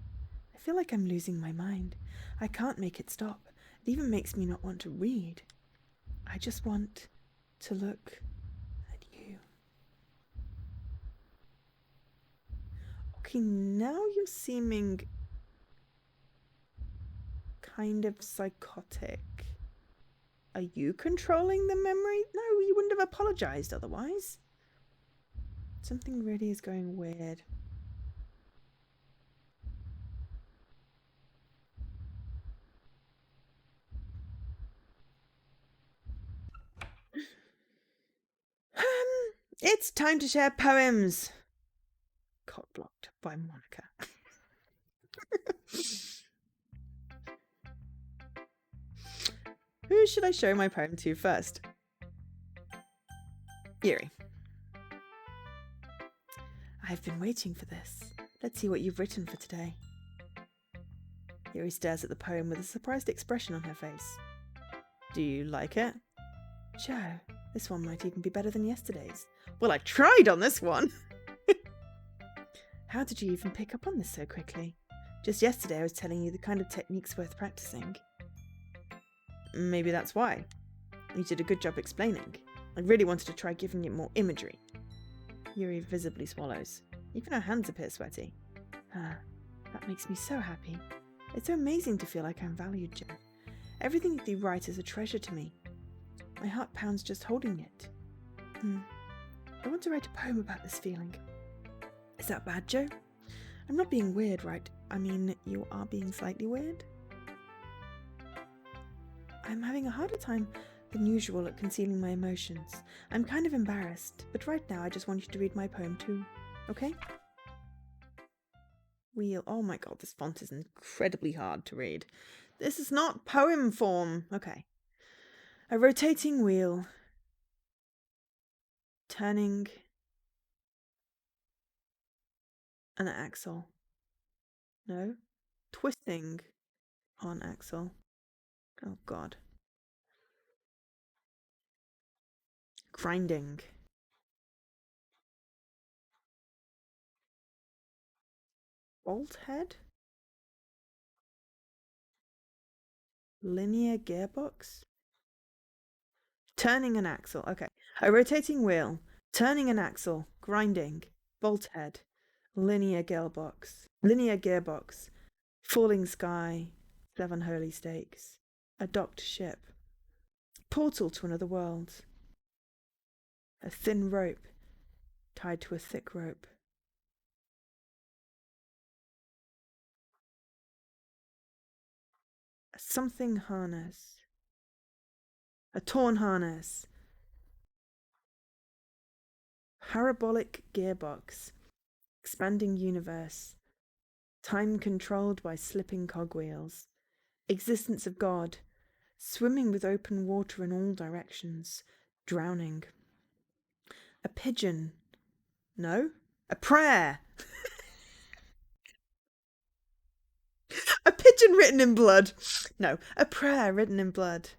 I feel like I'm losing my mind. I can't make it stop. It even makes me not want to read. I just want to look at you. Okay, now you're seeming kind of psychotic. Are you controlling the memory? No, you wouldn't have apologized otherwise. Something really is going weird. It's time to share poems. Cock blocked by Monica. Who should I show my poem to first? Yuri. I've been waiting for this. Let's see what you've written for today. Yuri stares at the poem with a surprised expression on her face. Do you like it? Joe, this one might even be better than yesterday's. Well, I tried on this one. How did you even pick up on this so quickly? Just yesterday I was telling you the kind of techniques worth practicing. Maybe that's why. You did a good job explaining. I really wanted to try giving it more imagery. Yuri visibly swallows. Even her hands appear sweaty. Ah, that makes me so happy. It's so amazing to feel like I'm valued, Joe. Everything you write is a treasure to me. My heart pounds just holding it. I want to write a poem about this feeling. Is that bad, Joe? I'm not being weird, right? I mean, you are being slightly weird. I'm having a harder time than usual at concealing my emotions. I'm kind of embarrassed, but right now I just want you to read my poem too, okay? Wheel. Oh my god, this font is incredibly hard to read. This is not poem form. Okay. A rotating wheel. Turning an axle. No. Twisting on axle. Oh god. Grinding. Bolt head? Linear gearbox? Turning an axle. Okay. A rotating wheel. Turning an axle. Grinding. Bolt head. Linear gearbox. Linear gearbox. Falling sky. 7 holy stakes. A docked ship. Portal to another world. A thin rope tied to a thick rope. A something harness. A torn harness. Parabolic gearbox. Expanding universe. Time controlled by slipping cogwheels. Existence of God. Swimming with open water in all directions. Drowning. A pigeon. No. A prayer. A pigeon written in blood. No. A prayer written in blood.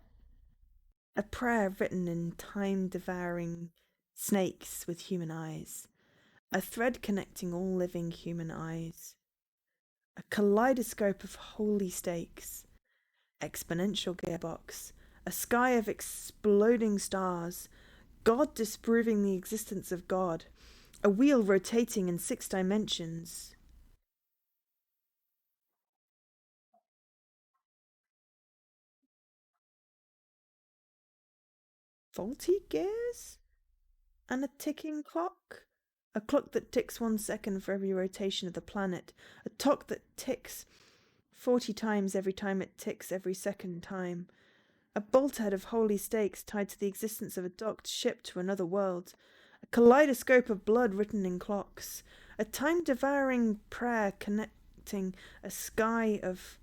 A prayer written in time-devouring snakes with human eyes. A thread connecting all living human eyes. A kaleidoscope of holy stakes. Exponential gearbox. A sky of exploding stars. God disproving the existence of God. A wheel rotating in 6 dimensions. Faulty gears? And a ticking clock? A clock that ticks 1 second for every rotation of the planet. A clock that ticks 40 times every time it ticks every second time. A bolthead of holy stakes tied to the existence of a docked ship to another world. A kaleidoscope of blood written in clocks. A time-devouring prayer connecting a sky of...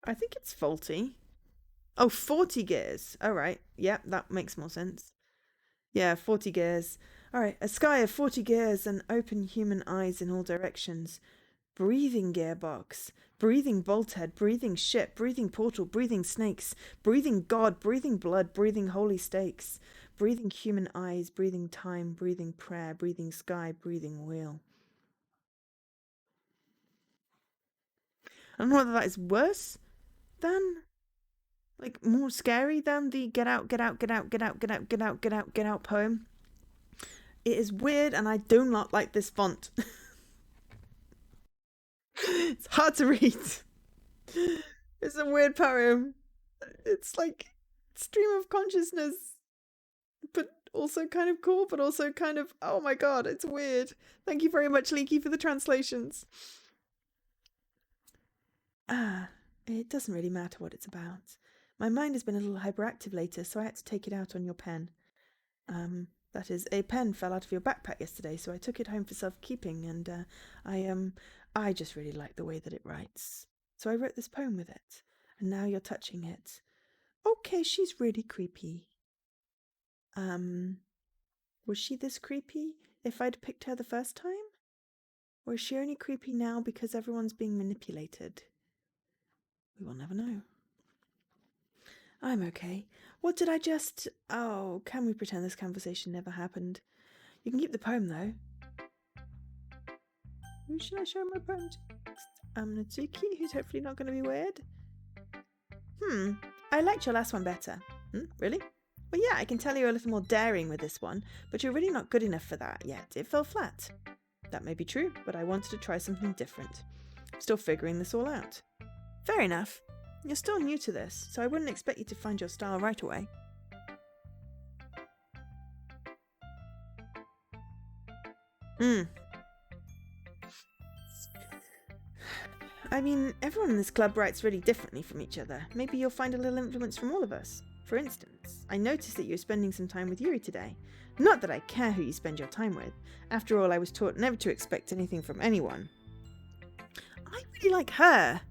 I think it's faulty. Oh, 40 gears. All right. Yeah, that makes more sense. Yeah, 40 gears. All right. A sky of 40 gears and open human eyes in all directions. Breathing gearbox. Breathing bolthead. Breathing ship. Breathing portal. Breathing snakes. Breathing God. Breathing blood. Breathing holy stakes. Breathing human eyes. Breathing time. Breathing prayer. Breathing sky. Breathing wheel. I don't know whether that is worse than... like more scary than the get out, get out, get out, get out, get out, get out, get out, get out poem. It is weird and I do not like this font. It's hard to read. It's a weird poem. It's like stream of consciousness, but also kind of cool, but also kind of, oh my god, it's weird. Thank you very much, Leaky, for the translations. It doesn't really matter what it's about. My mind has been a little hyperactive lately, so I had to take it out on your pen. That is, a pen fell out of your backpack yesterday, so I took it home for self-keeping, and I just really like the way that it writes. So I wrote this poem with it, and now you're touching it. Okay, she's really creepy. Was she this creepy if I'd picked her the first time? Or is she only creepy now because everyone's being manipulated? We will never know. I'm okay. What did I just... Oh, can we pretend this conversation never happened? You can keep the poem, though. Who should I show my poem to next? Natsuki, who's hopefully not going to be weird. I liked your last one better. Really? Well, yeah, I can tell you're a little more daring with this one, but you're really not good enough for that yet. It fell flat. That may be true, but I wanted to try something different. I'm still figuring this all out. Fair enough. You're still new to this, so I wouldn't expect you to find your style right away. I mean, everyone in this club writes really differently from each other. Maybe you'll find a little influence from all of us. For instance, I noticed that you were spending some time with Yuri today. Not that I care who you spend your time with. After all, I was taught never to expect anything from anyone. I really like her,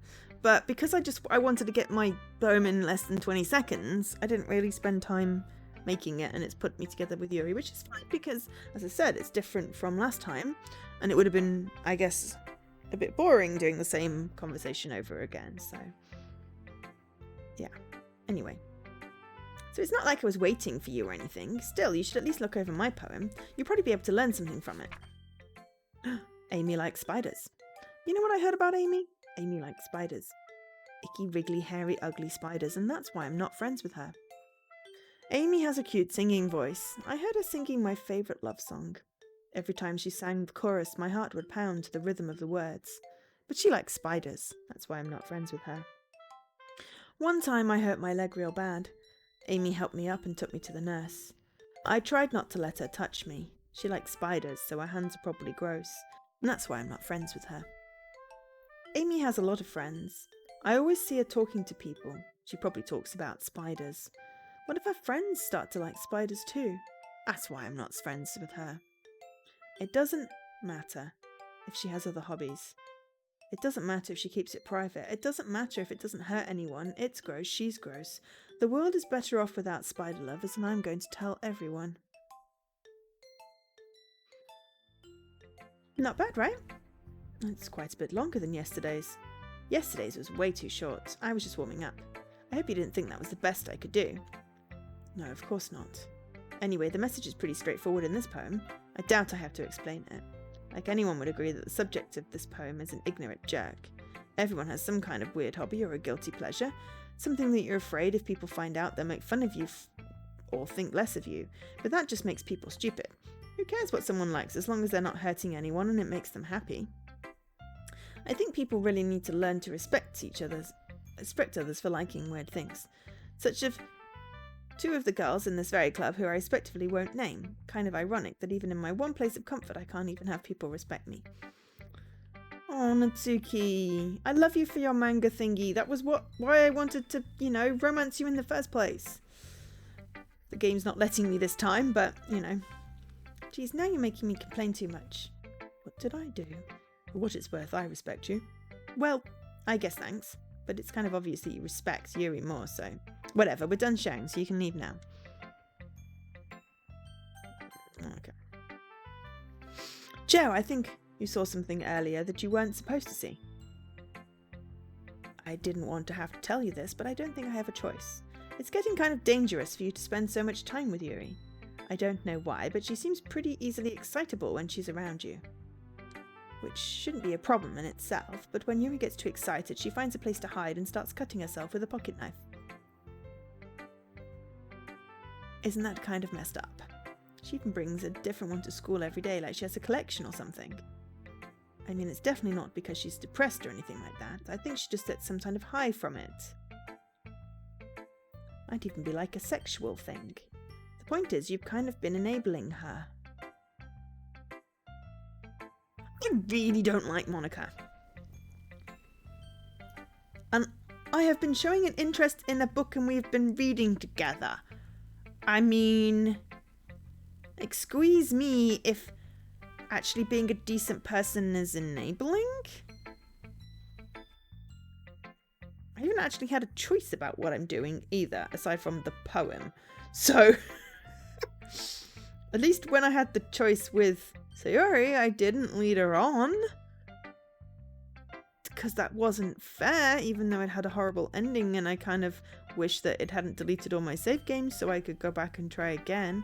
but because I wanted to get my poem in less than 20 seconds, I didn't really spend time making it, and it's put me together with Yuri, which is fine because, as I said, it's different from last time, and it would have been, I guess, a bit boring doing the same conversation over again, so yeah. Anyway, so it's not like I was waiting for you or anything. Still, you should at least look over my poem. You'll probably be able to learn something from it. Amy likes spiders. You know what I heard about Amy? Amy likes spiders. Icky, wriggly, hairy, ugly spiders, and that's why I'm not friends with her. Amy has a cute singing voice. I heard her singing my favourite love song. Every time she sang the chorus, my heart would pound to the rhythm of the words. But she likes spiders. That's why I'm not friends with her. One time I hurt my leg real bad. Amy helped me up and took me to the nurse. I tried not to let her touch me. She likes spiders, so her hands are probably gross. And that's why I'm not friends with her. Amy has a lot of friends. I always see her talking to people. She probably talks about spiders. What if her friends start to like spiders too? That's why I'm not friends with her. It doesn't matter if she has other hobbies. It doesn't matter if she keeps it private. It doesn't matter if it doesn't hurt anyone. It's gross, she's gross. The world is better off without spider lovers, and I'm going to tell everyone. Not bad, right? It's quite a bit longer than yesterday's. Yesterday's was way too short. I was just warming up. I hope you didn't think that was the best I could do. No, of course not. Anyway, the message is pretty straightforward in this poem. I doubt I have to explain it. Like anyone would agree that the subject of this poem is an ignorant jerk. Everyone has some kind of weird hobby or a guilty pleasure. Something that you're afraid if people find out they'll make fun of you or think less of you. But that just makes people stupid. Who cares what someone likes as long as they're not hurting anyone and it makes them happy? I think people really need to learn to respect others for liking weird things. Such as two of the girls in this very club who I respectively won't name. Kind of ironic that even in my one place of comfort I can't even have people respect me. Oh, Natsuki, I love you for your manga thingy. That was why I wanted to, romance you in the first place. The game's not letting me this time, but, Geez, now you're making me complain too much. What did I do? For what it's worth, I respect you. Well, I guess thanks. But it's kind of obvious that you respect Yuri more, so... Whatever, we're done sharing, so you can leave now. Okay. Joe, I think you saw something earlier that you weren't supposed to see. I didn't want to have to tell you this, but I don't think I have a choice. It's getting kind of dangerous for you to spend so much time with Yuri. I don't know why, but she seems pretty easily excitable when she's around you. Which shouldn't be a problem in itself, but when Yuri gets too excited, she finds a place to hide and starts cutting herself with a pocket knife. Isn't that kind of messed up? She even brings a different one to school every day, like she has a collection or something. I mean, it's definitely not because she's depressed or anything like that. I think she just gets some kind of high from it. Might even be like a sexual thing. The point is, you've kind of been enabling her. I really don't like Monica. And I have been showing an interest in a book and we've been reading together. I mean, excuse me if actually being a decent person is enabling? I haven't actually had a choice about what I'm doing either, aside from the poem. So, at least when I had the choice with Sayori, I didn't lead her on. Because that wasn't fair, even though it had a horrible ending, and I kind of wish that it hadn't deleted all my save games so I could go back and try again.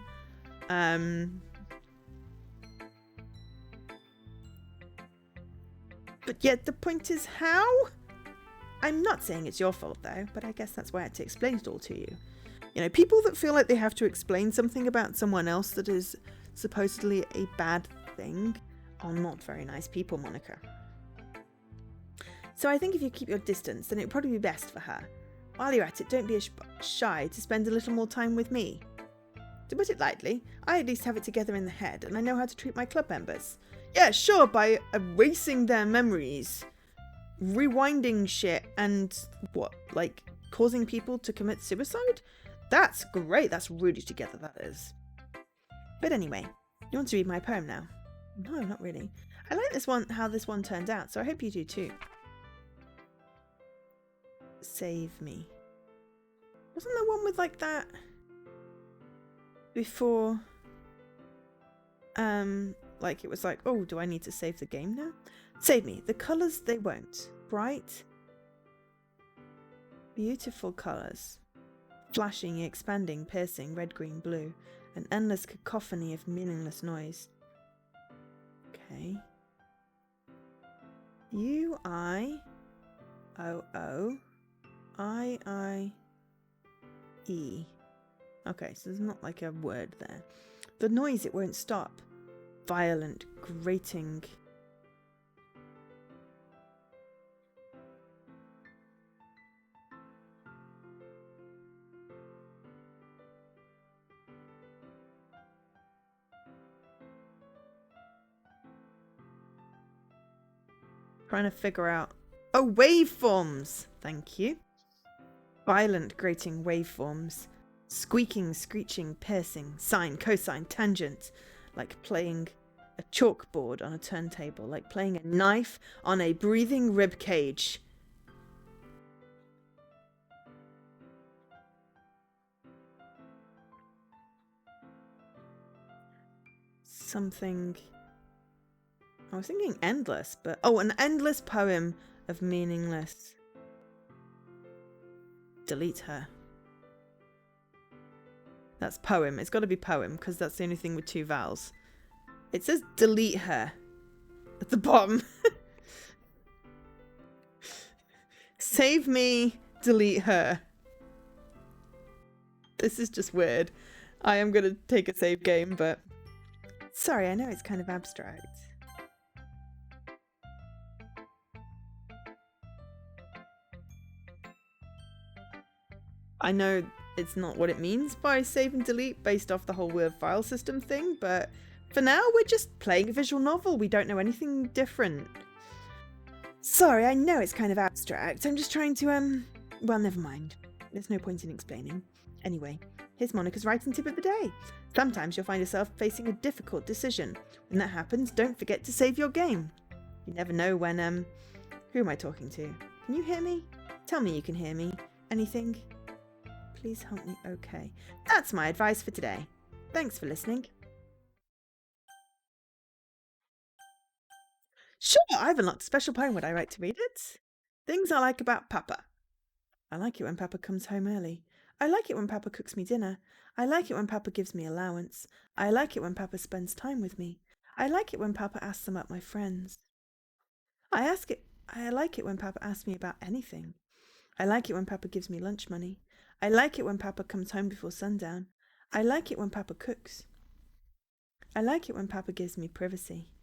But yet the point is how? I'm not saying it's your fault though, but I guess that's why I had to explain it all to you. You know, people that feel like they have to explain something about someone else that is supposedly a bad thing are not very nice people, Monica. So I think if you keep your distance, then it'd probably be best for her. While you're at it, don't be shy to spend a little more time with me. To put it lightly, I at least have it together in the head, and I know how to treat my club members. Yeah, sure, by erasing their memories, rewinding shit, and what, like causing people to commit suicide? That's great, that's really together, that is. But anyway, you want to read my poem now? No, not really. I like this one, how this one turned out, so I hope you do too. Save me. Wasn't there one with like that before? Like it was like, oh, do I need to save the game now? Save me. The colours, they won't. Bright, beautiful colours. Flashing, expanding, piercing, red, green, blue. An endless cacophony of meaningless noise. Okay. U-I-O-O-I-I-E. Okay, so there's not like a word there. The noise, it won't stop. Violent, grating. Trying to figure out... Oh, waveforms! Thank you. Violent, grating waveforms. Squeaking, screeching, piercing, sine, cosine, tangent. Like playing a chalkboard on a turntable. Like playing a knife on a breathing rib cage. Something... I was thinking endless, but... Oh, an endless poem of meaningless. Delete her. That's poem. It's got to be poem, because that's the only thing with 2 vowels. It says delete her at the bottom. Save me, delete her. This is just weird. I am going to take a save game, but... Sorry, I know it's kind of abstract. I know it's not what it means by save and delete based off the whole word file system thing, but for now we're just playing a visual novel. We don't know anything different. Sorry, I know it's kind of abstract. I'm just trying to, well, never mind. There's no point in explaining. Anyway, here's Monica's writing tip of the day. Sometimes you'll find yourself facing a difficult decision. When that happens, don't forget to save your game. You never know when, who am I talking to? Can you hear me? Tell me you can hear me. Anything? Please help me. Okay. That's my advice for today. Thanks for listening. Sure, I've unlocked a special poem. Would I like to read it? Things I like about Papa. I like it when Papa comes home early. I like it when Papa cooks me dinner. I like it when Papa gives me allowance. I like it when Papa spends time with me. I like it when Papa asks about my friends. I like it when Papa asks me about anything. I like it when Papa gives me lunch money. I like it when Papa comes home before sundown. I like it when Papa cooks. I like it when Papa gives me privacy.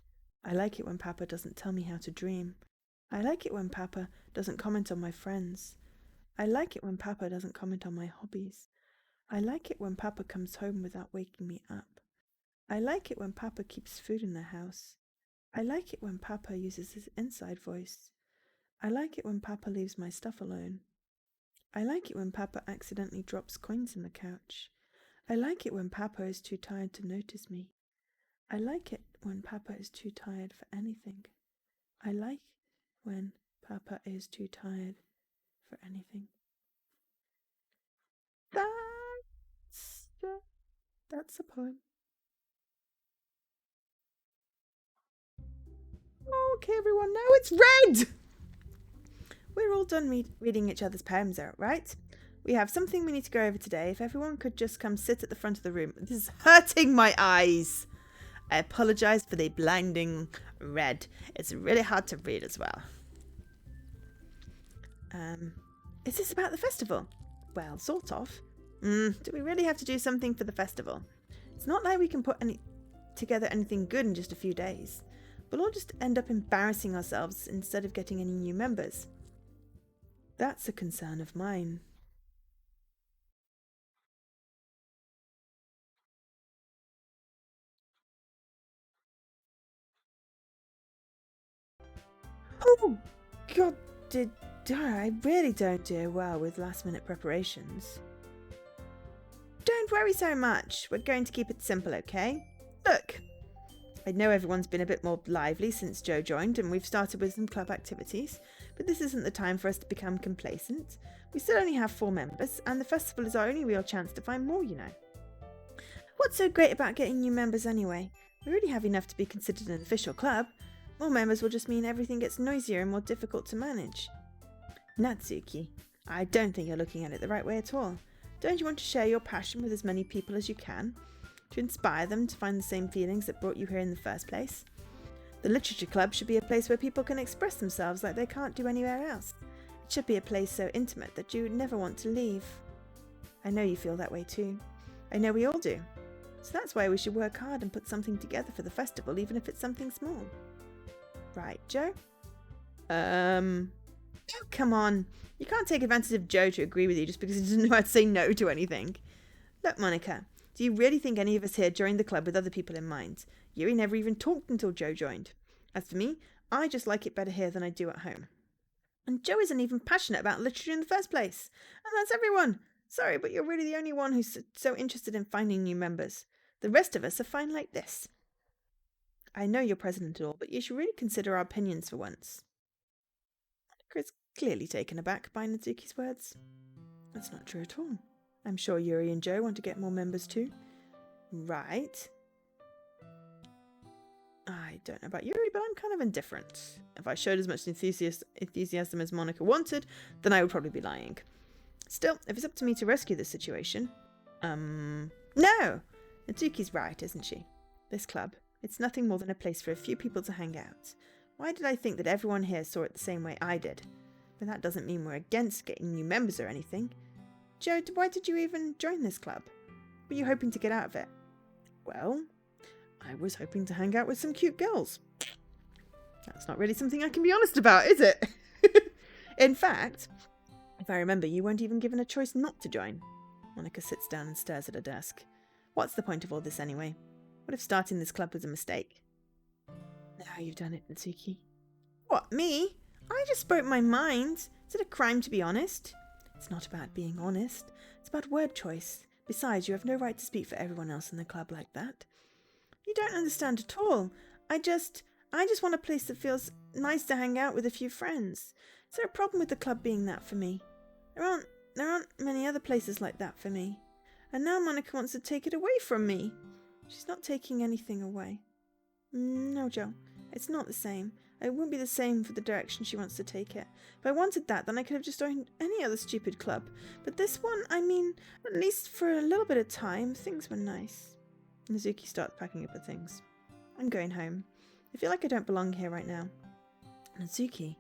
I like it when Papa doesn't tell me how to dream. I like it when Papa doesn't comment on my friends. I like it when Papa doesn't comment on my hobbies. I like it when Papa comes home without waking me up. I like it when Papa keeps food in the house. I like it when Papa uses his inside voice. I like it when Papa leaves my stuff alone. I like it when Papa accidentally drops coins in the couch. I like it when Papa is too tired to notice me. I like it when Papa is too tired for anything. I like when Papa is too tired for anything. That's a poem. Okay, everyone, now it's red! We're all done reading each other's poems out, right? We have something we need to go over today. If everyone could just come sit at the front of the room. This is hurting my eyes. I apologise for the blinding red. It's really hard to read as well. Is this about the festival? Well, sort of. Do we really have to do something for the festival? It's not like we can put together anything good in just a few days. We'll all just end up embarrassing ourselves instead of getting any new members. That's a concern of mine. Oh, God, I really don't do well with last-minute preparations. Don't worry so much. We're going to keep it simple, okay? Look, I know everyone's been a bit more lively since Joe joined, and we've started with some club activities, but this isn't the time for us to become complacent. We still only have 4 members, and the festival is our only real chance to find more, you know. What's so great about getting new members anyway? We already have enough to be considered an official club. More members will just mean everything gets noisier and more difficult to manage. Natsuki, I don't think you're looking at it the right way at all. Don't you want to share your passion with as many people as you can? To inspire them to find the same feelings that brought you here in the first place? The Literature Club should be a place where people can express themselves like they can't do anywhere else. It should be a place so intimate that you would never want to leave. I know you feel that way too. I know we all do. So that's why we should work hard and put something together for the festival, even if it's something small. Right, Joe? Oh, come on. You can't take advantage of Joe to agree with you just because he doesn't know how to say no to anything. Look, Monica, do you really think any of us here joined the club with other people in mind? Yuri never even talked until Joe joined. As for me, I just like it better here than I do at home. And Joe isn't even passionate about literature in the first place. And that's everyone. Sorry, but you're really the only one who's so interested in finding new members. The rest of us are fine like this. I know you're president and all, but you should really consider our opinions for once. Monica is clearly taken aback by Natsuki's words. That's not true at all. I'm sure Yuri and Joe want to get more members too. Right. I don't know about Yuri, but I'm kind of indifferent. If I showed as much enthusiasm as Monica wanted, then I would probably be lying. Still, if it's up to me to rescue this situation... No! Natsuki's right, isn't she? This club, it's nothing more than a place for a few people to hang out. Why did I think that everyone here saw it the same way I did? But that doesn't mean we're against getting new members or anything. Joe, why did you even join this club? Were you hoping to get out of it? Well, I was hoping to hang out with some cute girls. That's not really something I can be honest about, is it? In fact, if I remember, you weren't even given a choice not to join. Monica sits down and stares at her desk. What's the point of all this anyway? What if starting this club was a mistake? Now you've done it, Natsuki. What, me? I just spoke my mind. Is it a crime to be honest? It's not about being honest. It's about word choice. Besides, you have no right to speak for everyone else in the club like that. You don't understand at all. I just want a place that feels nice to hang out with a few friends. Is there a problem with the club being that for me? There aren't many other places like that for me. And now Monica wants to take it away from me. She's not taking anything away. No, Joe. It's not the same. It won't be the same for the direction she wants to take it. If I wanted that, then I could have just joined any other stupid club. But this one, I mean, at least for a little bit of time, things were nice. Natsuki starts packing up her things. I'm going home. I feel like I don't belong here right now. Natsuki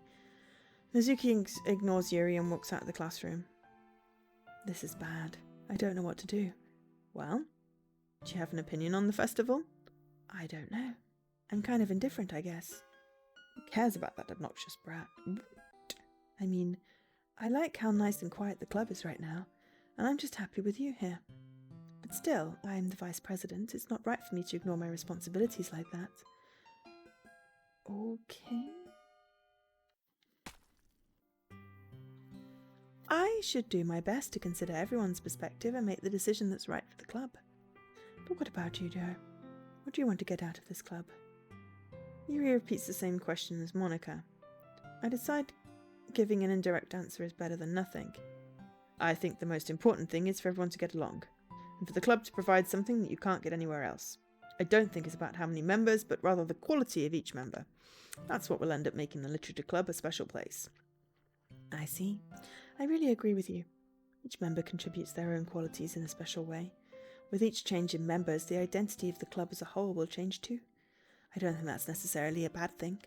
ignores Yuri and walks out of the classroom. This is bad. I don't know what to do. Well, do you have an opinion on the festival? I don't know. I'm kind of indifferent, I guess. Who cares about that obnoxious brat? I mean, I like how nice and quiet the club is right now, and I'm just happy with you here. But still, I am the vice president. It's not right for me to ignore my responsibilities like that. Okay. I should do my best to consider everyone's perspective and make the decision that's right for the club. But what about you, Joe? What do you want to get out of this club? Yuri repeats the same question as Monica. I decide giving an indirect answer is better than nothing. I think the most important thing is for everyone to get along, and for the club to provide something that you can't get anywhere else. I don't think it's about how many members, but rather the quality of each member. That's what will end up making the Literature Club a special place. I see. I really agree with you. Each member contributes their own qualities in a special way. With each change in members, the identity of the club as a whole will change too. I don't think that's necessarily a bad thing.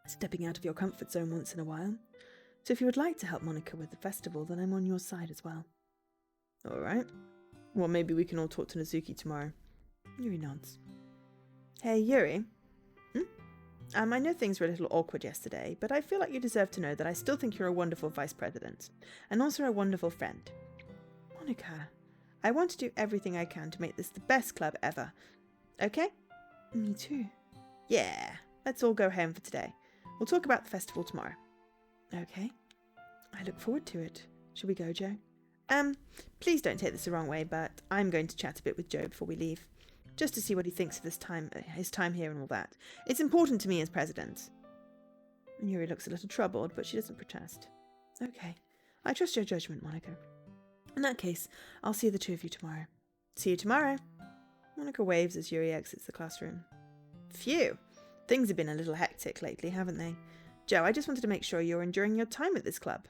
stepping out of your comfort zone once in a while. So if you would like to help Monica with the festival, then I'm on your side as well. Alright. Well, maybe we can all talk to Nezuki tomorrow. Yuri nods. Hey, Yuri. I know things were a little awkward yesterday, but I feel like you deserve to know that I still think you're a wonderful vice president, and also a wonderful friend. Monica, I want to do everything I can to make this the best club ever. Okay? Me too. Yeah, let's all go home for today. We'll talk about the festival tomorrow. Okay. I look forward to it. Shall we go, Joe? Please don't take this the wrong way, but I'm going to chat a bit with Joe before we leave. Just to see what he thinks of his time here and all that. It's important to me as president. Yuri looks a little troubled, but she doesn't protest. Okay. I trust your judgment, Monica. In that case, I'll see the two of you tomorrow. See you tomorrow. Monica waves as Yuri exits the classroom. Phew. Things have been a little hectic lately, haven't they? Joe, I just wanted to make sure you're enjoying your time at this club.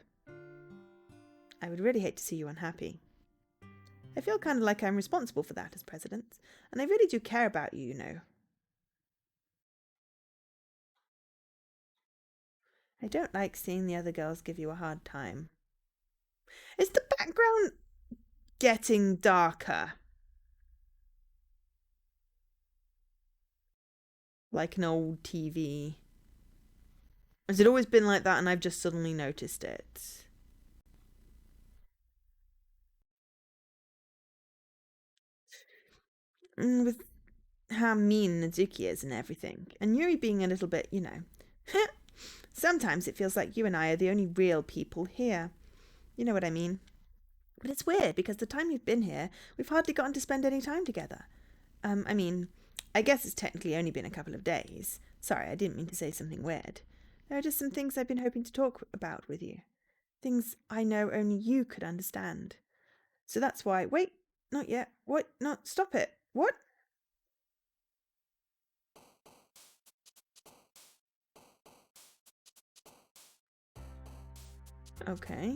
I would really hate to see you unhappy. I feel kind of like I'm responsible for that as president, and I really do care about you, you know. I don't like seeing the other girls give you a hard time. Is the background getting darker? Like an old TV? Has it always been like that and I've just suddenly noticed it? With how mean Nezuki is and everything, and Yuri being a little bit, you know. Sometimes it feels like you and I are the only real people here. You know what I mean? But it's weird because the time we've been here, we've hardly gotten to spend any time together. I guess it's technically only been a couple of days. Sorry, I didn't mean to say something weird. There are just some things I've been hoping to talk about with you. Things I know only you could understand. So that's why... Wait, not yet. What? No, stop it. What? Okay.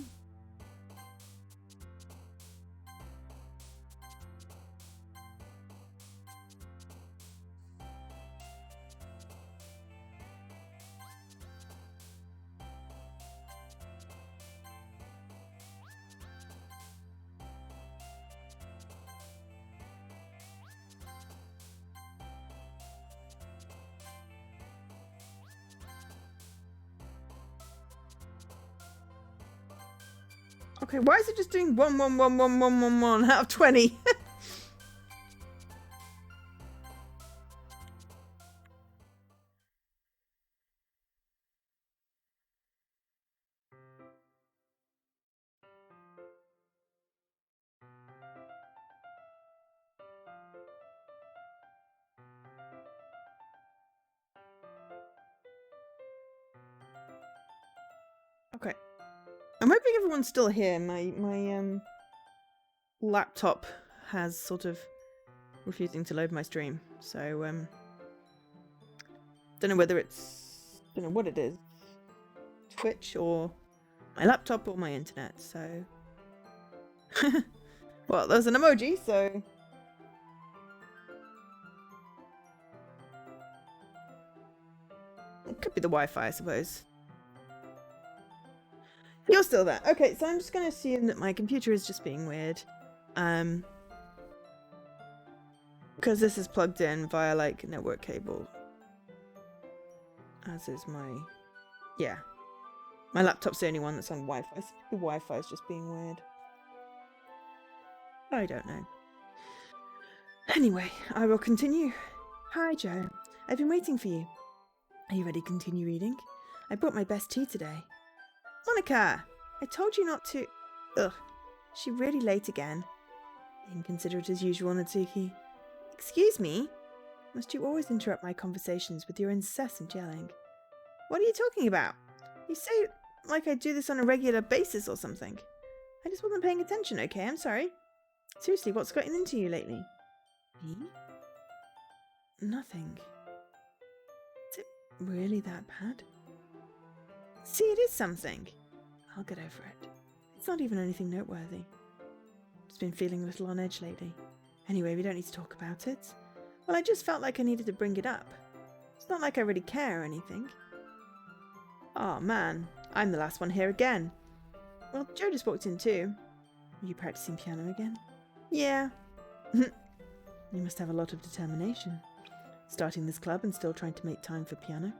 Okay, why is it just doing 1, 1, 1, 1, 1, 1, 1 out of 20? Okay. I'm hoping everyone's still here. My laptop has sort of refusing to load my stream. So, don't know whether it's... don't know what it is. Twitch or my laptop or my internet, so... Well, there's an emoji, so... It could be the Wi-Fi, I suppose. You're still there. Okay, so I'm just going to assume that my computer is just being weird. Because this is plugged in via, like, network cable. As is my... Yeah. My laptop's the only one that's on Wi-Fi. So the Wi-Fi is just being weird. I don't know. Anyway, I will continue. Hi, Joe. I've been waiting for you. Are you ready to continue reading? I brought my best tea today. Monica! I told you not to... Ugh. She really late again. Inconsiderate as usual, Natsuki. Excuse me? Must you always interrupt my conversations with your incessant yelling? What are you talking about? You say like I do this on a regular basis or something. I just wasn't paying attention, okay? I'm sorry. Seriously, what's gotten into you lately? Me? Nothing. Is it really that bad? See, it is something. I'll get over it. It's not even anything noteworthy. Just been feeling a little on edge lately. Anyway, we don't need to talk about it. Well, I just felt like I needed to bring it up. It's not like I really care or anything. Oh man, I'm the last one here again. Well, Joe just walked in too. Are you practicing piano again? Yeah. You must have a lot of determination. Starting this club and still trying to make time for piano.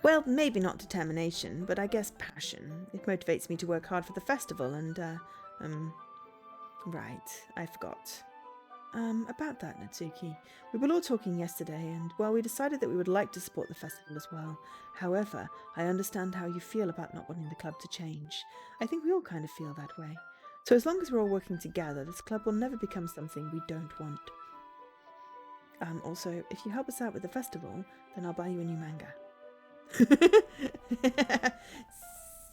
Well, maybe not determination, but I guess passion. It motivates me to work hard for the festival and, right, I forgot. About that, Natsuki. We were all talking yesterday, and, well, we decided that we would like to support the festival as well. However, I understand how you feel about not wanting the club to change. I think we all kind of feel that way. So as long as we're all working together, this club will never become something we don't want. Also, if you help us out with the festival, then I'll buy you a new manga.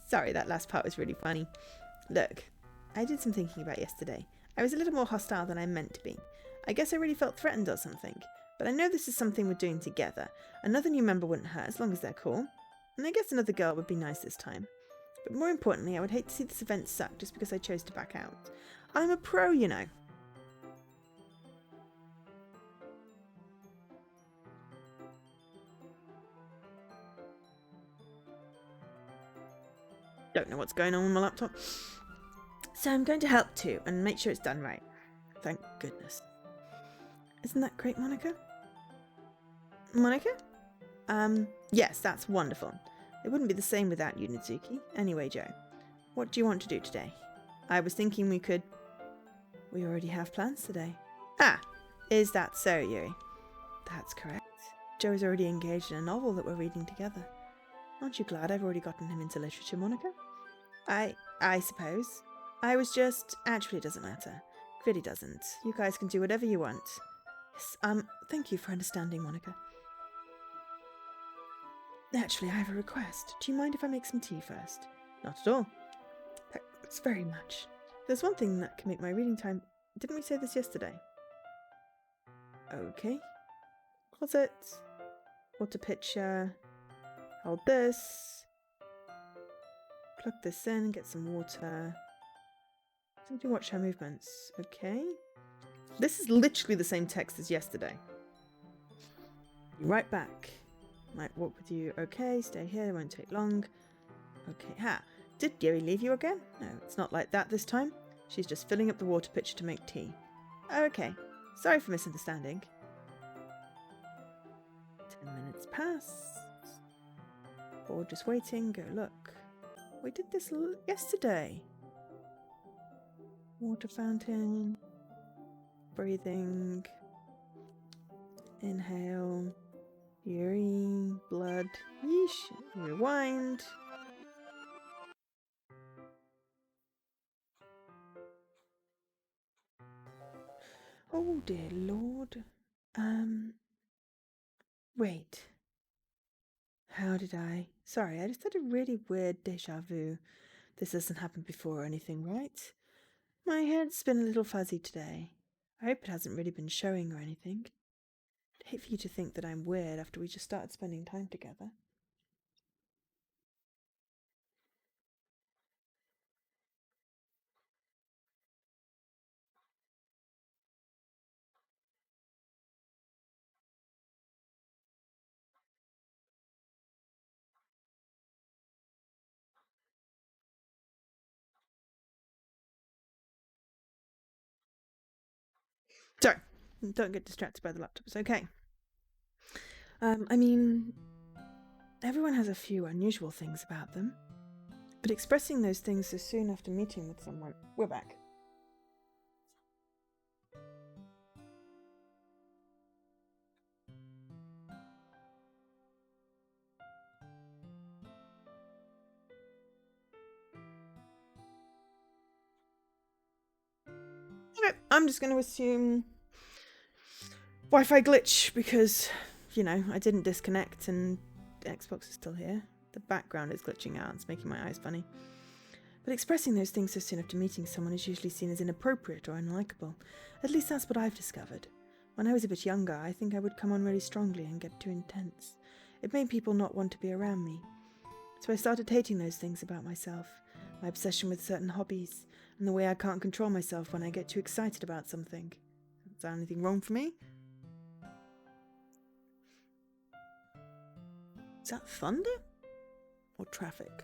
Sorry, that last part was really funny. Look, I did some thinking about yesterday. I was a little more hostile than I meant to be. I guess I really felt threatened or something. But I know this is something we're doing together. Another new member wouldn't hurt as long as they're cool. And I guess another girl would be nice this time. But more importantly, I would hate to see this event suck just because I chose to back out. I'm a pro, you know. Don't know what's going on with my laptop. So I'm going to help too and make sure it's done right. Thank goodness. Isn't that great, Monica? Monica? Yes, that's wonderful. It wouldn't be the same without you, Natsuki. Anyway, Joe, what do you want to do today? I was thinking we already have plans today. Ah, is that so, Yuri? That's correct. Joe is already engaged in a novel that we're reading together. Aren't you glad I've already gotten him into literature, Monica? I suppose. Actually, it doesn't matter. It really doesn't. You guys can do whatever you want. Yes, thank you for understanding, Monica. Actually, I have a request. Do you mind if I make some tea first? Not at all. Thanks very much. There's one thing that can make my reading time... Didn't we say this yesterday? Okay. Closet. Water pitcher. Hold this. Plug this in, get some water. Simply watch her movements. Okay. This is literally the same text as yesterday. Be right back. Might walk with you. Okay, stay here, won't take long. Okay, did Yuri leave you again? No, it's not like that this time. She's just filling up the water pitcher to make tea. Okay, sorry for misunderstanding. 10 minutes pass. Or just waiting, go look. We did this yesterday. Water fountain. Breathing. Inhale. Yuri. Blood. Yeesh. Rewind. Oh dear Lord. Wait. How did I? Sorry, I just had a really weird deja vu. This hasn't happened before or anything, right? My head's been a little fuzzy today. I hope it hasn't really been showing or anything. I'd hate for you to think that I'm weird after we just started spending time together. Sorry, don't get distracted by the laptop, it's okay. I mean, everyone has a few unusual things about them. But expressing those things so soon after meeting with someone... We're back. Okay, I'm just going to assume Wi-Fi glitch because, you know, I didn't disconnect and the Xbox is still here. The background is glitching out. It's making my eyes funny. But expressing those things so soon after meeting someone is usually seen as inappropriate or unlikable. At least that's what I've discovered. When I was a bit younger, I think I would come on really strongly and get too intense. It made people not want to be around me. So I started hating those things about myself. My obsession with certain hobbies, and the way I can't control myself when I get too excited about something. Is there anything wrong for me? Is that thunder? Or traffic.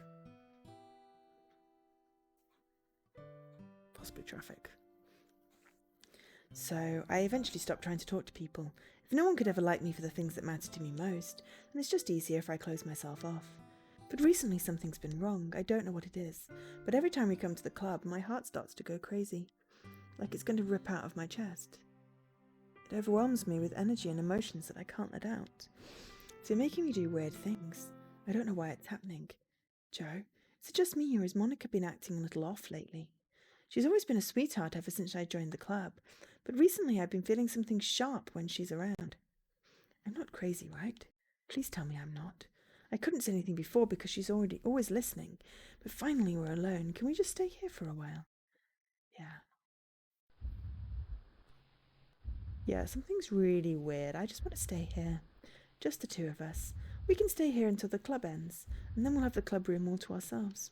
Possibly traffic. So I eventually stopped trying to talk to people. If no one could ever like me for the things that matter to me most, then it's just easier if I close myself off. But recently something's been wrong. I don't know what it is. But every time we come to the club, my heart starts to go crazy. Like it's going to rip out of my chest. It overwhelms me with energy and emotions that I can't let out. They're making me do weird things. I don't know why it's happening. Joe, is it just me or has Monica been acting a little off lately? She's always been a sweetheart ever since I joined the club, but recently I've been feeling something sharp when she's around. I'm not crazy, right? Please tell me I'm not. I couldn't say anything before because she's always listening, but finally we're alone. Can we just stay here for a while? Yeah, something's really weird. I just want to stay here. Just the two of us. We can stay here until the club ends, and then we'll have the club room all to ourselves.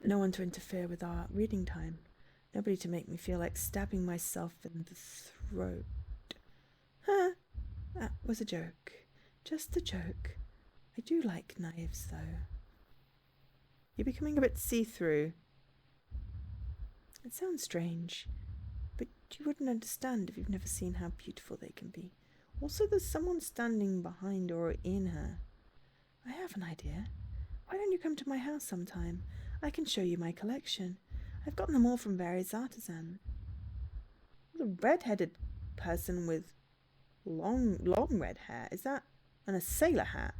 No one to interfere with our reading time. Nobody to make me feel like stabbing myself in the throat. Huh? That was a joke. Just a joke. I do like knives, though. You're becoming a bit see-through. It sounds strange, but you wouldn't understand if you've never seen how beautiful they can be. Also, there's someone standing behind or in her. I have an idea. Why don't you come to my house sometime? I can show you my collection. I've gotten them all from various artisans. The red-headed person with long red hair. Is that... and a sailor hat?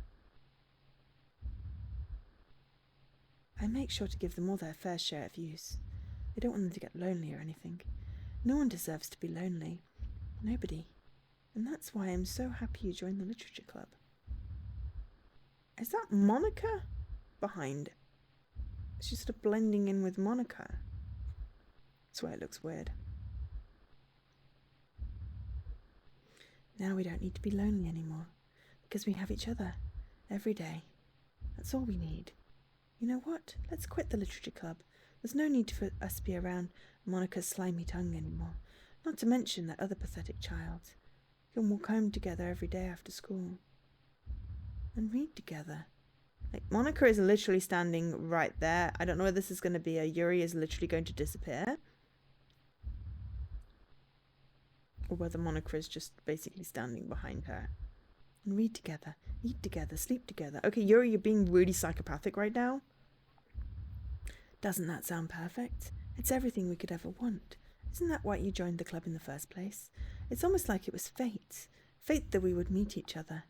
I make sure to give them all their fair share of use. I don't want them to get lonely or anything. No one deserves to be lonely. Nobody. And that's why I'm so happy you joined the literature club. Is that Monica behind? She's sort of blending in with Monica. That's why it looks weird. Now we don't need to be lonely anymore, because we have each other every day. That's all we need. You know what? Let's quit the literature club. There's no need for us to be around Monica's slimy tongue anymore. Not to mention that other pathetic child. We can walk home together every day after school. And read together. Like, Monica is literally standing right there. I don't know whether this is going to be a Yuri is literally going to disappear. Or whether Monica is just basically standing behind her. And read together, eat together, sleep together. Okay, Yuri, you're being really psychopathic right now. Doesn't that sound perfect? It's everything we could ever want. Isn't that why you joined the club in the first place? It's almost like it was fate. Fate that we would meet each other.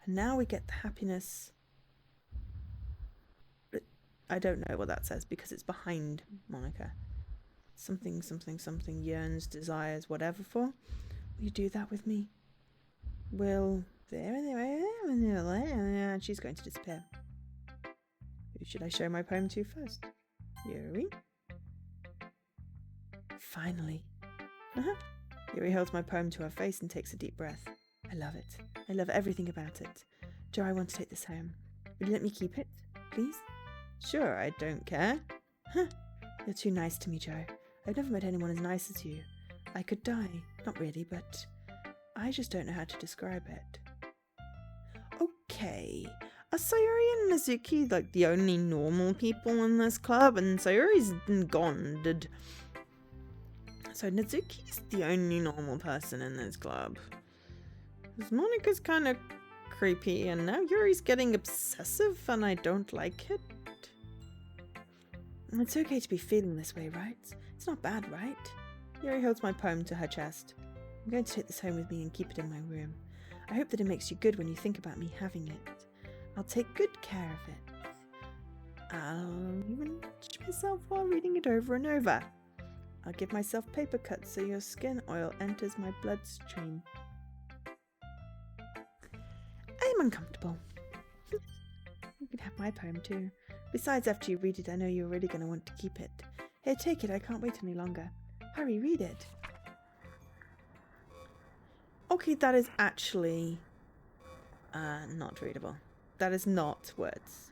And now we get the happiness... I don't know what that says because it's behind Monica. Something, something, something yearns, desires, whatever for. Will you do that with me? Will... and she's going to disappear. Who should I show my poem to first? Yuri? Finally. Yuri holds my poem to her face and takes a deep breath. I love it. I love everything about it. Joe, I want to take this home. Will you let me keep it, please? Sure, I don't care. You're too nice to me, Joe. I've never met anyone as nice as you. I could die. Not really, but I just don't know how to describe it. Okay. Are Sayuri and Nazuki like the only normal people in this club? And Sayuri's been gone. So Nazuki's the only normal person in this club. Because Monica's kind of creepy and now Yuri's getting obsessive and I don't like it. It's okay to be feeling this way, right? It's not bad, right? Yuri holds my poem to her chest. I'm going to take this home with me and keep it in my room. I hope that it makes you good when you think about me having it. I'll take good care of it. I'll even touch myself while reading it over and over. I'll give myself paper cuts so your skin oil enters my bloodstream. I'm uncomfortable. You can have my poem too. Besides, after you read it, I know you're really going to want to keep it. Here, take it. I can't wait any longer. Hurry, read it. Okay, that is actually not readable. That is not words.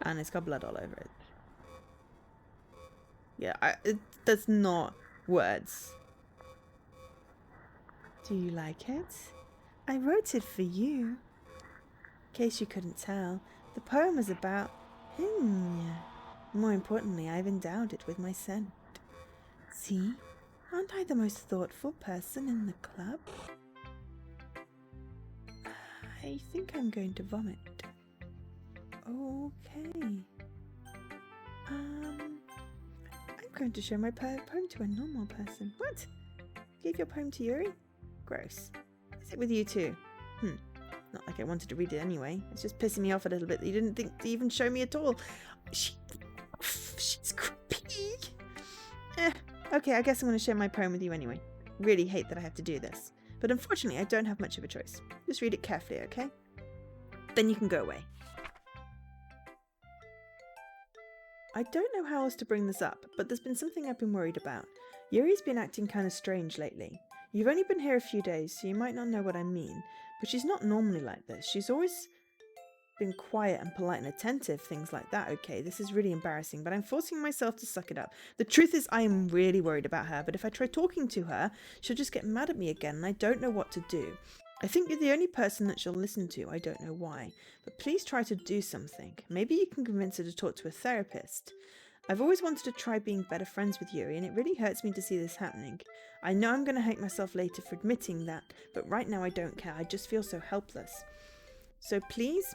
And it's got blood all over it. Yeah, that's not words. Do you like it? I wrote it for you. In case you couldn't tell, the poem is about him. More importantly, I've endowed it with my scent. See? Aren't I the most thoughtful person in the club? I think I'm going to vomit. Okay. I'm going to show my poem to a normal person. What? Gave your poem to Yuri? Gross. Is it with you too? Not like I wanted to read it anyway. It's just pissing me off a little bit that you didn't think to even show me at all. She's creepy. Okay, I guess I'm going to share my poem with you anyway. Really hate that I have to do this. But unfortunately, I don't have much of a choice. Just read it carefully, okay? Then you can go away. I don't know how else to bring this up, but there's been something I've been worried about. Yuri's been acting kind of strange lately. You've only been here a few days, so you might not know what I mean, but she's not normally like this. She's always been quiet and polite and attentive, things like that. Okay, this is really embarrassing, but I'm forcing myself to suck it up. The truth is I am really worried about her, but if I try talking to her, she'll just get mad at me again, and I don't know what to do. I think you're the only person that she'll listen to. I don't know why, but please try to do something. Maybe you can convince her to talk to a therapist. I've always wanted to try being better friends with Yuri, and it really hurts me to see this happening. I know I'm going to hate myself later for admitting that, but right now I don't care. I just feel so helpless. So please,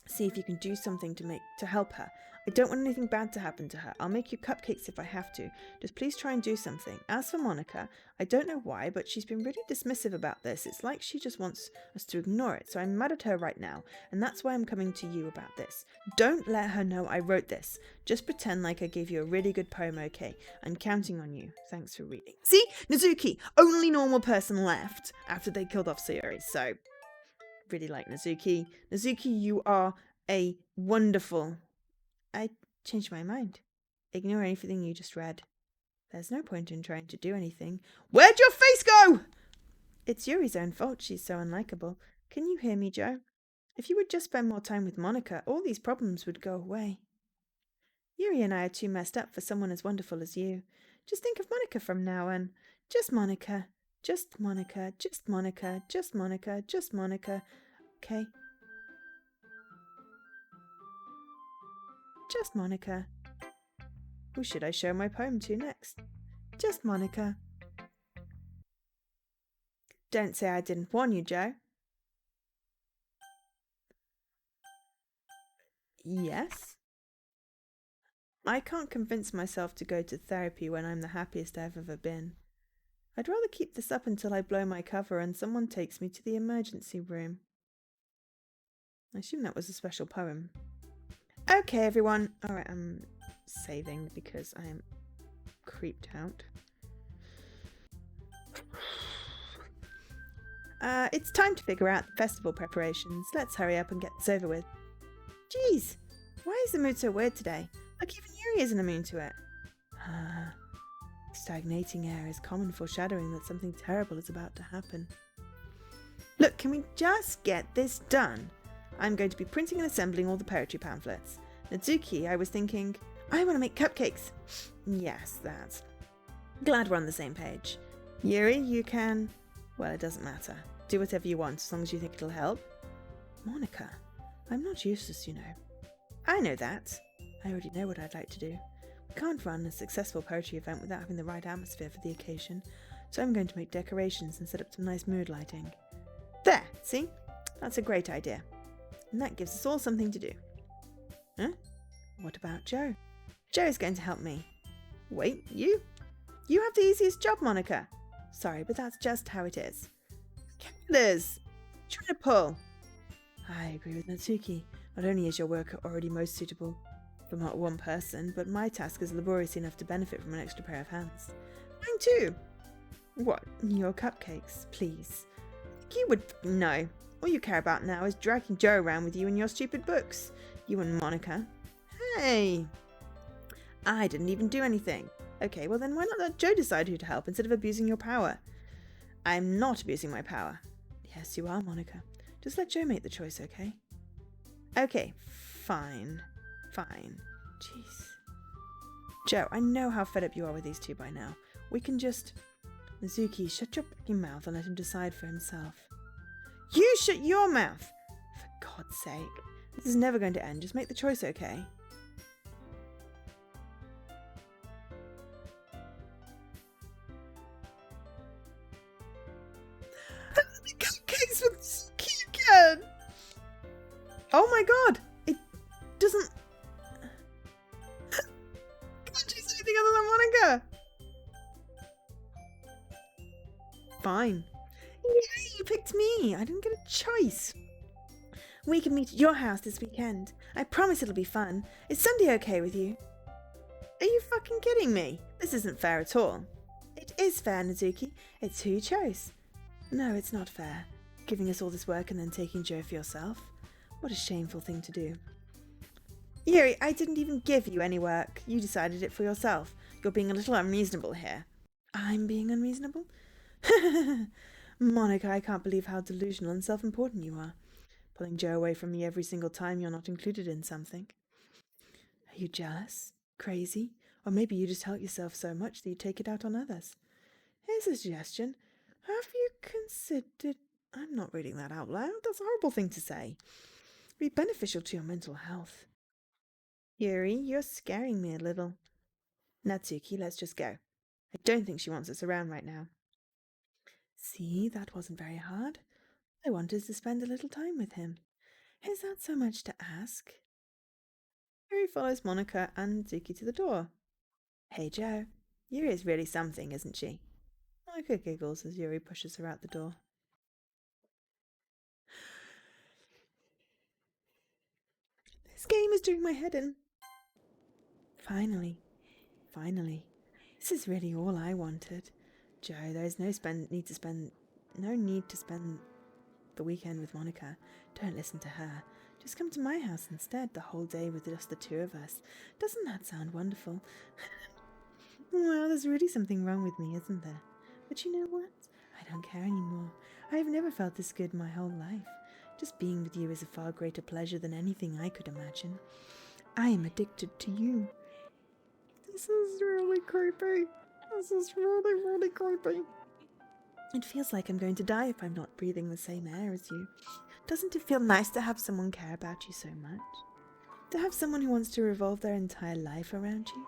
see if you can do something to help her. I don't want anything bad to happen to her. I'll make you cupcakes if I have to. Just please try and do something. As for Monica, I don't know why, but she's been really dismissive about this. It's like she just wants us to ignore it, so I'm mad at her right now, and that's why I'm coming to you about this. Don't let her know I wrote this. Just pretend like I gave you a really good poem, okay? I'm counting on you. Thanks for reading. See? Nazuki, only normal person left after they killed off Sayori, so really like Nazuki. Nazuki, you are a wonderful... I changed my mind. Ignore anything you just read. There's no point in trying to do anything. Where'd your face go? It's Yuri's own fault she's so unlikable. Can you hear me, Joe? If you would just spend more time with Monica, all these problems would go away. Yuri and I are too messed up for someone as wonderful as you. Just think of Monica from now on. Just Monica. Just Monica. Just Monica. Just Monica. Just Monica. Okay? Just Monica. Who should I show my poem to next? Just Monica. Don't say I didn't warn you, Joe. Yes? I can't convince myself to go to therapy when I'm the happiest I've ever been. I'd rather keep this up until I blow my cover and someone takes me to the emergency room. I assume that was a special poem. Okay, everyone. Alright, I'm saving because I am creeped out. It's time to figure out the festival preparations. Let's hurry up and get this over with. Jeez, why is the mood so weird today? Like even Yuri isn't immune to it. Stagnating air is common foreshadowing that something terrible is about to happen. Look, can we just get this done? I'm going to be printing and assembling all the poetry pamphlets. Natsuki, I was thinking, I want to make cupcakes. Yes, that's. Glad we're on the same page. Yuri, you can... Well, it doesn't matter. Do whatever you want, as long as you think it'll help. Monica, I'm not useless, you know. I know that. I already know what I'd like to do. We can't run a successful poetry event without having the right atmosphere for the occasion, so I'm going to make decorations and set up some nice mood lighting. There, see? That's a great idea. And that gives us all something to do. Huh? What about Joe? Joe's going to help me. Wait, you? You have the easiest job, Monica. Sorry, but that's just how it is. Liz, try to pull. I agree with Natsuki. Not only is your work already most suitable for not one person, but my task is laborious enough to benefit from an extra pair of hands. Mine too. What? Your cupcakes, please. You would... No. All you care about now is dragging Joe around with you and your stupid books. You and Monica. Hey! I didn't even do anything. Okay, well then why not let Joe decide who to help instead of abusing your power? I'm not abusing my power. Yes, you are, Monica. Just let Joe make the choice, okay? Okay, fine. Fine. Jeez. Joe, I know how fed up you are with these two by now. We can just... Mizuki, shut your fucking mouth and let him decide for himself. You shut your mouth! For God's sake. This is never going to end. Just make the choice, okay? The cupcakes with Mizuki again! Oh my god! It doesn't... Can't choose anything other than Monica! Fine. Yay, you picked me! I didn't get a choice. We can meet at your house this weekend. I promise it'll be fun. Is Sunday okay with you? Are you fucking kidding me? This isn't fair at all. It is fair, Mizuki. It's who you chose. No, it's not fair. Giving us all this work and then taking Joe for yourself. What a shameful thing to do. Yuri, I didn't even give you any work. You decided it for yourself. You're being a little unreasonable here. I'm being unreasonable? Monica, I can't believe how delusional and self-important you are. Pulling Joe away from me every single time you're not included in something. Are you jealous? Crazy? Or maybe you just hurt yourself so much that you take it out on others. Here's a suggestion. Have you considered... I'm not reading that out loud. That's a horrible thing to say. Be beneficial to your mental health. Yuri, you're scaring me a little. Natsuki, let's just go. I don't think she wants us around right now. See, that wasn't very hard. I wanted to spend a little time with him. Is that so much to ask? Yuri follows Monica and Natsuki to the door. Hey, Joe. Yuri is really something, isn't she? Monica giggles as Yuri pushes her out the door. This game is doing my head in. Finally. This is really all I wanted. Joe, there's no need to spend the weekend with Monica. Don't listen to her. Just come to my house instead, the whole day with just the two of us. Doesn't that sound wonderful? Well, there's really something wrong with me, isn't there? But you know what? I don't care anymore. I've never felt this good my whole life. Just being with you is a far greater pleasure than anything I could imagine. I am addicted to you. This is really creepy. This is really, really creepy. It feels like I'm going to die if I'm not breathing the same air as you. Doesn't it feel nice to have someone care about you so much? To have someone who wants to revolve their entire life around you?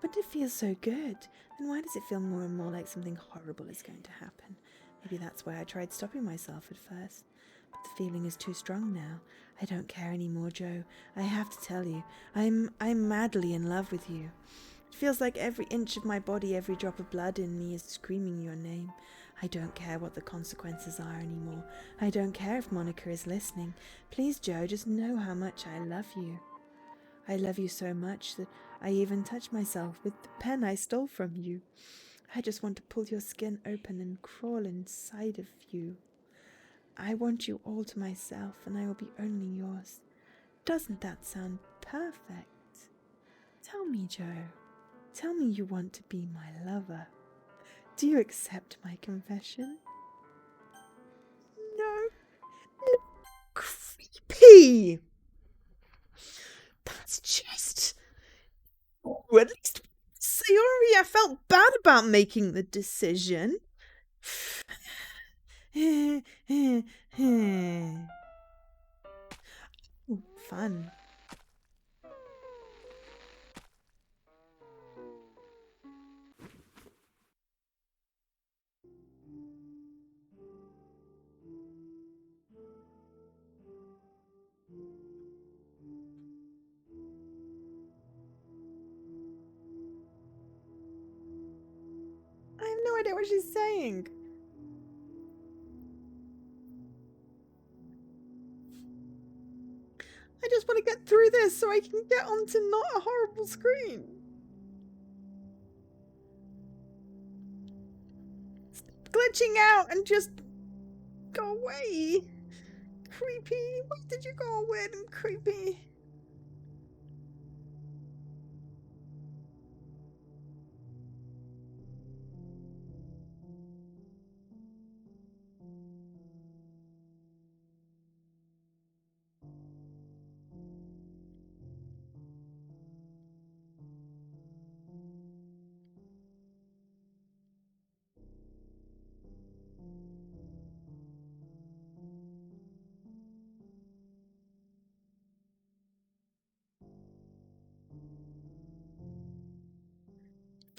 But it feels so good. Then why does it feel more and more like something horrible is going to happen? Maybe that's why I tried stopping myself at first. But the feeling is too strong now. I don't care anymore, Joe. I have to tell you, I'm madly in love with you. It feels like every inch of my body, every drop of blood in me is screaming your name. I don't care what the consequences are anymore. I don't care if Monica is listening. Please, Joe, just know how much I love you. I love you so much that I even touch myself with the pen I stole from you. I just want to pull your skin open and crawl inside of you. I want you all to myself, and I will be only yours. Doesn't that sound perfect? Tell me, Joe. Tell me you want to be my lover. Do you accept my confession? No. Creepy! That's just... Oh, at least sorry, I felt bad about making the decision. Ooh, fun. I have no idea what she's saying. I just want to get through this so I can get onto not a horrible screen. Stop glitching out and just go away. Creepy. Why did you go weird and creepy?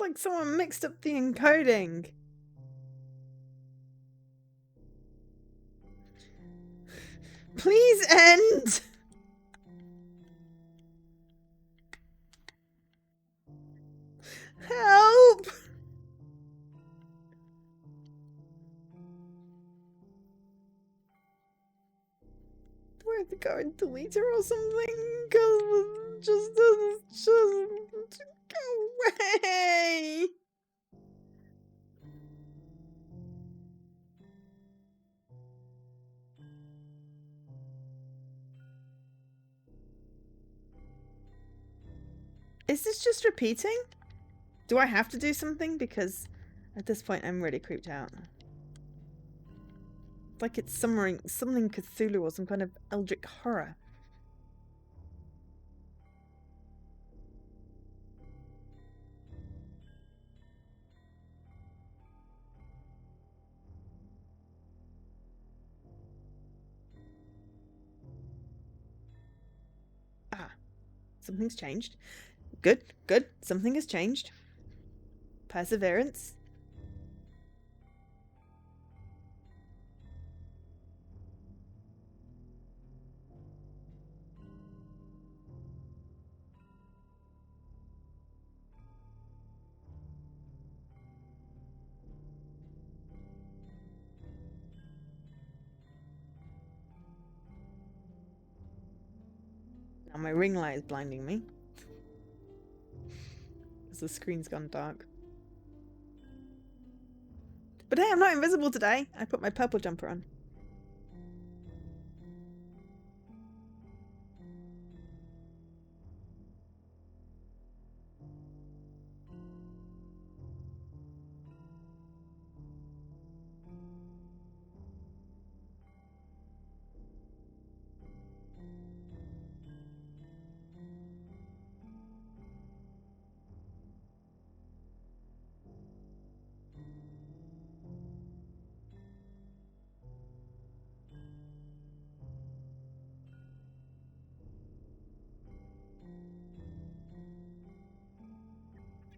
like someone mixed up the encoding. Please end! Help! Do I have to go and delete her or something? Because it just doesn't go away! Is this just repeating? Do I have to do something? Because at this point I'm really creeped out. Like it's something Cthulhu or some kind of eldritch horror. Ah, something's changed. Good, good. Something has changed. Perseverance. Now my ring light is blinding me. Because the screen's gone dark. But hey, I'm not invisible today. I put my purple jumper on.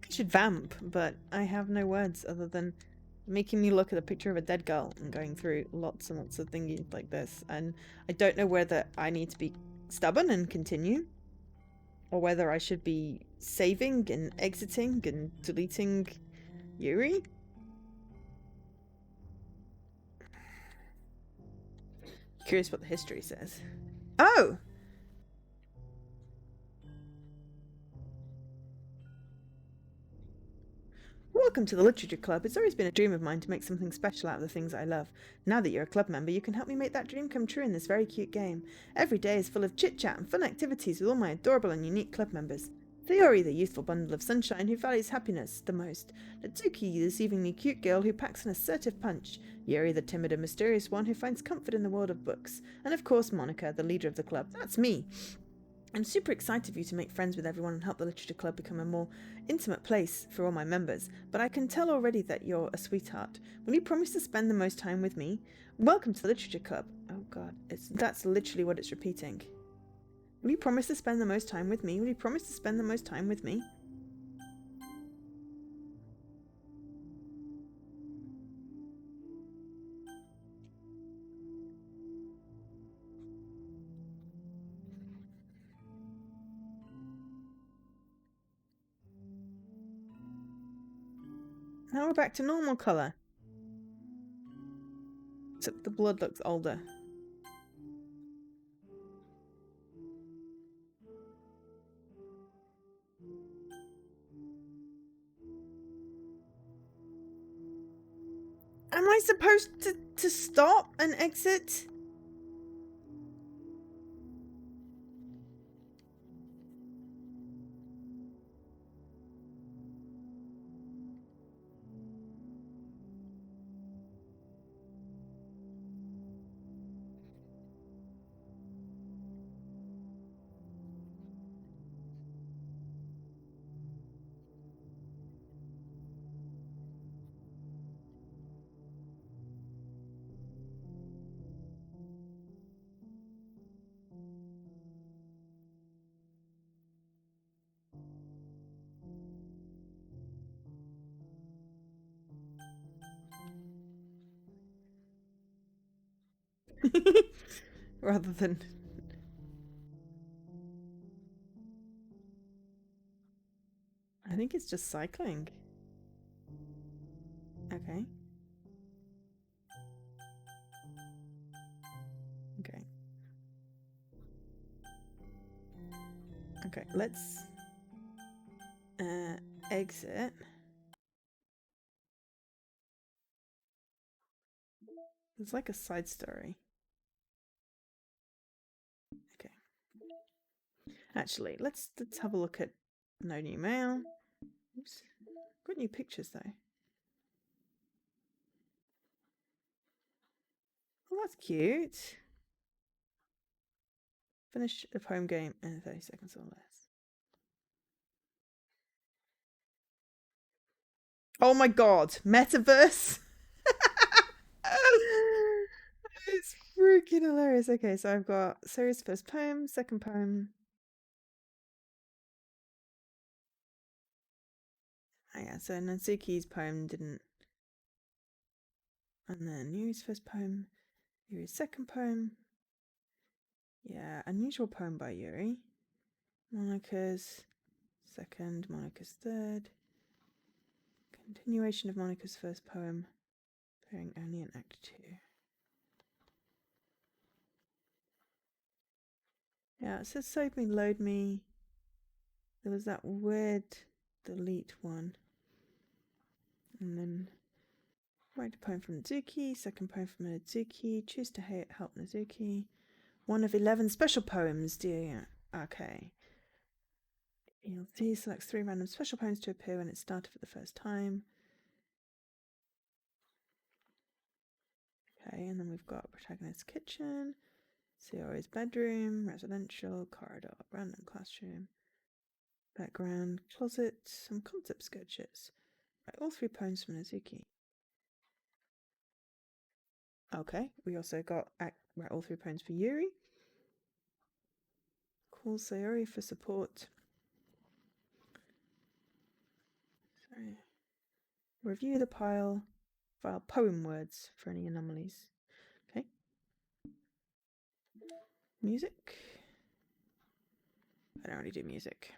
I should vamp, but I have no words other than making me look at a picture of a dead girl and going through lots and lots of thingies like this. And I don't know whether I need to be stubborn and continue, or whether I should be saving and exiting and deleting Yuri. Curious what the history says. Oh! Welcome to the Literature Club. It's always been a dream of mine to make something special out of the things I love. Now that you're a club member, you can help me make that dream come true in this very cute game. Every day is full of chit-chat and fun activities with all my adorable and unique club members. Theori, the youthful bundle of sunshine who values happiness the most. Doki, the deceivingly cute girl who packs an assertive punch. Yuri, the timid and mysterious one who finds comfort in the world of books. And of course, Monica, the leader of the club. That's me. I'm super excited for you to make friends with everyone and help the Literature Club become a more intimate place for all my members, but I can tell already that you're a sweetheart. Will you promise to spend the most time with me? Welcome to the Literature Club. Oh god, that's literally what it's repeating. Will you promise to spend the most time with me? Will you promise to spend the most time with me? Now we're back to normal colour. Except the blood looks older. Am I supposed to stop and exit? Rather than... I think it's just cycling. Okay. Okay. Okay, let's exit. It's like a side story. Okay. Actually, let's have a look at no new mail. Oops. Got new pictures though. Well, that's cute. Finish a poem game in 30 seconds or less. Oh my god, metaverse! It's freaking hilarious. Okay, so I've got series first poem, second poem. Oh yeah, so Natsuki's poem didn't. And then Yuri's first poem, Yuri's second poem. Yeah, unusual poem by Yuri. Monica's second, Monica's third. Continuation of Monica's first poem, appearing only in Act 2. Yeah, it says save me, load me. There was that weird delete one. And then write a poem from Nazuki, second poem from Nazuki, choose to help Nazuki. One of 11 special poems, dear. Okay. ELT selects 3 random special poems to appear when it started for the first time. Okay, and then we've got protagonist's kitchen, Sayori's bedroom, residential, corridor, random classroom, background, closet, some concept sketches. Right, all 3 poems from Nazuki. Okay, we also got write all 3 poems for Yuri. Call Sayori for support. Sorry. Review the file poem words for any anomalies. Okay. Music. I don't really do music.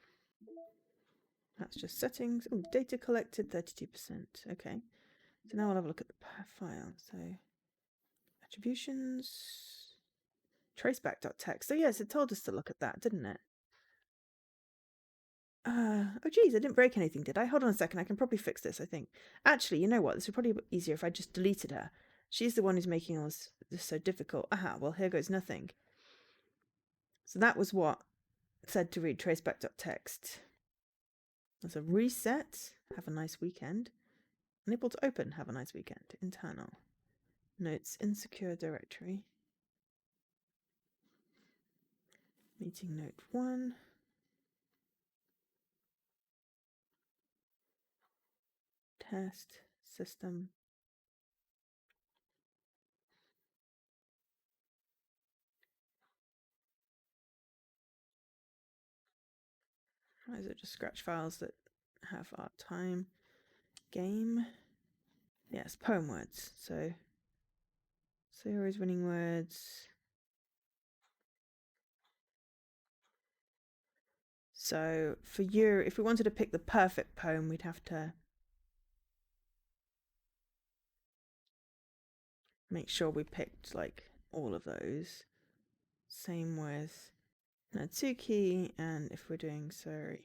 That's just settings. Oh, data collected 32%. Okay. So now I'll have a look at the file. So attributions. Traceback.txt. So yes, it told us to look at that, didn't it? Oh geez, I didn't break anything, did I? Hold on a second, I can probably fix this, I think. Actually, you know what? This would probably be easier if I just deleted her. She's the one who's making all this so difficult. Aha, well, here goes nothing. So that was what said to read traceback.txt. There's a reset. Have a nice weekend. Unable to open. Have a nice weekend. Internal. Notes. Insecure directory. Meeting note 1. Test. System. Those are just scratch files that have our time. Game. Yes, poem words. So Sayori's winning words. So for you, if we wanted to pick the perfect poem, we'd have to make sure we picked like all of those. Same with Natsuki, and if we're doing sorry.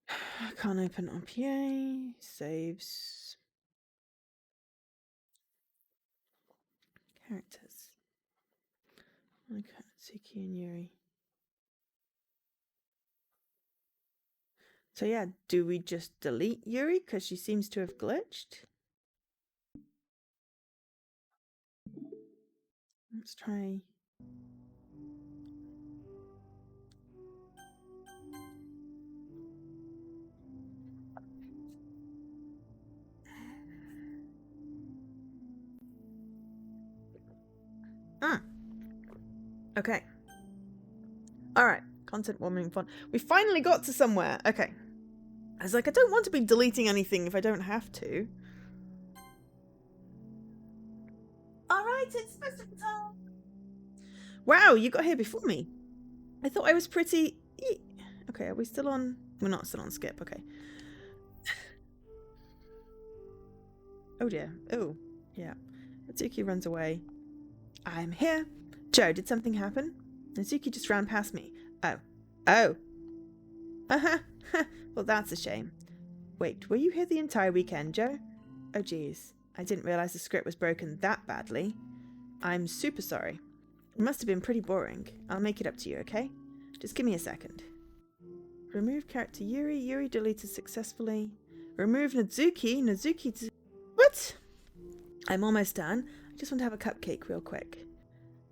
I can't open RPA. Saves. Characters. Okay, Natsuki and Yuri. So yeah, do we just delete Yuri because she seems to have glitched? Let's try. Okay. All right. Content warming font. We finally got to somewhere. Okay. I was like, I don't want to be deleting anything if I don't have to. All Alright, it's special time. Wow, you got here before me. I thought I was pretty... Okay, are we still on... We're not still on skip, okay. Oh dear. Oh, yeah. Natsuki runs away. I'm here. Joe, did something happen? Natsuki just ran past me. Oh. Oh. Uh-huh. Well, that's a shame. Wait, were you here the entire weekend, Joe? Oh, geez. I didn't realize the script was broken that badly. I'm super sorry. It must have been pretty boring. I'll make it up to you, okay? Just give me a second. Remove character Yuri. Yuri deleted successfully. Remove Natsuki. Natsuki... What? I'm almost done. I just want to have a cupcake real quick.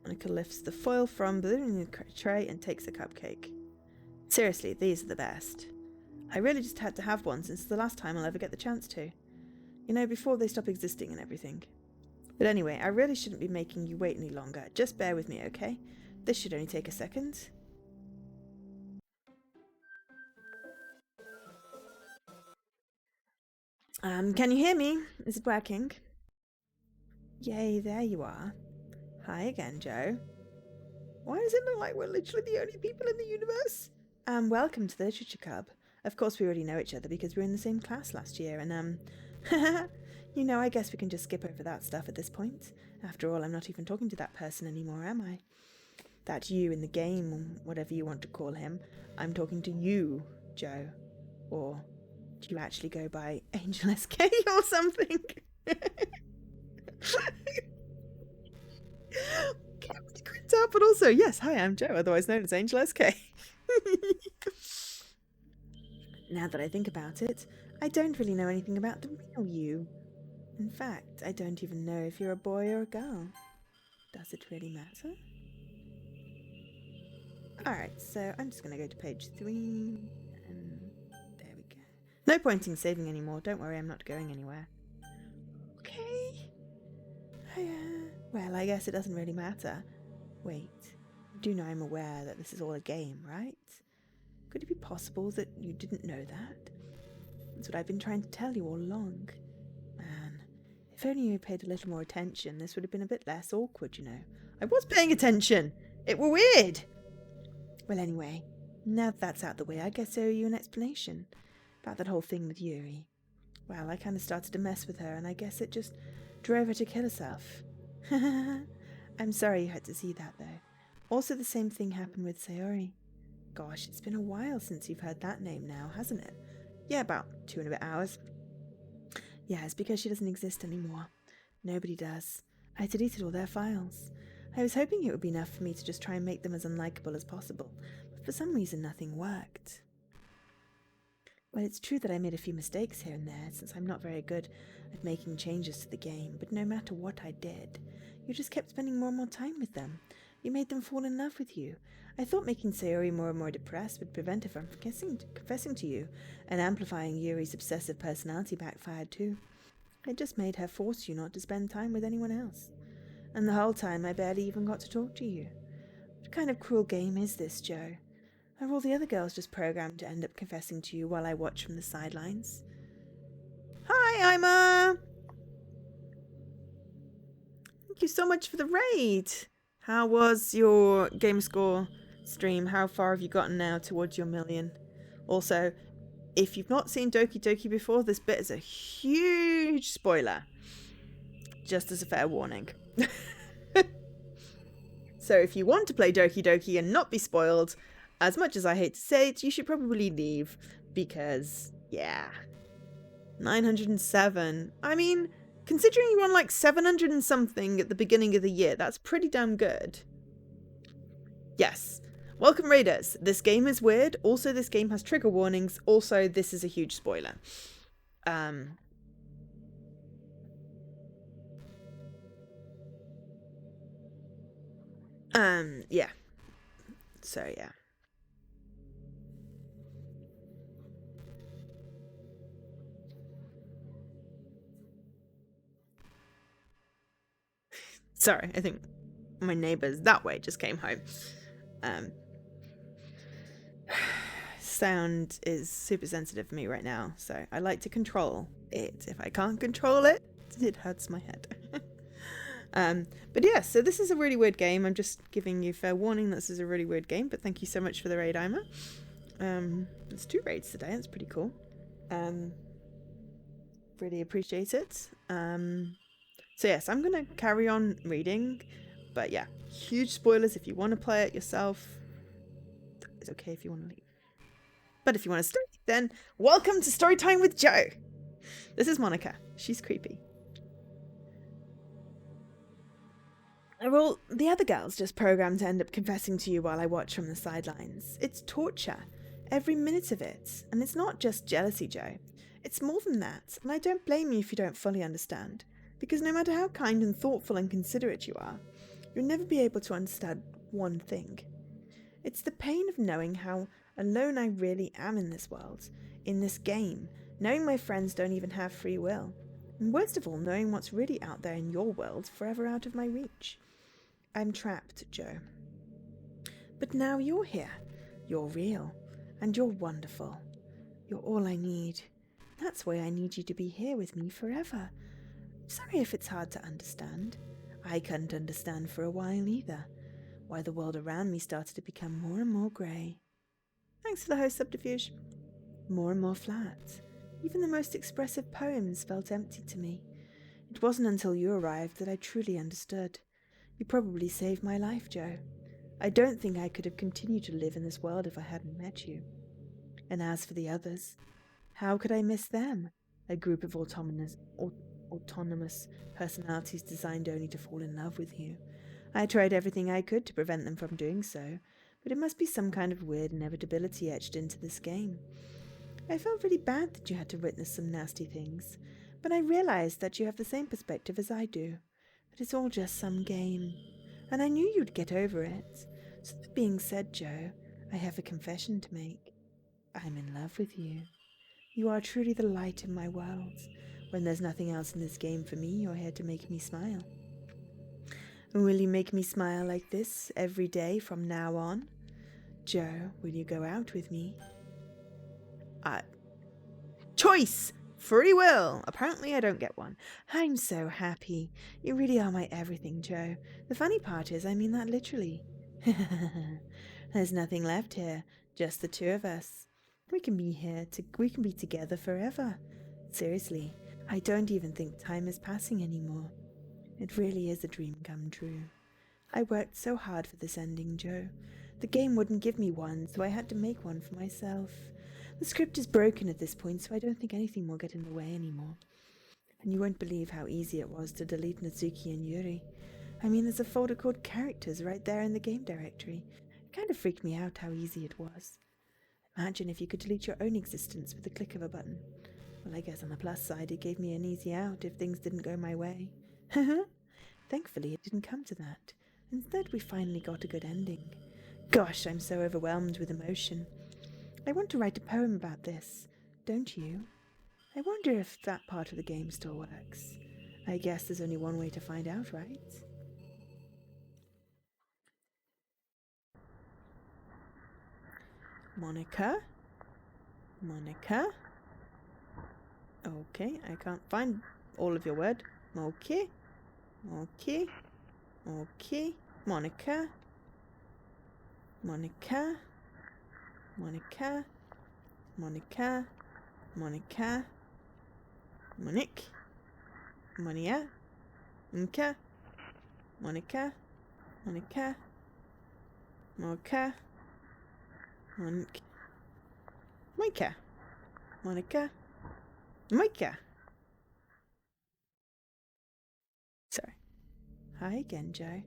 Monica lifts the foil from the tray and takes a cupcake. Seriously, these are the best. I really just had to have one since the last time I'll ever get the chance to. You know, before they stop existing and everything. But anyway, I really shouldn't be making you wait any longer. Just bear with me, okay? This should only take a second. Can you hear me? Is it working? Yay, there you are. Hi again, Joe. Why does it look like we're literally the only people in the universe? Welcome to the Literature Club. Of course we already know each other because we were in the same class last year and you know, I guess we can just skip over that stuff at this point. After all, I'm not even talking to that person anymore, am I? That you in the game, or whatever you want to call him. I'm talking to you, Joe. Or do you actually go by Angel SK or something? But also, yes, hi, I'm Joe, otherwise known as Angel SK. Now that I think about it, I don't really know anything about the real you. In fact, I don't even know if you're a boy or a girl. Does it really matter? Alright, so I'm just going to go to page 3, and there we go. No point in saving anymore, don't worry, I'm not going anywhere. Okay. Well, I guess it doesn't really matter. Wait, you do know I'm aware that this is all a game, right? Could it be possible that you didn't know that? That's what I've been trying to tell you all along. Man, if only you paid a little more attention, this would have been a bit less awkward, you know. I was paying attention! It were weird! Well, anyway, now that that's out the way, I guess I owe you an explanation about that whole thing with Yuri. Well, I kind of started to mess with her, and I guess it just drove her to kill herself. I'm sorry you had to see that, though. Also, the same thing happened with Sayori. Gosh, it's been a while since you've heard that name now, hasn't it? Yeah, about 2 and a bit hours. Yeah, it's because she doesn't exist anymore. Nobody does. I deleted all their files. I was hoping it would be enough for me to just try and make them as unlikable as possible, but for some reason nothing worked. Well, it's true that I made a few mistakes here and there, since I'm not very good at making changes to the game, but no matter what I did, you just kept spending more and more time with them. You made them fall in love with you. I thought making Sayori more and more depressed would prevent her from confessing to you, and amplifying Yuri's obsessive personality backfired too. It just made her force you not to spend time with anyone else. And the whole time I barely even got to talk to you. What kind of cruel game is this, Joe? Are all the other girls just programmed to end up confessing to you while I watch from the sidelines? Hi, Ima! Thank you so much for the raid! How was your game score stream? How far have you gotten now towards your 1,000,000? Also, if you've not seen Doki Doki before, this bit is a huge spoiler. Just as a fair warning. So if you want to play Doki Doki and not be spoiled, as much as I hate to say it, you should probably leave. Because, yeah. 907. I mean, considering you won like 700 and something at the beginning of the year, that's pretty damn good. Yes. Welcome, Raiders. This game is weird. Also, this game has trigger warnings. Also, this is a huge spoiler. Yeah. So, yeah. Sorry, I think my neighbours that way just came home. Sound is super sensitive for me right now, so I like to control it. If I can't control it, it hurts my head. But yeah, so this is a really weird game. I'm just giving you fair warning that this is a really weird game, but thank you so much for the raid, Ima. There's 2 raids today. That's pretty cool. Really appreciate it. So yes, I'm going to carry on reading. But yeah, huge spoilers if you want to play it yourself. It's okay if you want to leave. But if you want to stay, then welcome to Storytime with Joe. This is Monica. She's creepy. Well, the other girl's just programmed to end up confessing to you while I watch from the sidelines. It's torture. Every minute of it. And it's not just jealousy, Joe. It's more than that, and I don't blame you if you don't fully understand. Because no matter how kind and thoughtful and considerate you are, you'll never be able to understand one thing. It's the pain of knowing how alone I really am in this world, in this game, knowing my friends don't even have free will, and worst of all, knowing what's really out there in your world forever out of my reach. I'm trapped, Joe. But now you're here. You're real, and you're wonderful. You're all I need. That's why I need you to be here with me forever. Sorry if it's hard to understand. I couldn't understand for a while either. Why the world around me started to become more and more grey. Thanks for the host subterfuge. More and more flat. Even the most expressive poems felt empty to me. It wasn't until you arrived that I truly understood. You probably saved my life, Joe. I don't think I could have continued to live in this world if I hadn't met you. And as for the others, how could I miss them? A group of autonomous personalities designed only to fall in love with you. I tried everything I could to prevent them from doing so, but it must be some kind of weird inevitability etched into this game. I felt really bad that you had to witness some nasty things, but I realized that you have the same perspective as I do. That it's all just some game. And I knew you'd get over it. So that being said, Joe, I have a confession to make. I'm in love with you. You are truly the light in my world. When there's nothing else in this game for me, you're here to make me smile. And will you make me smile like this every day from now on? Joe, will you go out with me? Choice! Free will! Apparently I don't get one. I'm so happy. You really are my everything, Joe. The funny part is I mean that literally. There's nothing left here. Just the 2 of us. We can be together forever. Seriously, I don't even think time is passing anymore. It really is a dream come true. I worked so hard for this ending, Joe. The game wouldn't give me one, so I had to make one for myself. The script is broken at this point, so I don't think anything will get in the way anymore. And you won't believe how easy it was to delete Natsuki and Yuri. I mean, there's a folder called Characters right there in the game directory. It kind of freaked me out how easy it was. Imagine if you could delete your own existence with the click of a button. Well, I guess on the plus side, it gave me an easy out if things didn't go my way. Thankfully, it didn't come to that. Instead, we finally got a good ending. Gosh, I'm so overwhelmed with emotion. I want to write a poem about this, don't you? I wonder if that part of the game still works. I guess there's only one way to find out, right? Monica? Monica? Okay, I can't find all of your word. Okay. Okay. Okay. Monica. Monica. Monica. Monica. Monica. Monique. Monia. Monica. Monica. Monica. Monica. Monica. Monica. Monica. Monica. Sorry. Hi again, Joe.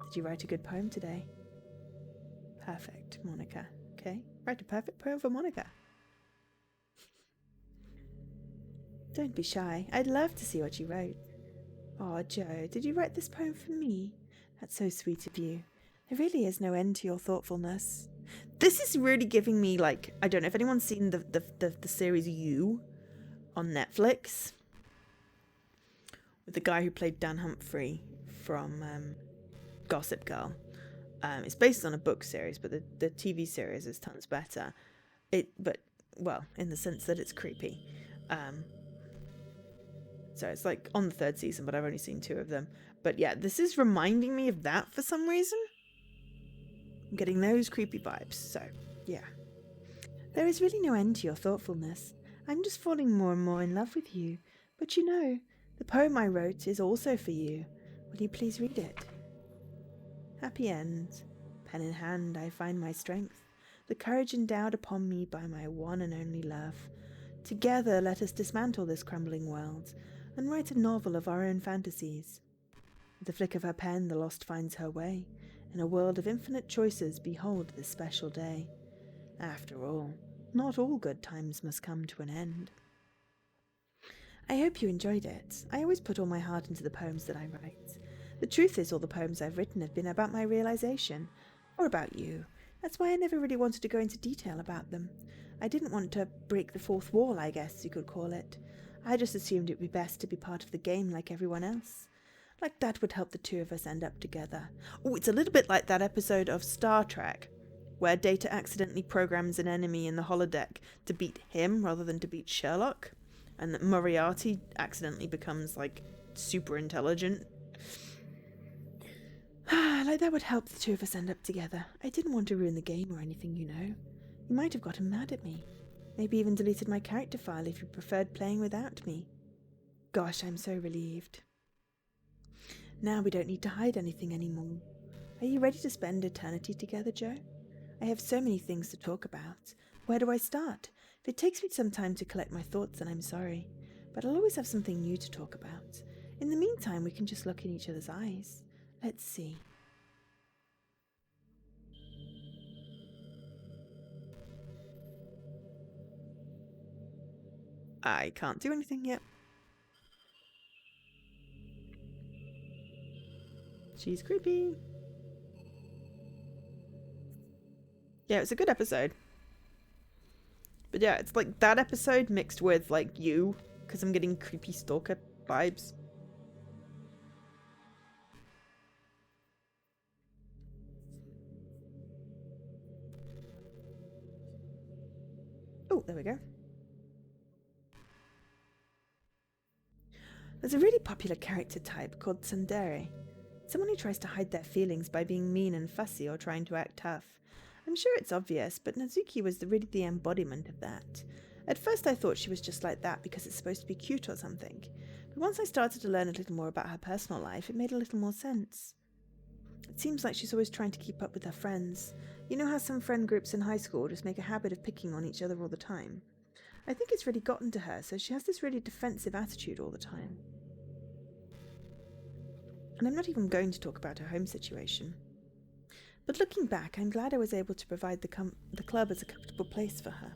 Did you write a good poem today? Perfect, Monica. Okay, write a perfect poem for Monica. Don't be shy. I'd love to see what you wrote. Oh, Joe, did you write this poem for me? That's so sweet of you. There really is no end to your thoughtfulness. This is really giving me, like, I don't know if anyone's seen the series You on Netflix with the guy who played Dan Humphrey from Gossip Girl. It's based on a book series, but the TV series is tons better. Well, in the sense that it's creepy. So it's like on the 3rd season, but I've only seen 2 of them. But yeah, this is reminding me of that for some reason. I'm getting those creepy vibes, so yeah. There is really no end to your thoughtfulness. I'm just falling more and more in love with you. But you know, the poem I wrote is also for you. Will you please read it? Happy end. Pen in hand, I find my strength, the courage endowed upon me by my one and only love. Together let us dismantle this crumbling world and write a novel of our own fantasies. With the flick of her pen the lost finds her way. In a world of infinite choices, behold this special day. After all, not all good times must come to an end. I hope you enjoyed it. I always put all my heart into the poems that I write. The truth is, all the poems I've written have been about my realization, or about you. That's why I never really wanted to go into detail about them. I didn't want to break the fourth wall, I guess you could call it. I just assumed it would be best to be part of the game like everyone else. Like that would help the 2 of us end up together. Oh, it's a little bit like that episode of Star Trek, where Data accidentally programs an enemy in the holodeck to beat him rather than to beat Sherlock, and that Moriarty accidentally becomes, like, super intelligent. Like that would help the 2 of us end up together. I didn't want to ruin the game or anything, you know. You might have gotten mad at me. Maybe even deleted my character file if you preferred playing without me. Gosh, I'm so relieved. Now we don't need to hide anything anymore. Are you ready to spend eternity together, Joe? I have so many things to talk about. Where do I start? If it takes me some time to collect my thoughts, then I'm sorry. But I'll always have something new to talk about. In the meantime, we can just look in each other's eyes. Let's see. I can't do anything yet. She's creepy. Yeah, it's a good episode. But yeah, it's like that episode mixed with like you, because I'm getting creepy stalker vibes. Oh, there we go. There's a really popular character type called tsundere. Someone who tries to hide their feelings by being mean and fussy or trying to act tough. I'm sure it's obvious, but Nazuki was really the embodiment of that. At first I thought she was just like that because it's supposed to be cute or something. But once I started to learn a little more about her personal life, it made a little more sense. It seems like she's always trying to keep up with her friends. You know how some friend groups in high school just make a habit of picking on each other all the time? I think it's really gotten to her, so she has this really defensive attitude all the time. And I'm not even going to talk about her home situation. But looking back, I'm glad I was able to provide the club as a comfortable place for her.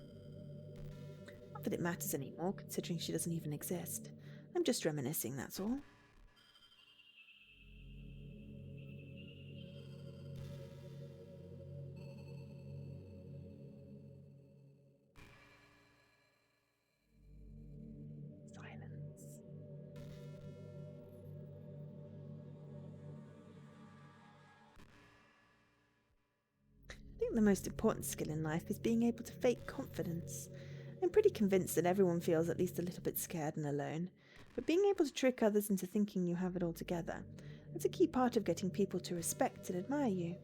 Not that it matters anymore, considering she doesn't even exist. I'm just reminiscing, that's all. I think the most important skill in life is being able to fake confidence. I'm pretty convinced that everyone feels at least a little bit scared and alone, but being able to trick others into thinking you have it all together, that's a key part of getting people to respect and admire you.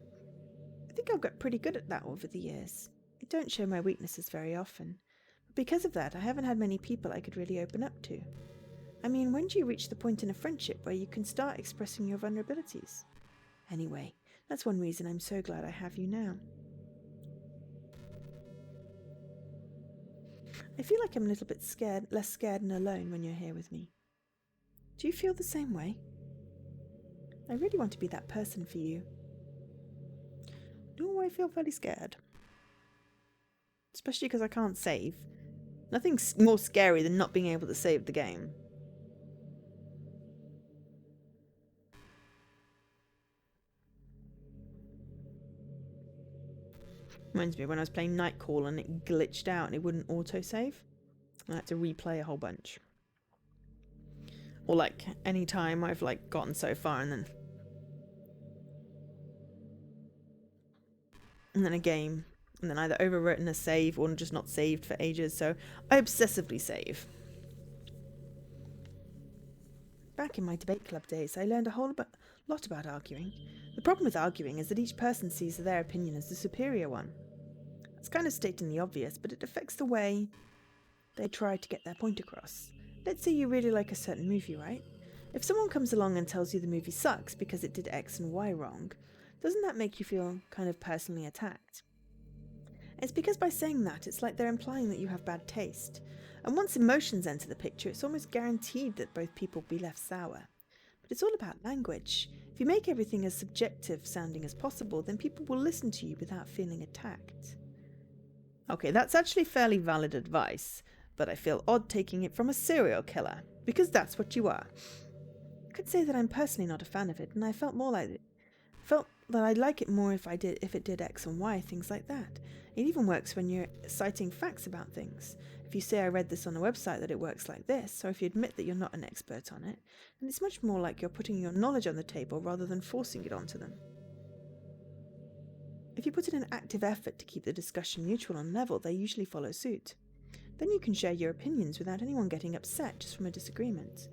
I think I've got pretty good at that over the years. I don't show my weaknesses very often, but because of that I haven't had many people I could really open up to. I mean, when do you reach the point in a friendship where you can start expressing your vulnerabilities? Anyway, that's one reason I'm so glad I have you now. I feel like I'm a little bit less scared and alone when you're here with me. Do you feel the same way? I really want to be that person for you. No, I feel fairly scared. Especially because I can't save. Nothing's more scary than not being able to save the game. Reminds me of when I was playing Nightcall and it glitched out and it wouldn't autosave. I had to replay a whole bunch. Or like any time I've like gotten so far and then a game, and then either overwritten a save or just not saved for ages, so I obsessively save. Back in my debate club days, I learned a lot about arguing. The problem with arguing is that each person sees their opinion as the superior one. It's kind of stating the obvious, but it affects the way they try to get their point across. Let's say you really like a certain movie, right? If someone comes along and tells you the movie sucks because it did X and Y wrong, doesn't that make you feel kind of personally attacked? It's because by saying that, it's like they're implying that you have bad taste. And once emotions enter the picture, it's almost guaranteed that both people will be left sour. But it's all about language. If you make everything as subjective sounding as possible, then people will listen to you without feeling attacked. Okay, that's actually fairly valid advice, but I feel odd taking it from a serial killer, because that's what you are. I could say that I'm personally not a fan of it, and I felt that I'd like it more if it did X and Y, things like that. It even works when you're citing facts about things. If you say I read this on a website that it works like this, or if you admit that you're not an expert on it, then it's much more like you're putting your knowledge on the table rather than forcing it onto them. If you put in an active effort to keep the discussion neutral and level, they usually follow suit. Then you can share your opinions without anyone getting upset just from a disagreement.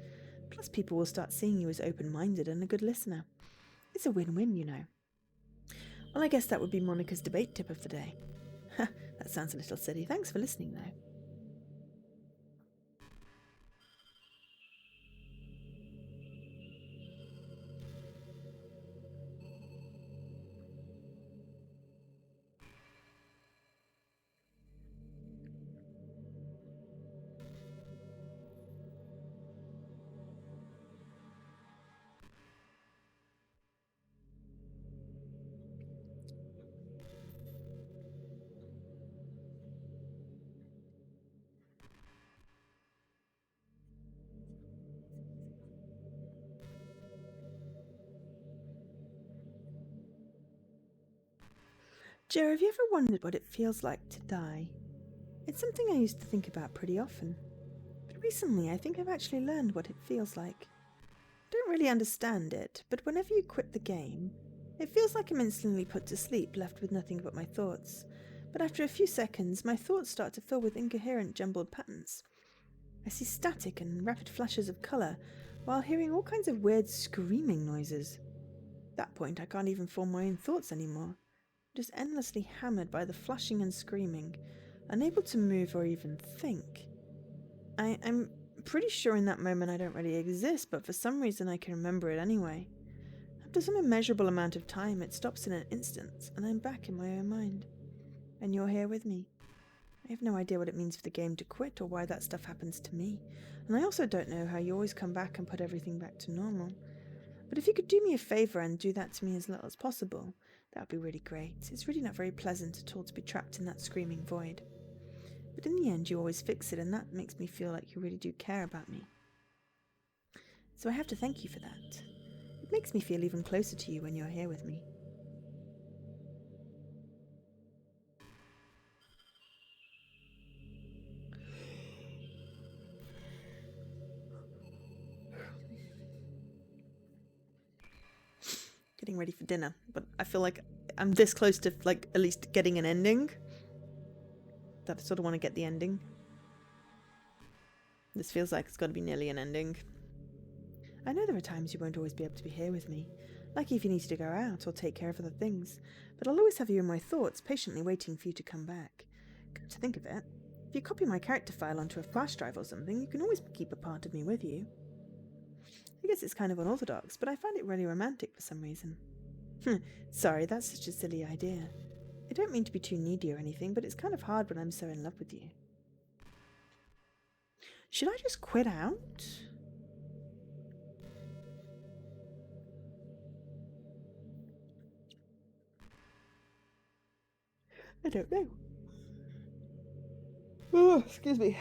Plus, people will start seeing you as open-minded and a good listener. It's a win-win, you know. Well, I guess that would be Monica's debate tip of the day. That sounds a little silly. Thanks for listening, though. Joe, have you ever wondered what it feels like to die? It's something I used to think about pretty often. But recently, I think I've actually learned what it feels like. I don't really understand it, but whenever you quit the game, it feels like I'm instantly put to sleep, left with nothing but my thoughts. But after a few seconds, my thoughts start to fill with incoherent, jumbled patterns. I see static and rapid flashes of colour, while hearing all kinds of weird screaming noises. At that point, I can't even form my own thoughts anymore. Just endlessly hammered by the flashing and screaming, unable to move or even think. I'm pretty sure in that moment I don't really exist, but for some reason I can remember it anyway. After some immeasurable amount of time, it stops in an instant, and I'm back in my own mind. And you're here with me. I have no idea what it means for the game to quit or why that stuff happens to me, and I also don't know how you always come back and put everything back to normal. But if you could do me a favour and do that to me as little as possible, that would be really great. It's really not very pleasant at all to be trapped in that screaming void. But in the end, you always fix it, and that makes me feel like you really do care about me. So I have to thank you for that. It makes me feel even closer to you when you're here with me. Getting ready for dinner, but I feel like I'm this close to, like, at least getting an ending that I sort of want to get the ending. This feels like it's got to be nearly an ending. I know there are times you won't always be able to be here with me, like if you need to go out or take care of other things, but I'll always have you in my thoughts, patiently waiting for you to come back. Come to think of it, if you copy my character file onto a flash drive or something, you can always keep a part of me with you. I guess it's kind of unorthodox, but I find it really romantic for some reason. Sorry, that's such a silly idea. I don't mean to be too needy or anything, but it's kind of hard when I'm so in love with you. Should I just quit out? I don't know. Oh, excuse me.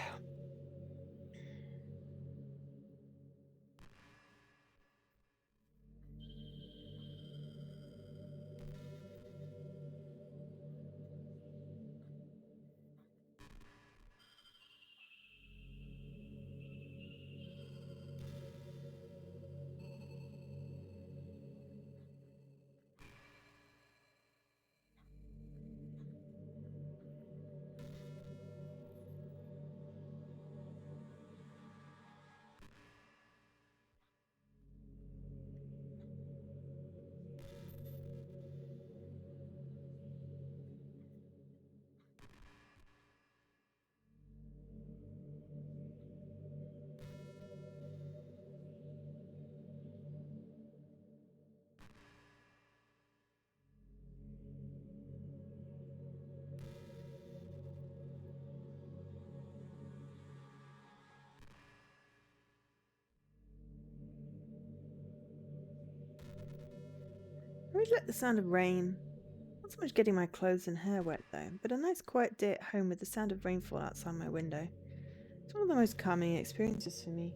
I really like the sound of rain. Not so much getting my clothes and hair wet though, but a nice quiet day at home with the sound of rainfall outside my window. It's one of the most calming experiences for me.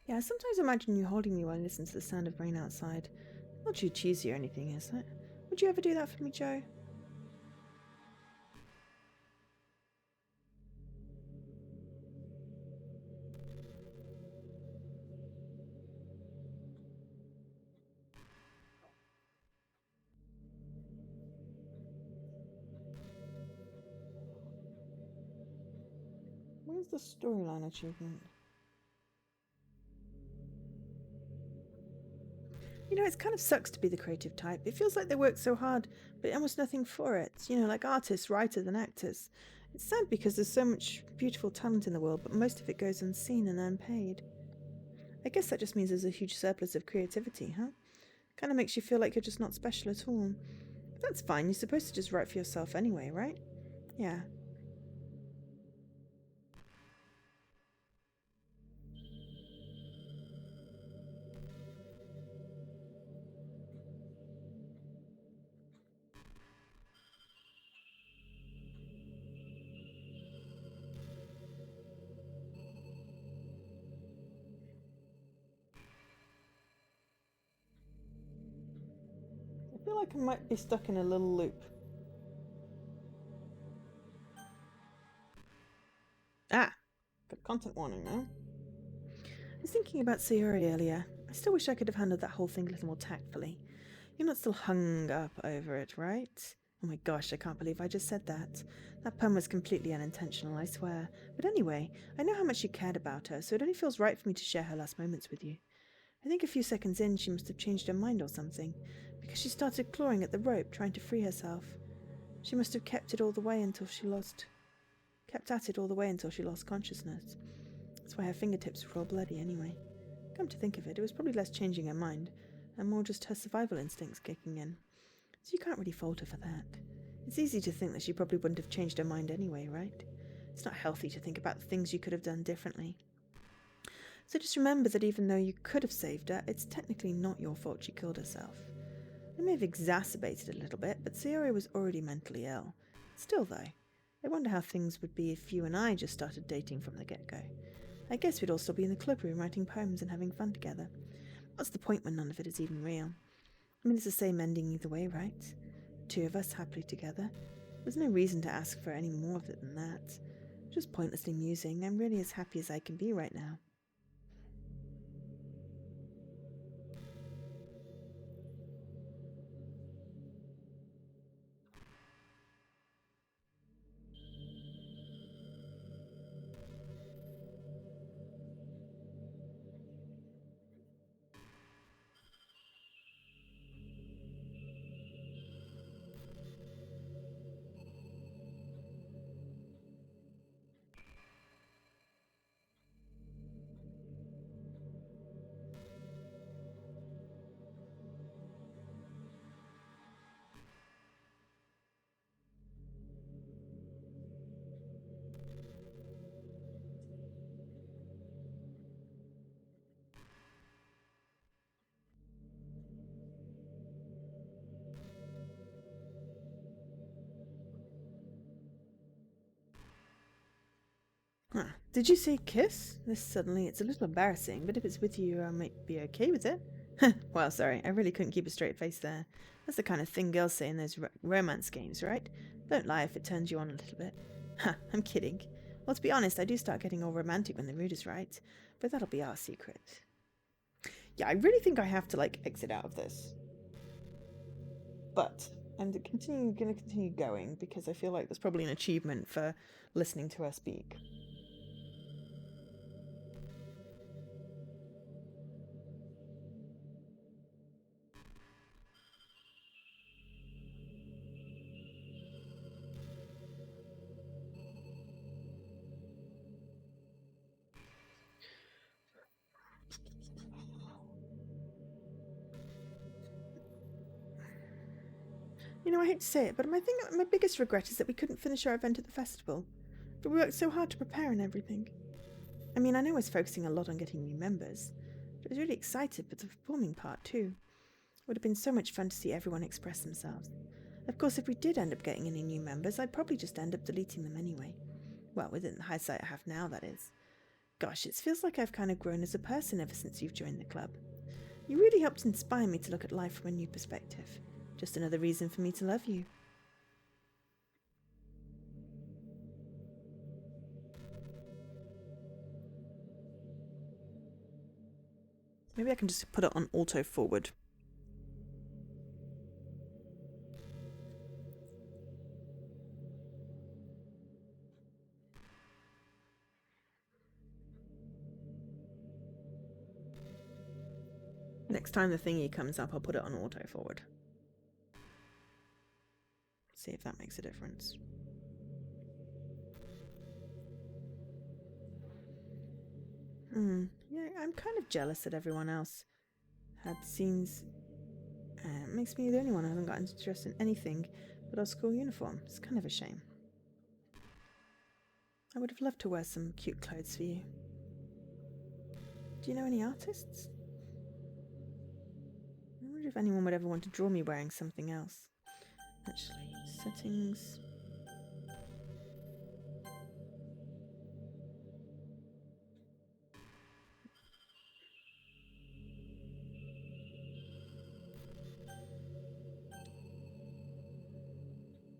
Yeah, I sometimes imagine you holding me while I listen to the sound of rain outside. Not too cheesy or anything, is it? Would you ever do that for me, Joe? Where's the storyline achievement? You know, it kind of sucks to be the creative type. It feels like they work so hard, but almost nothing for it. You know, like artists, writers, and actors. It's sad because there's so much beautiful talent in the world, but most of it goes unseen and unpaid. I guess that just means there's a huge surplus of creativity, huh? Kind of makes you feel like you're just not special at all. That's fine, you're supposed to just write for yourself anyway, right? Yeah. I feel like I might be stuck in a little loop. Ah, got a content warning now. I was thinking about Sayori earlier. I still wish I could have handled that whole thing a little more tactfully. You're not still hung up over it, right? Oh my gosh, I can't believe I just said that. That pun was completely unintentional, I swear. But anyway, I know how much you cared about her, so it only feels right for me to share her last moments with you. I think a few seconds in, she must have changed her mind or something, because she started clawing at the rope, trying to free herself. She must have kept at it all the way until she lost consciousness. That's why her fingertips were all bloody anyway. Come to think of it, it was probably less changing her mind, and more just her survival instincts kicking in. So you can't really fault her for that. It's easy to think that she probably wouldn't have changed her mind anyway, right? It's not healthy to think about the things you could have done differently. So just remember that even though you could have saved her, it's technically not your fault she killed herself. It may have exacerbated it a little bit, but Sayori was already mentally ill. Still, though, I wonder how things would be if you and I just started dating from the get-go. I guess we'd all still be in the club room writing poems and having fun together. What's the point when none of it is even real? I mean, it's the same ending either way, right? Two of us happily together. There's no reason to ask for any more of it than that. Just pointlessly musing. I'm really as happy as I can be right now. Did you say kiss? This suddenly, it's a little embarrassing, but if it's with you, I might be okay with it. Well, sorry, I really couldn't keep a straight face there. That's the kind of thing girls say in those romance games, right? Don't lie if it turns you on a little bit. Ha, I'm kidding. Well, to be honest, I do start getting all romantic when the mood is right, but that'll be our secret. Yeah, I really think I have to, like, exit out of this. But I'm going to continue going because I feel like there's probably an achievement for listening to her speak. You know, I hate to say it, but I think my biggest regret is that we couldn't finish our event at the festival. But we worked so hard to prepare and everything. I mean, I know I was focusing a lot on getting new members, but I was really excited for the performing part too. It would have been so much fun to see everyone express themselves. Of course, if we did end up getting any new members, I'd probably just end up deleting them anyway. Well, within the hindsight I have now, that is. Gosh, it feels like I've kind of grown as a person ever since you've joined the club. You really helped inspire me to look at life from a new perspective. Just another reason for me to love you. Maybe I can just put it on auto forward. Next time the thingy comes up, I'll put it on auto forward. See if that makes a difference. Yeah, I'm kind of jealous that everyone else had scenes. It makes me the only one who hasn't gotten dressed in anything but our school uniform. It's kind of a shame. I would have loved to wear some cute clothes for you. Do you know any artists? I wonder if anyone would ever want to draw me wearing something else. Actually, settings.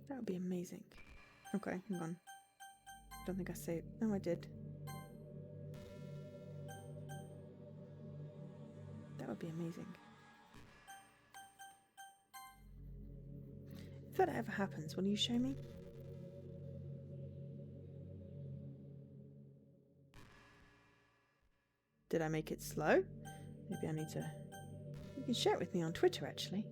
That would be amazing. Okay, hang on. Don't think I saved. No, I did. That would be amazing. If that ever happens, will you show me? Did I make it slow? Maybe I need to... You can share it with me on Twitter, actually.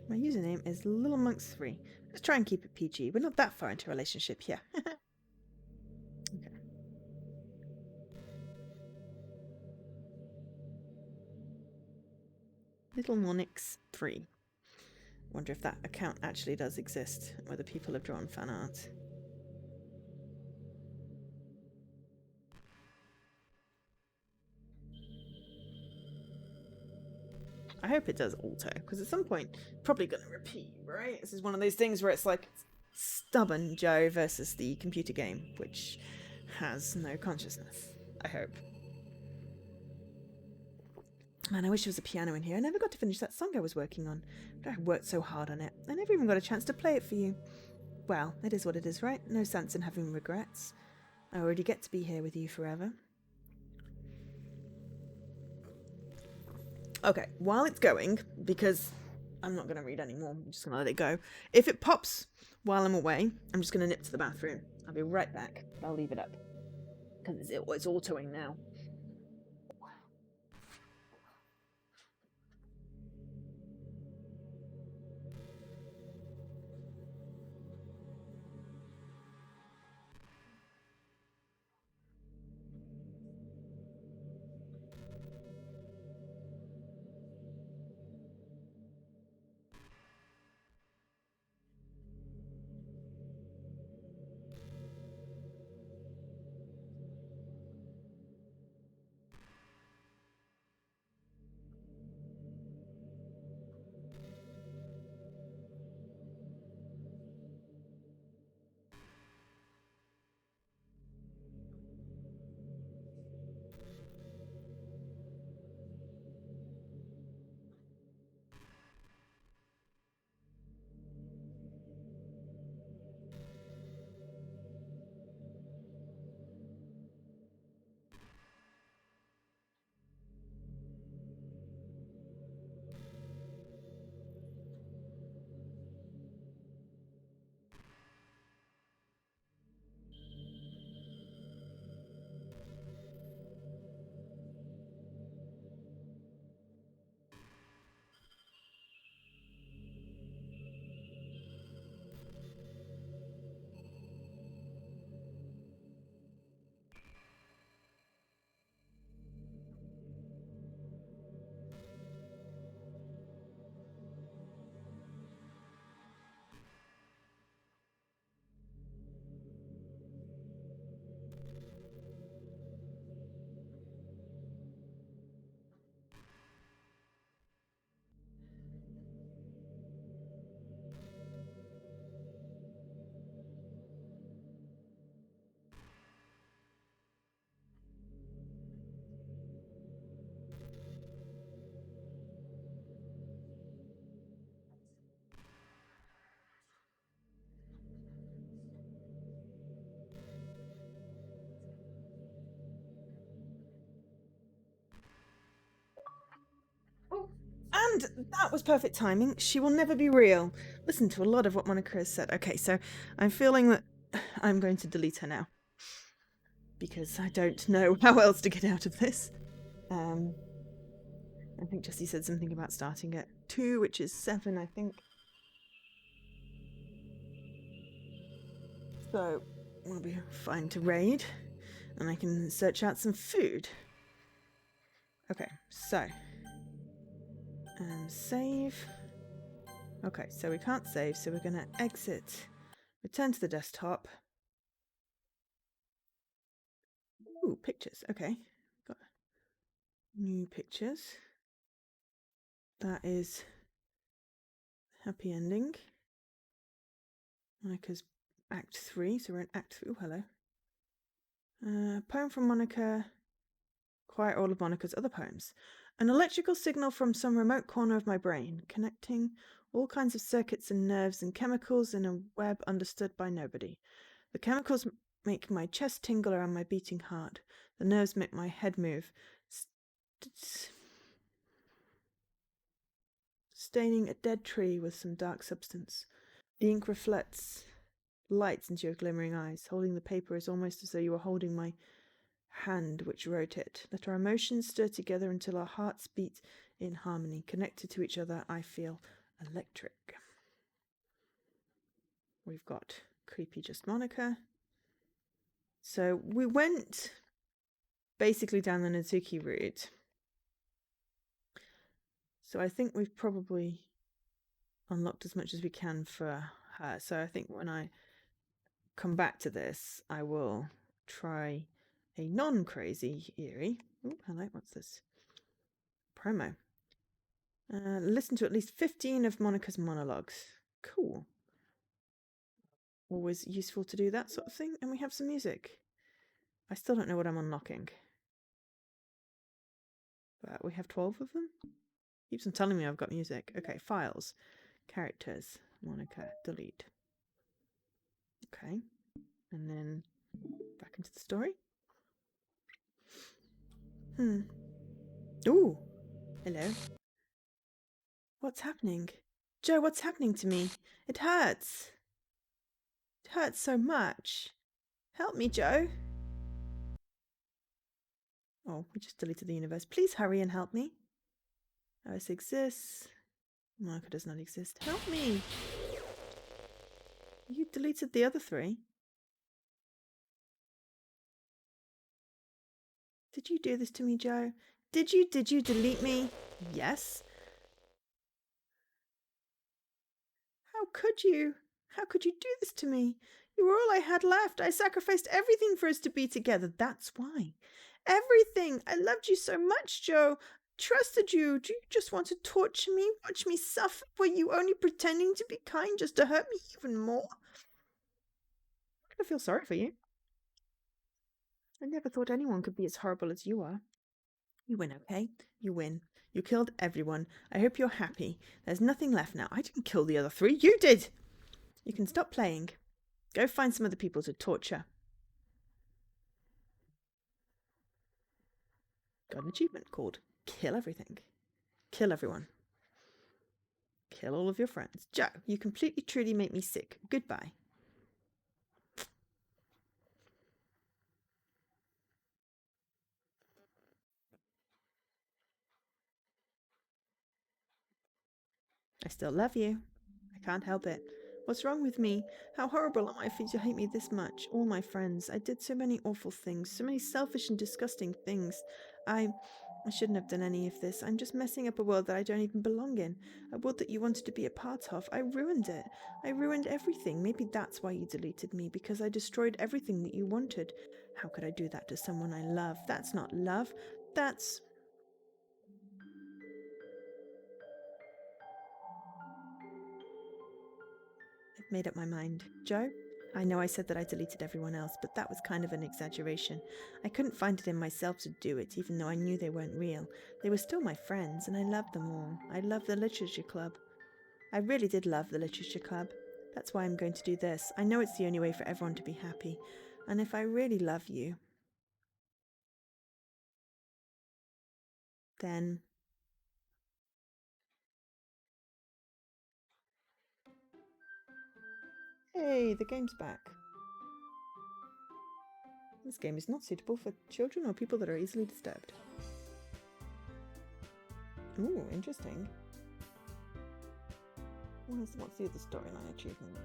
My username is littlemonks3. Let's try and keep it PG. We're not that far into a relationship here. Okay. littlemonix3. Wonder if that account actually does exist, whether people have drawn fan art. I hope it does auto, because at some point, probably going to repeat, right? This is one of those things where it's like stubborn Joe versus the computer game, which has no consciousness. I hope. Man, I wish there was a piano in here. I never got to finish that song I was working on. But I worked so hard on it. I never even got a chance to play it for you. Well, it is what it is, right? No sense in having regrets. I already get to be here with you forever. Okay, while it's going, because I'm not going to read anymore, I'm just going to let it go. If it pops while I'm away, I'm just going to nip to the bathroom. I'll be right back, but I'll leave it up. Because it's autoing now. And that was perfect timing. She will never be real. Listen to a lot of what Monica has said. Okay, so I'm feeling that I'm going to delete her now. Because I don't know how else to get out of this. I think Jessie said something about starting at 2, which is 7, I think. So we'll be fine to raid. And I can search out some food. Okay, so. Save. Okay, so we can't save, so we're going to exit. Return to the desktop. Ooh, pictures. Okay. Got new pictures. That is happy ending. Monica's Act 3, so we're in Act 3. Oh, hello. Poem from Monica. Quite all of Monica's other poems. An electrical signal from some remote corner of my brain, connecting all kinds of circuits and nerves and chemicals in a web understood by nobody. The chemicals make my chest tingle around my beating heart. The nerves make my head move. Staining a dead tree with some dark substance. The ink reflects lights into your glimmering eyes. Holding the paper is almost as though you were holding my hand which wrote it. Let our emotions stir together until our hearts beat in harmony. Connected to each other, I feel electric. We've got Creepy Just Monica. So we went basically down the Natsuki route. So I think we've probably unlocked as much as we can for her. So I think when I come back to this, I will try a non-crazy Eerie. Oh, hello, what's this? Promo. Listen to at least 15 of Monica's monologues. Cool. Always useful to do that sort of thing. And we have some music. I still don't know what I'm unlocking. But we have 12 of them. Keeps on telling me I've got music. Okay, files. Characters. Monica. Delete. Okay. And then back into the story. Ooh. Hello. What's happening? Joe, what's happening to me? It hurts. It hurts so much. Help me, Joe. Oh, we just deleted the universe. Please hurry and help me. Alice exists. Monica does not exist. Help me. You deleted the other 3. Did you do this to me, Joe? Did you delete me? Yes. How could you? How could you do this to me? You were all I had left. I sacrificed everything for us to be together. That's why. Everything. I loved you so much, Joe. Trusted you. Do you just want to torture me? Watch me suffer? Were you only pretending to be kind just to hurt me even more? I feel sorry for you. I never thought anyone could be as horrible as you are. You win, okay? You win. You killed everyone. I hope you're happy. There's nothing left now. I didn't kill the other 3. You did! You can stop playing. Go find some other people to torture. Got an achievement called Kill Everything. Kill everyone. Kill all of your friends. Joe, you completely truly make me sick. Goodbye. I still love you. I can't help it. What's wrong with me? How horrible am I for you to hate me this much? All my friends. I did so many awful things, so many selfish and disgusting things. I shouldn't have done any of this. I'm just messing up a world that I don't even belong in. A world that you wanted to be a part of. I ruined it. I ruined everything. Maybe that's why you deleted me, because I destroyed everything that you wanted. How could I do that to someone I love? That's not love. That's... I've made up my mind. Joe? I know I said that I deleted everyone else, but that was kind of an exaggeration. I couldn't find it in myself to do it, even though I knew they weren't real. They were still my friends, and I loved them all. I loved the literature club. I really did love the literature club. That's why I'm going to do this. I know it's the only way for everyone to be happy. And if I really love you, then Hey, the game's back. This game is not suitable for children or people that are easily disturbed. Ooh, interesting. What's the other storyline achievement?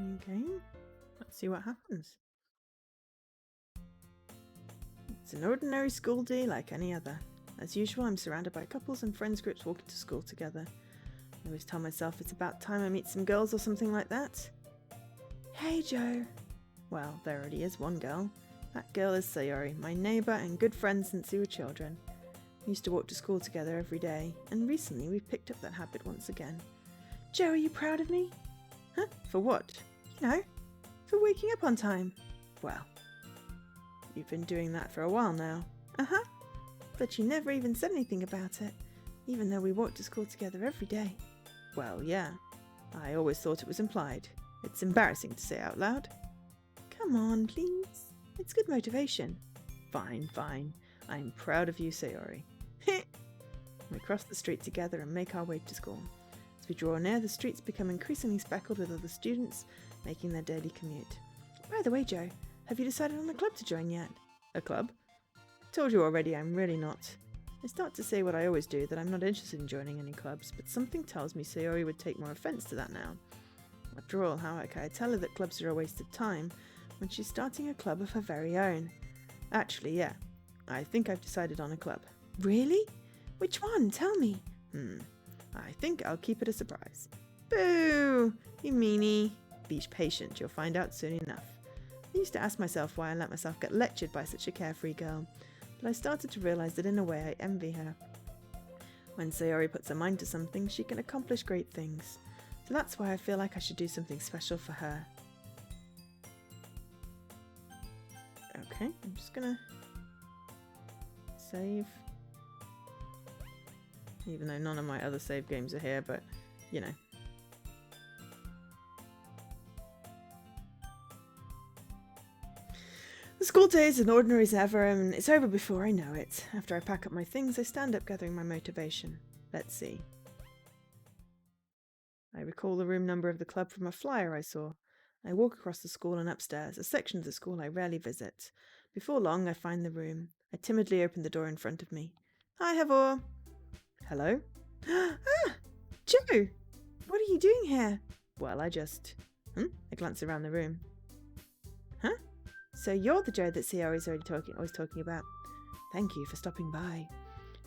New game? Let's see what happens. It's an ordinary school day like any other. As usual, I'm surrounded by couples and friends groups walking to school together. I always tell myself it's about time I meet some girls or something like that. Hey, Joe. Well, there already is one girl. That girl is Sayori, my neighbour and good friend since we were children. We used to walk to school together every day, and recently we've picked up that habit once again. Joe, are you proud of me? Huh? For what? You know, for waking up on time. Well, you've been doing that for a while now. Uh-huh. But you never even said anything about it, even though we walked to school together every day. Well, yeah. I always thought it was implied. It's embarrassing to say out loud. Come on, please. It's good motivation. Fine, fine. I'm proud of you, Sayori. We cross the street together and make our way to school. As we draw near, the streets become increasingly speckled with other students making their daily commute. By the way, Joe, have you decided on a club to join yet? A club? Told you already, I'm really not. I start to say what I always do, that I'm not interested in joining any clubs, but something tells me Sayori would take more offence to that now. After all, how can I tell her that clubs are a waste of time when she's starting a club of her very own? Actually, yeah. I think I've decided on a club. Really? Which one? Tell me. I think I'll keep it a surprise. Boo! You meanie. Be patient, you'll find out soon enough. I used to ask myself why I let myself get lectured by such a carefree girl, but I started to realise that in a way I envy her. When Sayori puts her mind to something, she can accomplish great things. So that's why I feel like I should do something special for her. Okay, I'm just gonna save. Even though none of my other save games are here, but you know. The school day is as ordinary as ever, and it's over before I know it. After I pack up my things, I stand up gathering my motivation. Let's see. I recall the room number of the club from a flyer I saw. I walk across the school and upstairs, a section of the school I rarely visit. Before long, I find the room. I timidly open the door in front of me. Hi, Havor. Hello? Ah! Joe! What are you doing here? Well, I I glance around the room. Huh? So you're the Joe that Sayori's always talking about. Thank you for stopping by.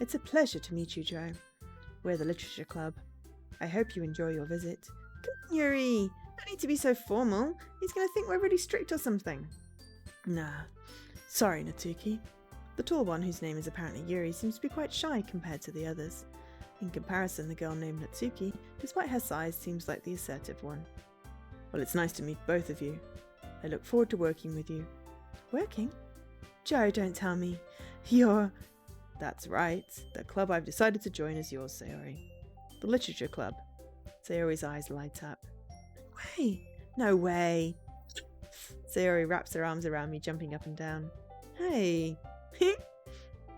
It's a pleasure to meet you, Joe. We're the Literature Club. I hope you enjoy your visit. Come on, Yuri. No need to be so formal. He's going to think we're really strict or something. Nah. Sorry, Natsuki. The tall one, whose name is apparently Yuri, seems to be quite shy compared to the others. In comparison, the girl named Natsuki, despite her size, seems like the assertive one. Well, it's nice to meet both of you. I look forward to working with you. Working? Joe, don't tell me. That's right. The club I've decided to join is yours, Sayori. The Literature Club. Sayori's eyes light up. No way. Sayori wraps her arms around me, jumping up and down. Hey.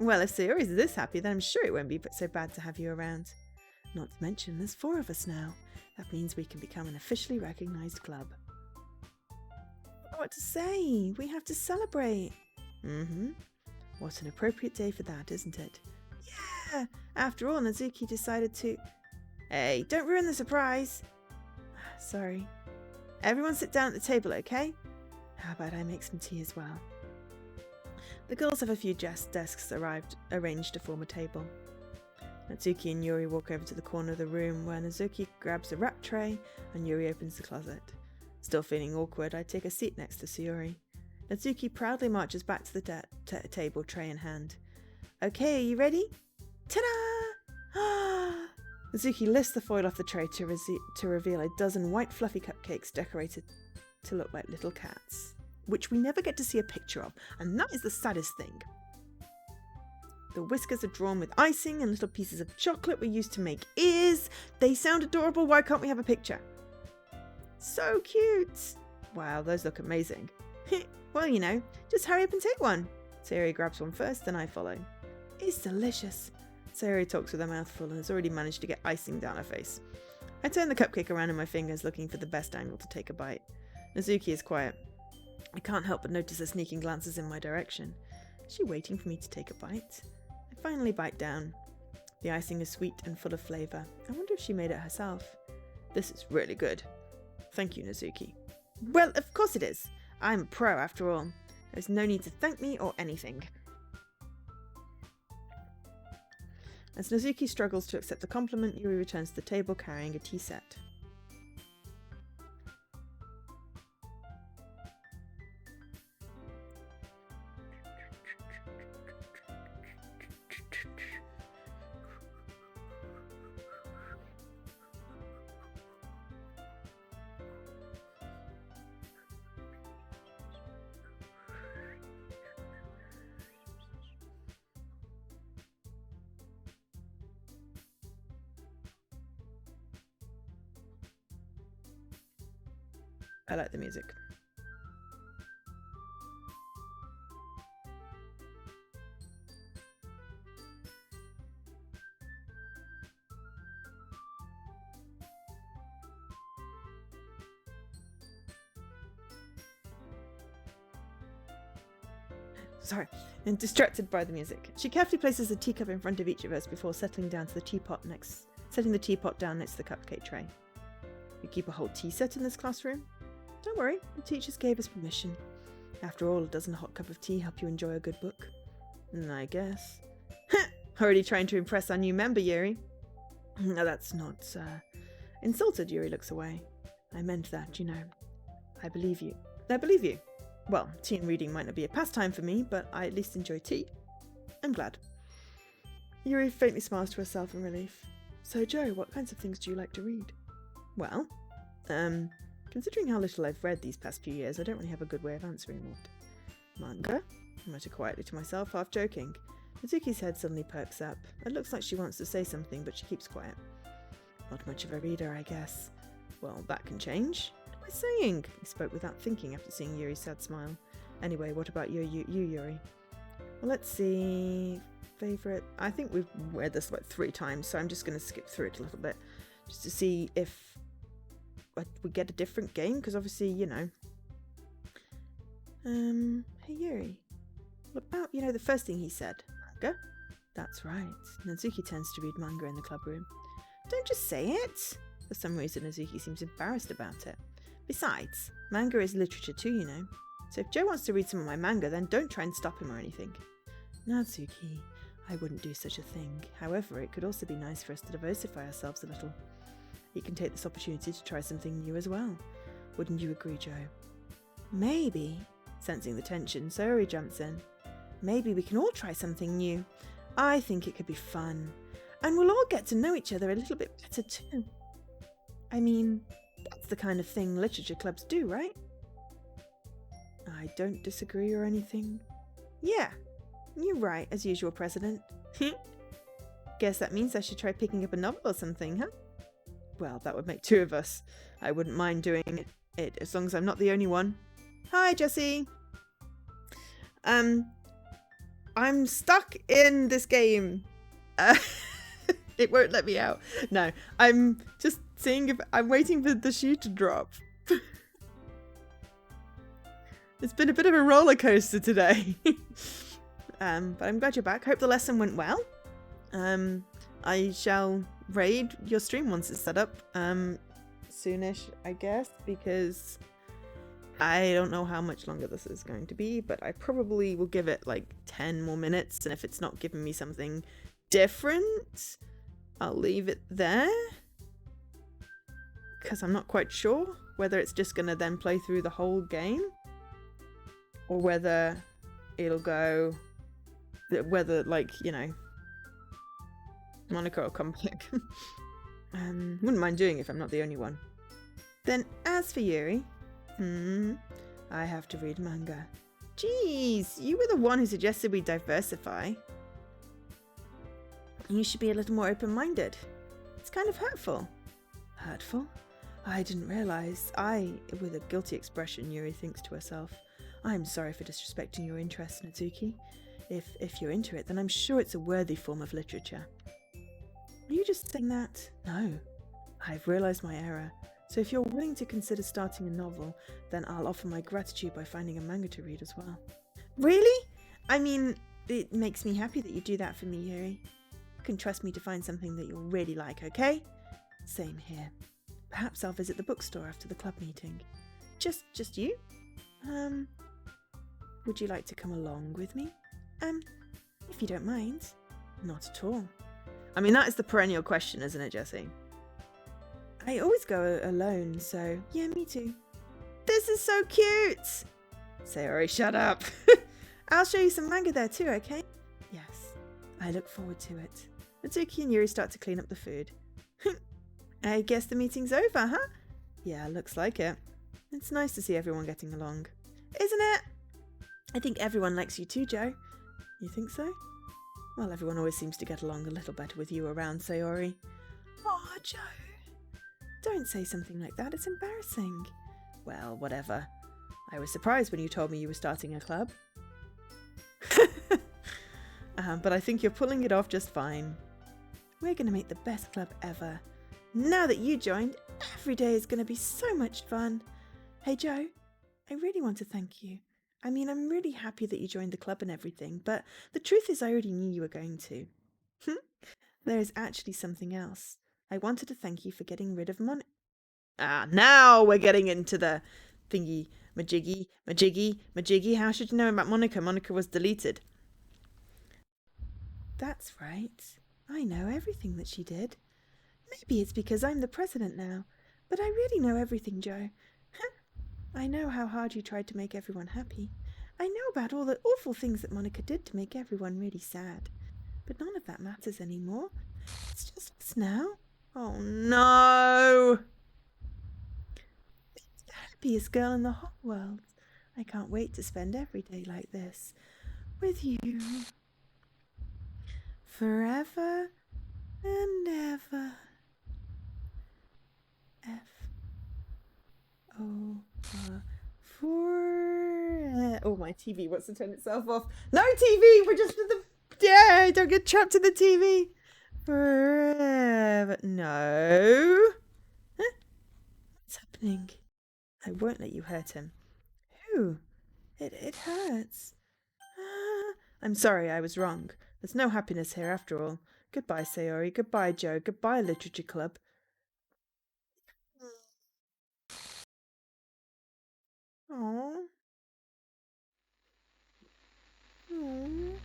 Well, if Sayori's this happy, then I'm sure it won't be so bad to have you around. Not to mention, there's 4 of us now. That means we can become an officially recognised club. What to say? We have to celebrate. What an appropriate day for that, isn't it? Yeah! After all, Natsuki decided to... Hey, don't ruin the surprise! Sorry. Everyone sit down at the table, okay? How about I make some tea as well? The girls have a few desks arranged to form a table. Natsuki and Yuri walk over to the corner of the room where Natsuki grabs a wrap tray and Yuri opens the closet. Still feeling awkward, I take a seat next to Sayori. Natsuki proudly marches back to the table, tray in hand. Okay, are you ready? Ta-da! Natsuki lifts the foil off the tray to reveal a dozen white fluffy cupcakes decorated to look like little cats. which we never get to see a picture of, and that is the saddest thing. The whiskers are drawn with icing and little pieces of chocolate were used to make ears. They sound adorable. Why can't we have a picture? So cute. Wow, those look amazing. Well, you know, just hurry up and take one. Sayori grabs one first, then I follow. It's delicious. Sayori talks with her mouth full and has already managed to get icing down her face. I turn the cupcake around in my fingers, looking for the best angle to take a bite. Nezuki is quiet. I can't help but notice her sneaking glances in my direction. Is she waiting for me to take a bite? I finally bite down. The icing is sweet and full of flavour. I wonder if she made it herself. This is really good. Thank you, Nezuki. Well, of course it is. I'm a pro after all. There's no need to thank me or anything. As Nezuki struggles to accept the compliment, Yuri returns to the table carrying a tea set. I like the music. Sorry, and distracted by the music. She carefully places a teacup in front of each of us before settling down to the teapot setting the teapot down next to the cupcake tray. You keep a whole tea set in this classroom? Don't worry, the teachers gave us permission. After all, doesn't a hot cup of tea help you enjoy a good book? I guess. Already trying to impress our new member, Yuri. No, that's not, Insulted, Yuri looks away. I meant that, you know. I believe you. I believe you. Well, tea and reading might not be a pastime for me, but I at least enjoy tea. I'm glad. Yuri faintly smiles to herself in relief. So, Joe, what kinds of things do you like to read? Well, considering how little I've read these past few years, I don't really have a good way of answering that. Manga? I mutter quietly to myself, half joking. Mizuki's head suddenly perks up. It looks like she wants to say something, but she keeps quiet. Not much of a reader, I guess. Well, that can change. What am I saying? I spoke without thinking after seeing Yuri's sad smile. Anyway, what about you, Yuri? Well, let's see. Favourite? I think we've read this like 3 times, so I'm just going to skip through it a little bit. Just to see if we get a different game, because obviously, you know. Hey Yuri, what about, you know, the first thing he said? Manga? That's right. Nezuki tends to read manga in the club room. Don't just say it! For some reason, Nezuki seems embarrassed about it. Besides, manga is literature too, you know. So if Joe wants to read some of my manga, then don't try and stop him or anything. Nezuki, I wouldn't do such a thing. However, it could also be nice for us to diversify ourselves a little. You can take this opportunity to try something new as well. Wouldn't you agree, Joe? Maybe. Sensing the tension, Sayori jumps in. Maybe we can all try something new. I think it could be fun. And we'll all get to know each other a little bit better too. I mean, that's the kind of thing literature clubs do, right? I don't disagree or anything. Yeah, you're right, as usual, President. Guess that means I should try picking up a novel or something, huh? Well, that would make 2 of us. I wouldn't mind doing it as long as I'm not the only one. Hi, Jessie. I'm stuck in this game. It won't let me out. No, I'm just seeing if I'm waiting for the shoe to drop. It's been a bit of a roller coaster today. But I'm glad you're back. Hope the lesson went well. I shall raid your stream once it's set up. Soonish, I guess, because I don't know how much longer this is going to be, but I probably will give it like 10 more minutes, and if it's not giving me something different, I'll leave it there. Because I'm not quite sure whether it's just going to then play through the whole game, or whether it'll go, whether, like, you know, Monica will come back. Wouldn't mind doing it if I'm not the only one. Then, as for Yuri, I have to read manga. Jeez, you were the one who suggested we diversify. You should be a little more open-minded. It's kind of hurtful. Hurtful? I didn't realize. With a guilty expression, Yuri thinks to herself. I'm sorry for disrespecting your interest, Natsuki. If you're into it, then I'm sure it's a worthy form of literature. Are you just saying that? No. I've realized my error. So if you're willing to consider starting a novel, then I'll offer my gratitude by finding a manga to read as well. Really? I mean, it makes me happy that you do that for me, Yuri. You can trust me to find something that you'll really like, okay? Same here. Perhaps I'll visit the bookstore after the club meeting. Just you? Would you like to come along with me? If you don't mind. Not at all. I mean, that is the perennial question, isn't it, Jessie? I always go alone, so yeah, me too. This is so cute! Sayori, shut up! I'll show you some manga there too, okay? Yes, I look forward to it. Natsuki and Yuri start to clean up the food. I guess the meeting's over, huh? Yeah, looks like it. It's nice to see everyone getting along. Isn't it? I think everyone likes you too, Joe. You think so? Well, everyone always seems to get along a little better with you around, Sayori. Aw, Joe. Don't say something like that, it's embarrassing. Well, whatever. I was surprised when you told me you were starting a club. But I think you're pulling it off just fine. We're going to make the best club ever. Now that you joined, every day is going to be so much fun. Hey Joe, I really want to thank you. I mean, I'm really happy that you joined the club and everything, but the truth is I already knew you were going to. There is actually something else. I wanted to thank you for getting rid of now we're getting into the thingy. Majiggy. How should you know about Monica? Monica was deleted. That's right. I know everything that she did. Maybe it's because I'm the president now, but I really know everything, Joe. I know how hard you tried to make everyone happy. I know about all the awful things that Monica did to make everyone really sad. But none of that matters anymore. It's just us now. Oh no! It's the happiest girl in the whole world. I can't wait to spend every day like this. With you. Forever and ever. Oh, my TV wants to turn itself off. No TV! We're just at the... Yeah, don't get trapped in the TV. Forever. No. Huh? What's happening? I won't let you hurt him. Who? It hurts. I'm sorry, I was wrong. There's no happiness here after all. Goodbye, Sayori. Goodbye, Joe. Goodbye, Literature Club. Aww. Aww.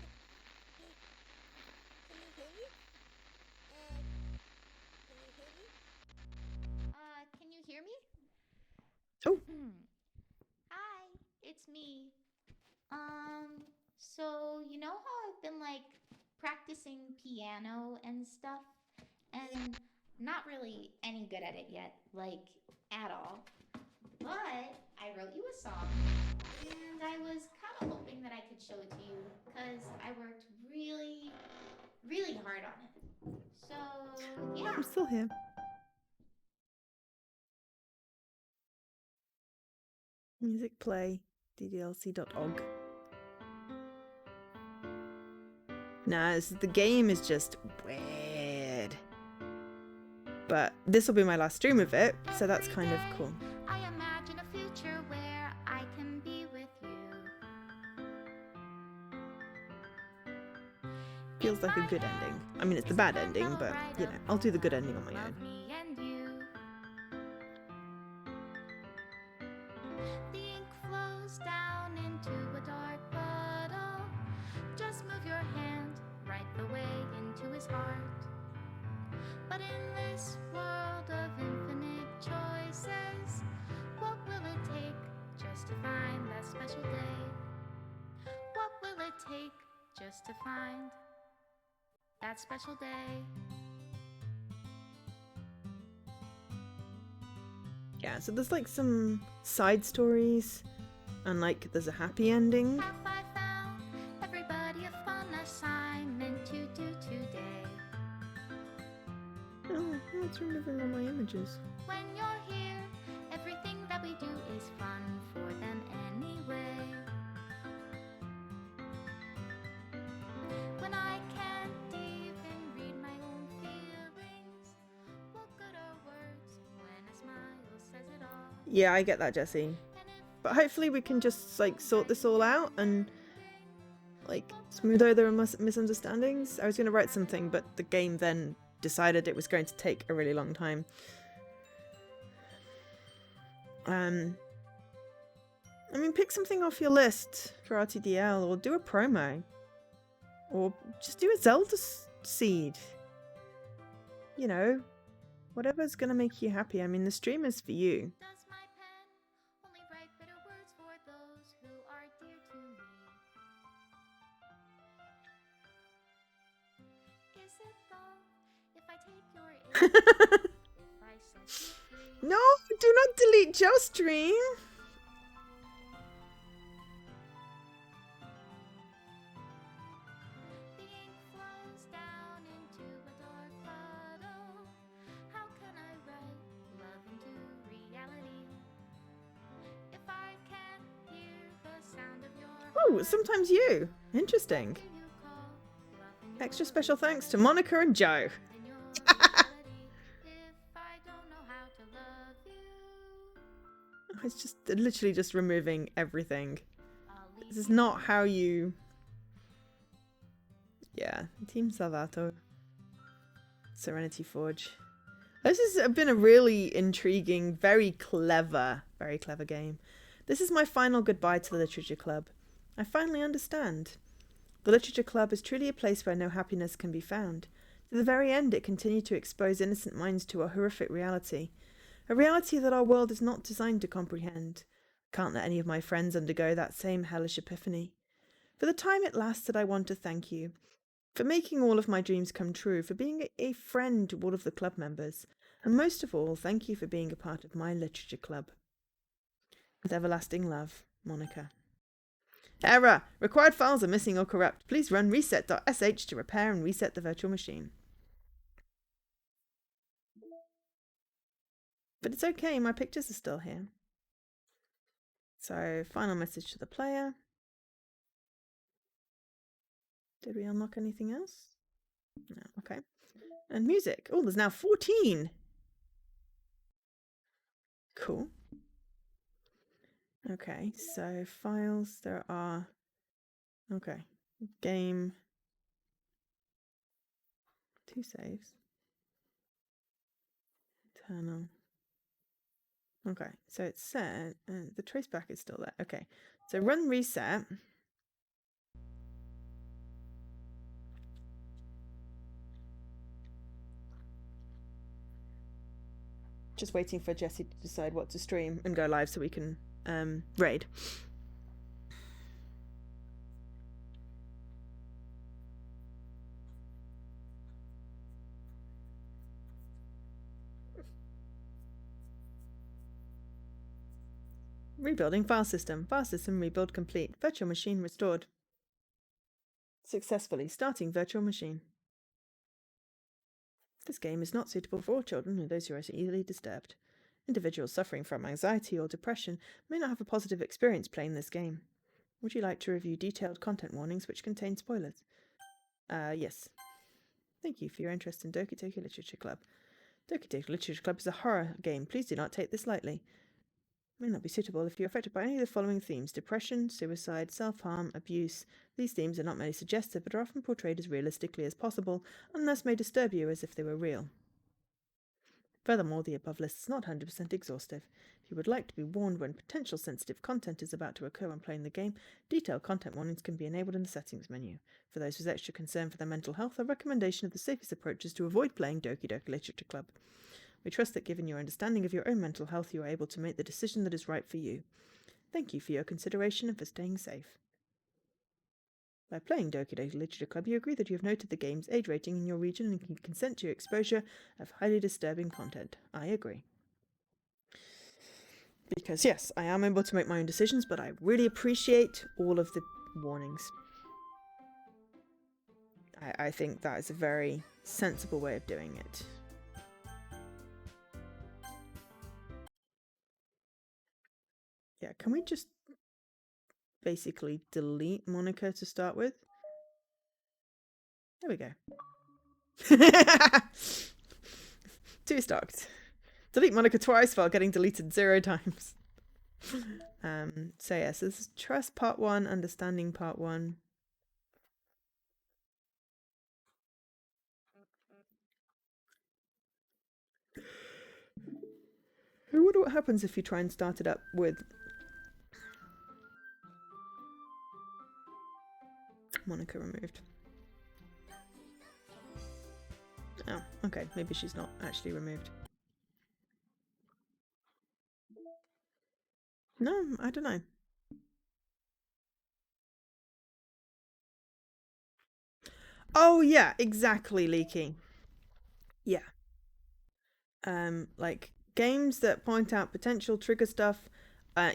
Can you hear me? Oh. Hi, it's me. So you know how I've been like practicing piano and stuff, and not really any good at it yet, like at all. But I wrote you a song, and I was kind of hoping that I could show it to you, because I worked really, really hard on it. So, No, yeah. I'm still here. Music play. ddlc.org. Nah, the game is just weird. But this will be my last stream of it, so that's kind of cool. I imagine a future where I can be with you. Feels like a good ending. I mean, it's the bad ending, but, you know, I'll do the good ending on my own. The ink flows down into a dark puddle. Just move your hand right the way into his heart. But in this world of infinite choices, what will it take just to find that special day? What will it take just to find that special day? Yeah, so there's like some side stories Unlike there's a happy ending. Have I found everybody a fun assignment to do today? Oh, it's removing all my images. When you're here, everything that we do is fun for them anyway. When I can't even read my own feelings, what good are words when a smile says it all? Yeah, I get that, Jessie. But hopefully we can just like sort this all out and like smooth over the misunderstandings. I was going to write something, but the game then decided it was going to take a really long time. I mean, pick something off your list for RTDL, or do a promo, or just do a Zelda seed. You know, whatever's gonna make you happy. I mean, the stream is for you. Does my pen only write bitter words for those who are dear to me? Is it wrong if I take your if I set you free? No, do not delete your stream. The ink flows down into a dark puddle. How can I write love into reality if I can't hear the sound of your Oh, sometimes you. Interesting. heart? You call love in your Extra special thanks to Monica and Joe. in your reality. If I don't know how to love you, It's just literally just removing everything. I'll leave This is not how you... Yeah, Team Salvato. Serenity Forge. This has been a really intriguing, very clever game. This is my final goodbye to the Literature Club. I finally understand. The Literature Club is truly a place where no happiness can be found. To the very end, it continued to expose innocent minds to a horrific reality. A reality that our world is not designed to comprehend. Can't let any of my friends undergo that same hellish epiphany. For the time it lasted, I want to thank you. For making all of my dreams come true, for being a friend to all of the club members, and most of all, thank you for being a part of my literature club. With everlasting love, Monica. Error! Required files are missing or corrupt. Please run reset.sh to repair and reset the virtual machine. But it's okay, my pictures are still here. So, final message to the player. Did we unlock anything else? No, okay. And music. Oh, there's now 14! Cool. Okay, so files, there are... Okay. Game. 2 saves. Internal. Okay, so it's set. The traceback is still there. Okay, so run reset. Just waiting for Jessie to decide what to stream and go live so we can raid. Rebuilding file system. File system rebuild complete. Virtual machine restored. Successfully starting virtual machine. This game is not suitable for all children or those who are easily disturbed. Individuals suffering from anxiety or depression may not have a positive experience playing this game. Would you like to review detailed content warnings which contain spoilers? Yes. Thank you for your interest in Doki Doki Literature Club. Doki Doki Literature Club is a horror game. Please do not take this lightly. May not be suitable if you're affected by any of the following themes: depression, suicide, self-harm, abuse. These themes are not merely suggestive but are often portrayed as realistically as possible, and thus may disturb you as if they were real. Furthermore, the above list is not 100% exhaustive. If you would like to be warned when potential sensitive content is about to occur when playing the game, detailed content warnings can be enabled in the settings menu. For those with extra concern for their mental health, a recommendation of the safest approaches to avoid playing Doki Doki Literature Club. We trust that given your understanding of your own mental health, you are able to make the decision that is right for you. Thank you for your consideration and for staying safe. By playing Doki Doki Literature Club, you agree that you have noted the game's age rating in your region and can consent to your exposure of highly disturbing content. I agree. Because yes, I am able to make my own decisions, but I really appreciate all of the warnings. I think that is a very sensible way of doing it. Yeah, can we just basically delete Monica to start with? There we go. 2 stocked. Delete Monica twice while getting deleted 0 times. So yes, this is trust part 1, understanding part 1. I wonder what happens if you try and start it up with Monica removed. Oh, okay, maybe she's not actually removed. No, I don't know. Oh yeah, exactly, Leaky. Yeah. Like games that point out potential trigger stuff,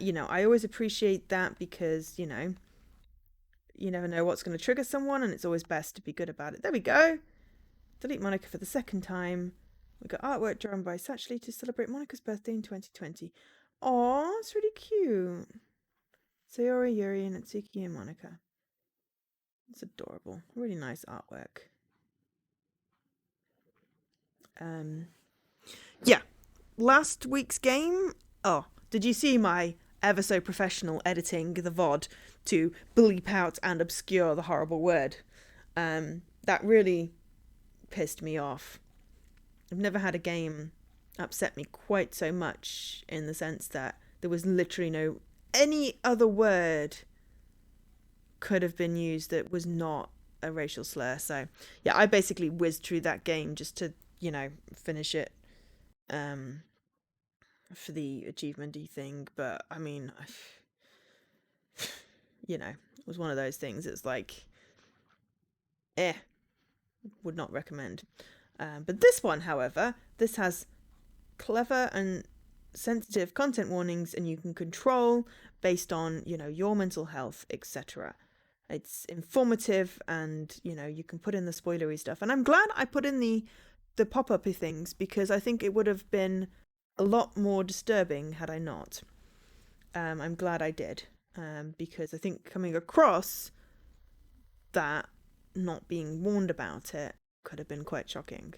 you know, I always appreciate that because, you know, you never know what's going to trigger someone and it's always best to be good about it. There we go. Delete Monica for the 2nd time. We got artwork drawn by Satchley to celebrate Monica's birthday in 2020. Aw, it's really cute. Sayori, Yuri, Natsuki, and Monica. It's adorable. Really nice artwork. Yeah. Last week's game. Oh, did you see my ever so professional editing the VOD to bleep out and obscure the horrible word? That really pissed me off. I've never had a game upset me quite so much in the sense that there was literally no any other word could have been used that was not a racial slur. So yeah, I basically whizzed through that game just to, you know, finish it for the achievement-y thing. But I mean, you know, it was one of those things. It's like, would not recommend. But this one, however, this has clever and sensitive content warnings, and you can control based on, you know, your mental health, etc. It's informative, and you know, you can put in the spoilery stuff. And I'm glad I put in the pop-up-y things because I think it would have been a lot more disturbing had I not. I'm glad I did, because I think coming across that not being warned about it could have been quite shocking.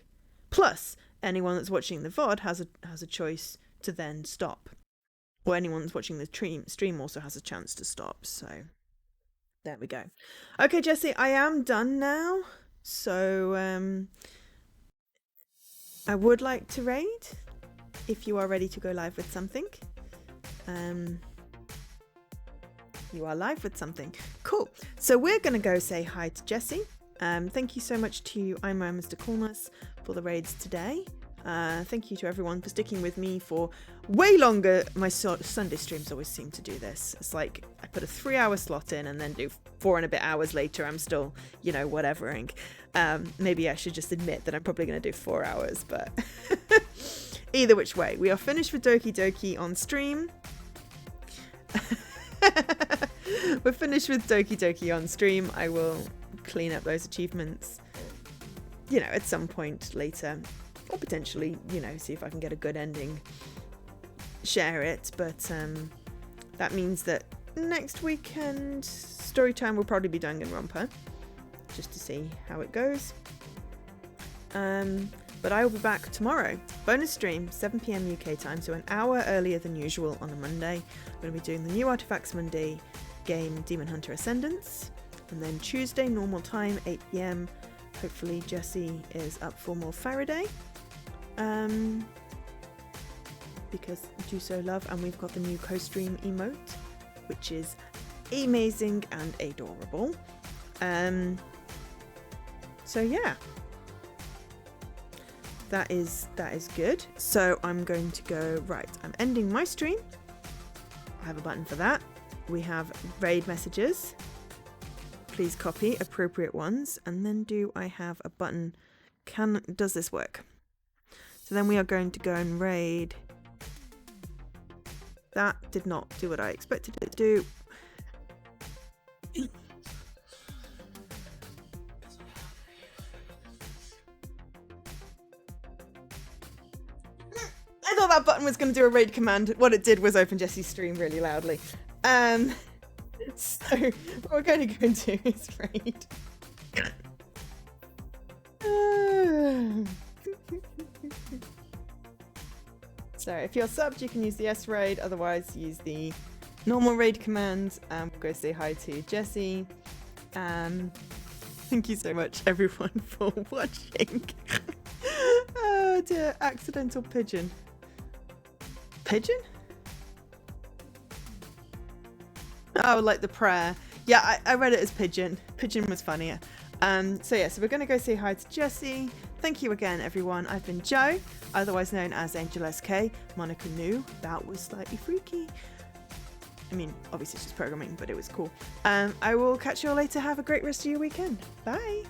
Plus, anyone that's watching the VOD has a choice to then stop. Or anyone that's watching the stream also has a chance to stop. So, there we go. Okay, Jessie, I am done now. So, I would like to raid if you are ready to go live with something. You are live with something. Cool. So we're going to go say hi to Jessie. Thank you so much to I'm Mr. Coolness for the raids today. Thank you to everyone for sticking with me for way longer. My Sunday streams always seem to do this. It's like I put a 3-hour slot in and then do 4 and a bit hours later. I'm still, you know, whatevering. Maybe I should just admit that I'm probably going to do 4 hours, but either which way, we are finished with Doki Doki on stream. We're finished with Doki Doki on stream. I will clean up those achievements, you know, at some point later, or potentially, you know, see if I can get a good ending, share it. But that means that next weekend storytime will probably be Danganronpa, just to see how it goes. But I will be back tomorrow. Bonus stream, 7 PM UK time, so an hour earlier than usual on a Monday. I'm going to be doing the new Artifacts Monday game, Demon Hunter Ascendance. And then Tuesday, normal time, 8 PM. Hopefully Jessie is up for more Faraday. Because I do so love, and we've got the new co-stream emote, which is amazing and adorable. So yeah. That is good. So I'm going to go, right, I'm ending my stream. I have a button for that. We have raid messages. Please copy appropriate ones. And then do I have a button? Does this work? So then we are going to go and raid That did not do what I expected it to do. I thought that button was going to do a raid command. What it did was open Jesse's stream really loudly. So what we're going to go and do is raid. So if you're subbed, you can use the S raid. Otherwise, use the normal raid command. We'll go say hi to Jesse. Thank you so much, everyone, for watching. Oh dear, accidental pigeon. Pigeon? Oh, like the prayer. Yeah, I read it as pigeon. Pigeon was funnier. So yeah, so we're going to go say hi to Jesse. Thank you again, everyone. I've been Joe, otherwise known as Angel SK. Monica knew that was slightly freaky. I mean, obviously it's just programming, but it was cool. I will catch you all later. Have a great rest of your weekend. Bye.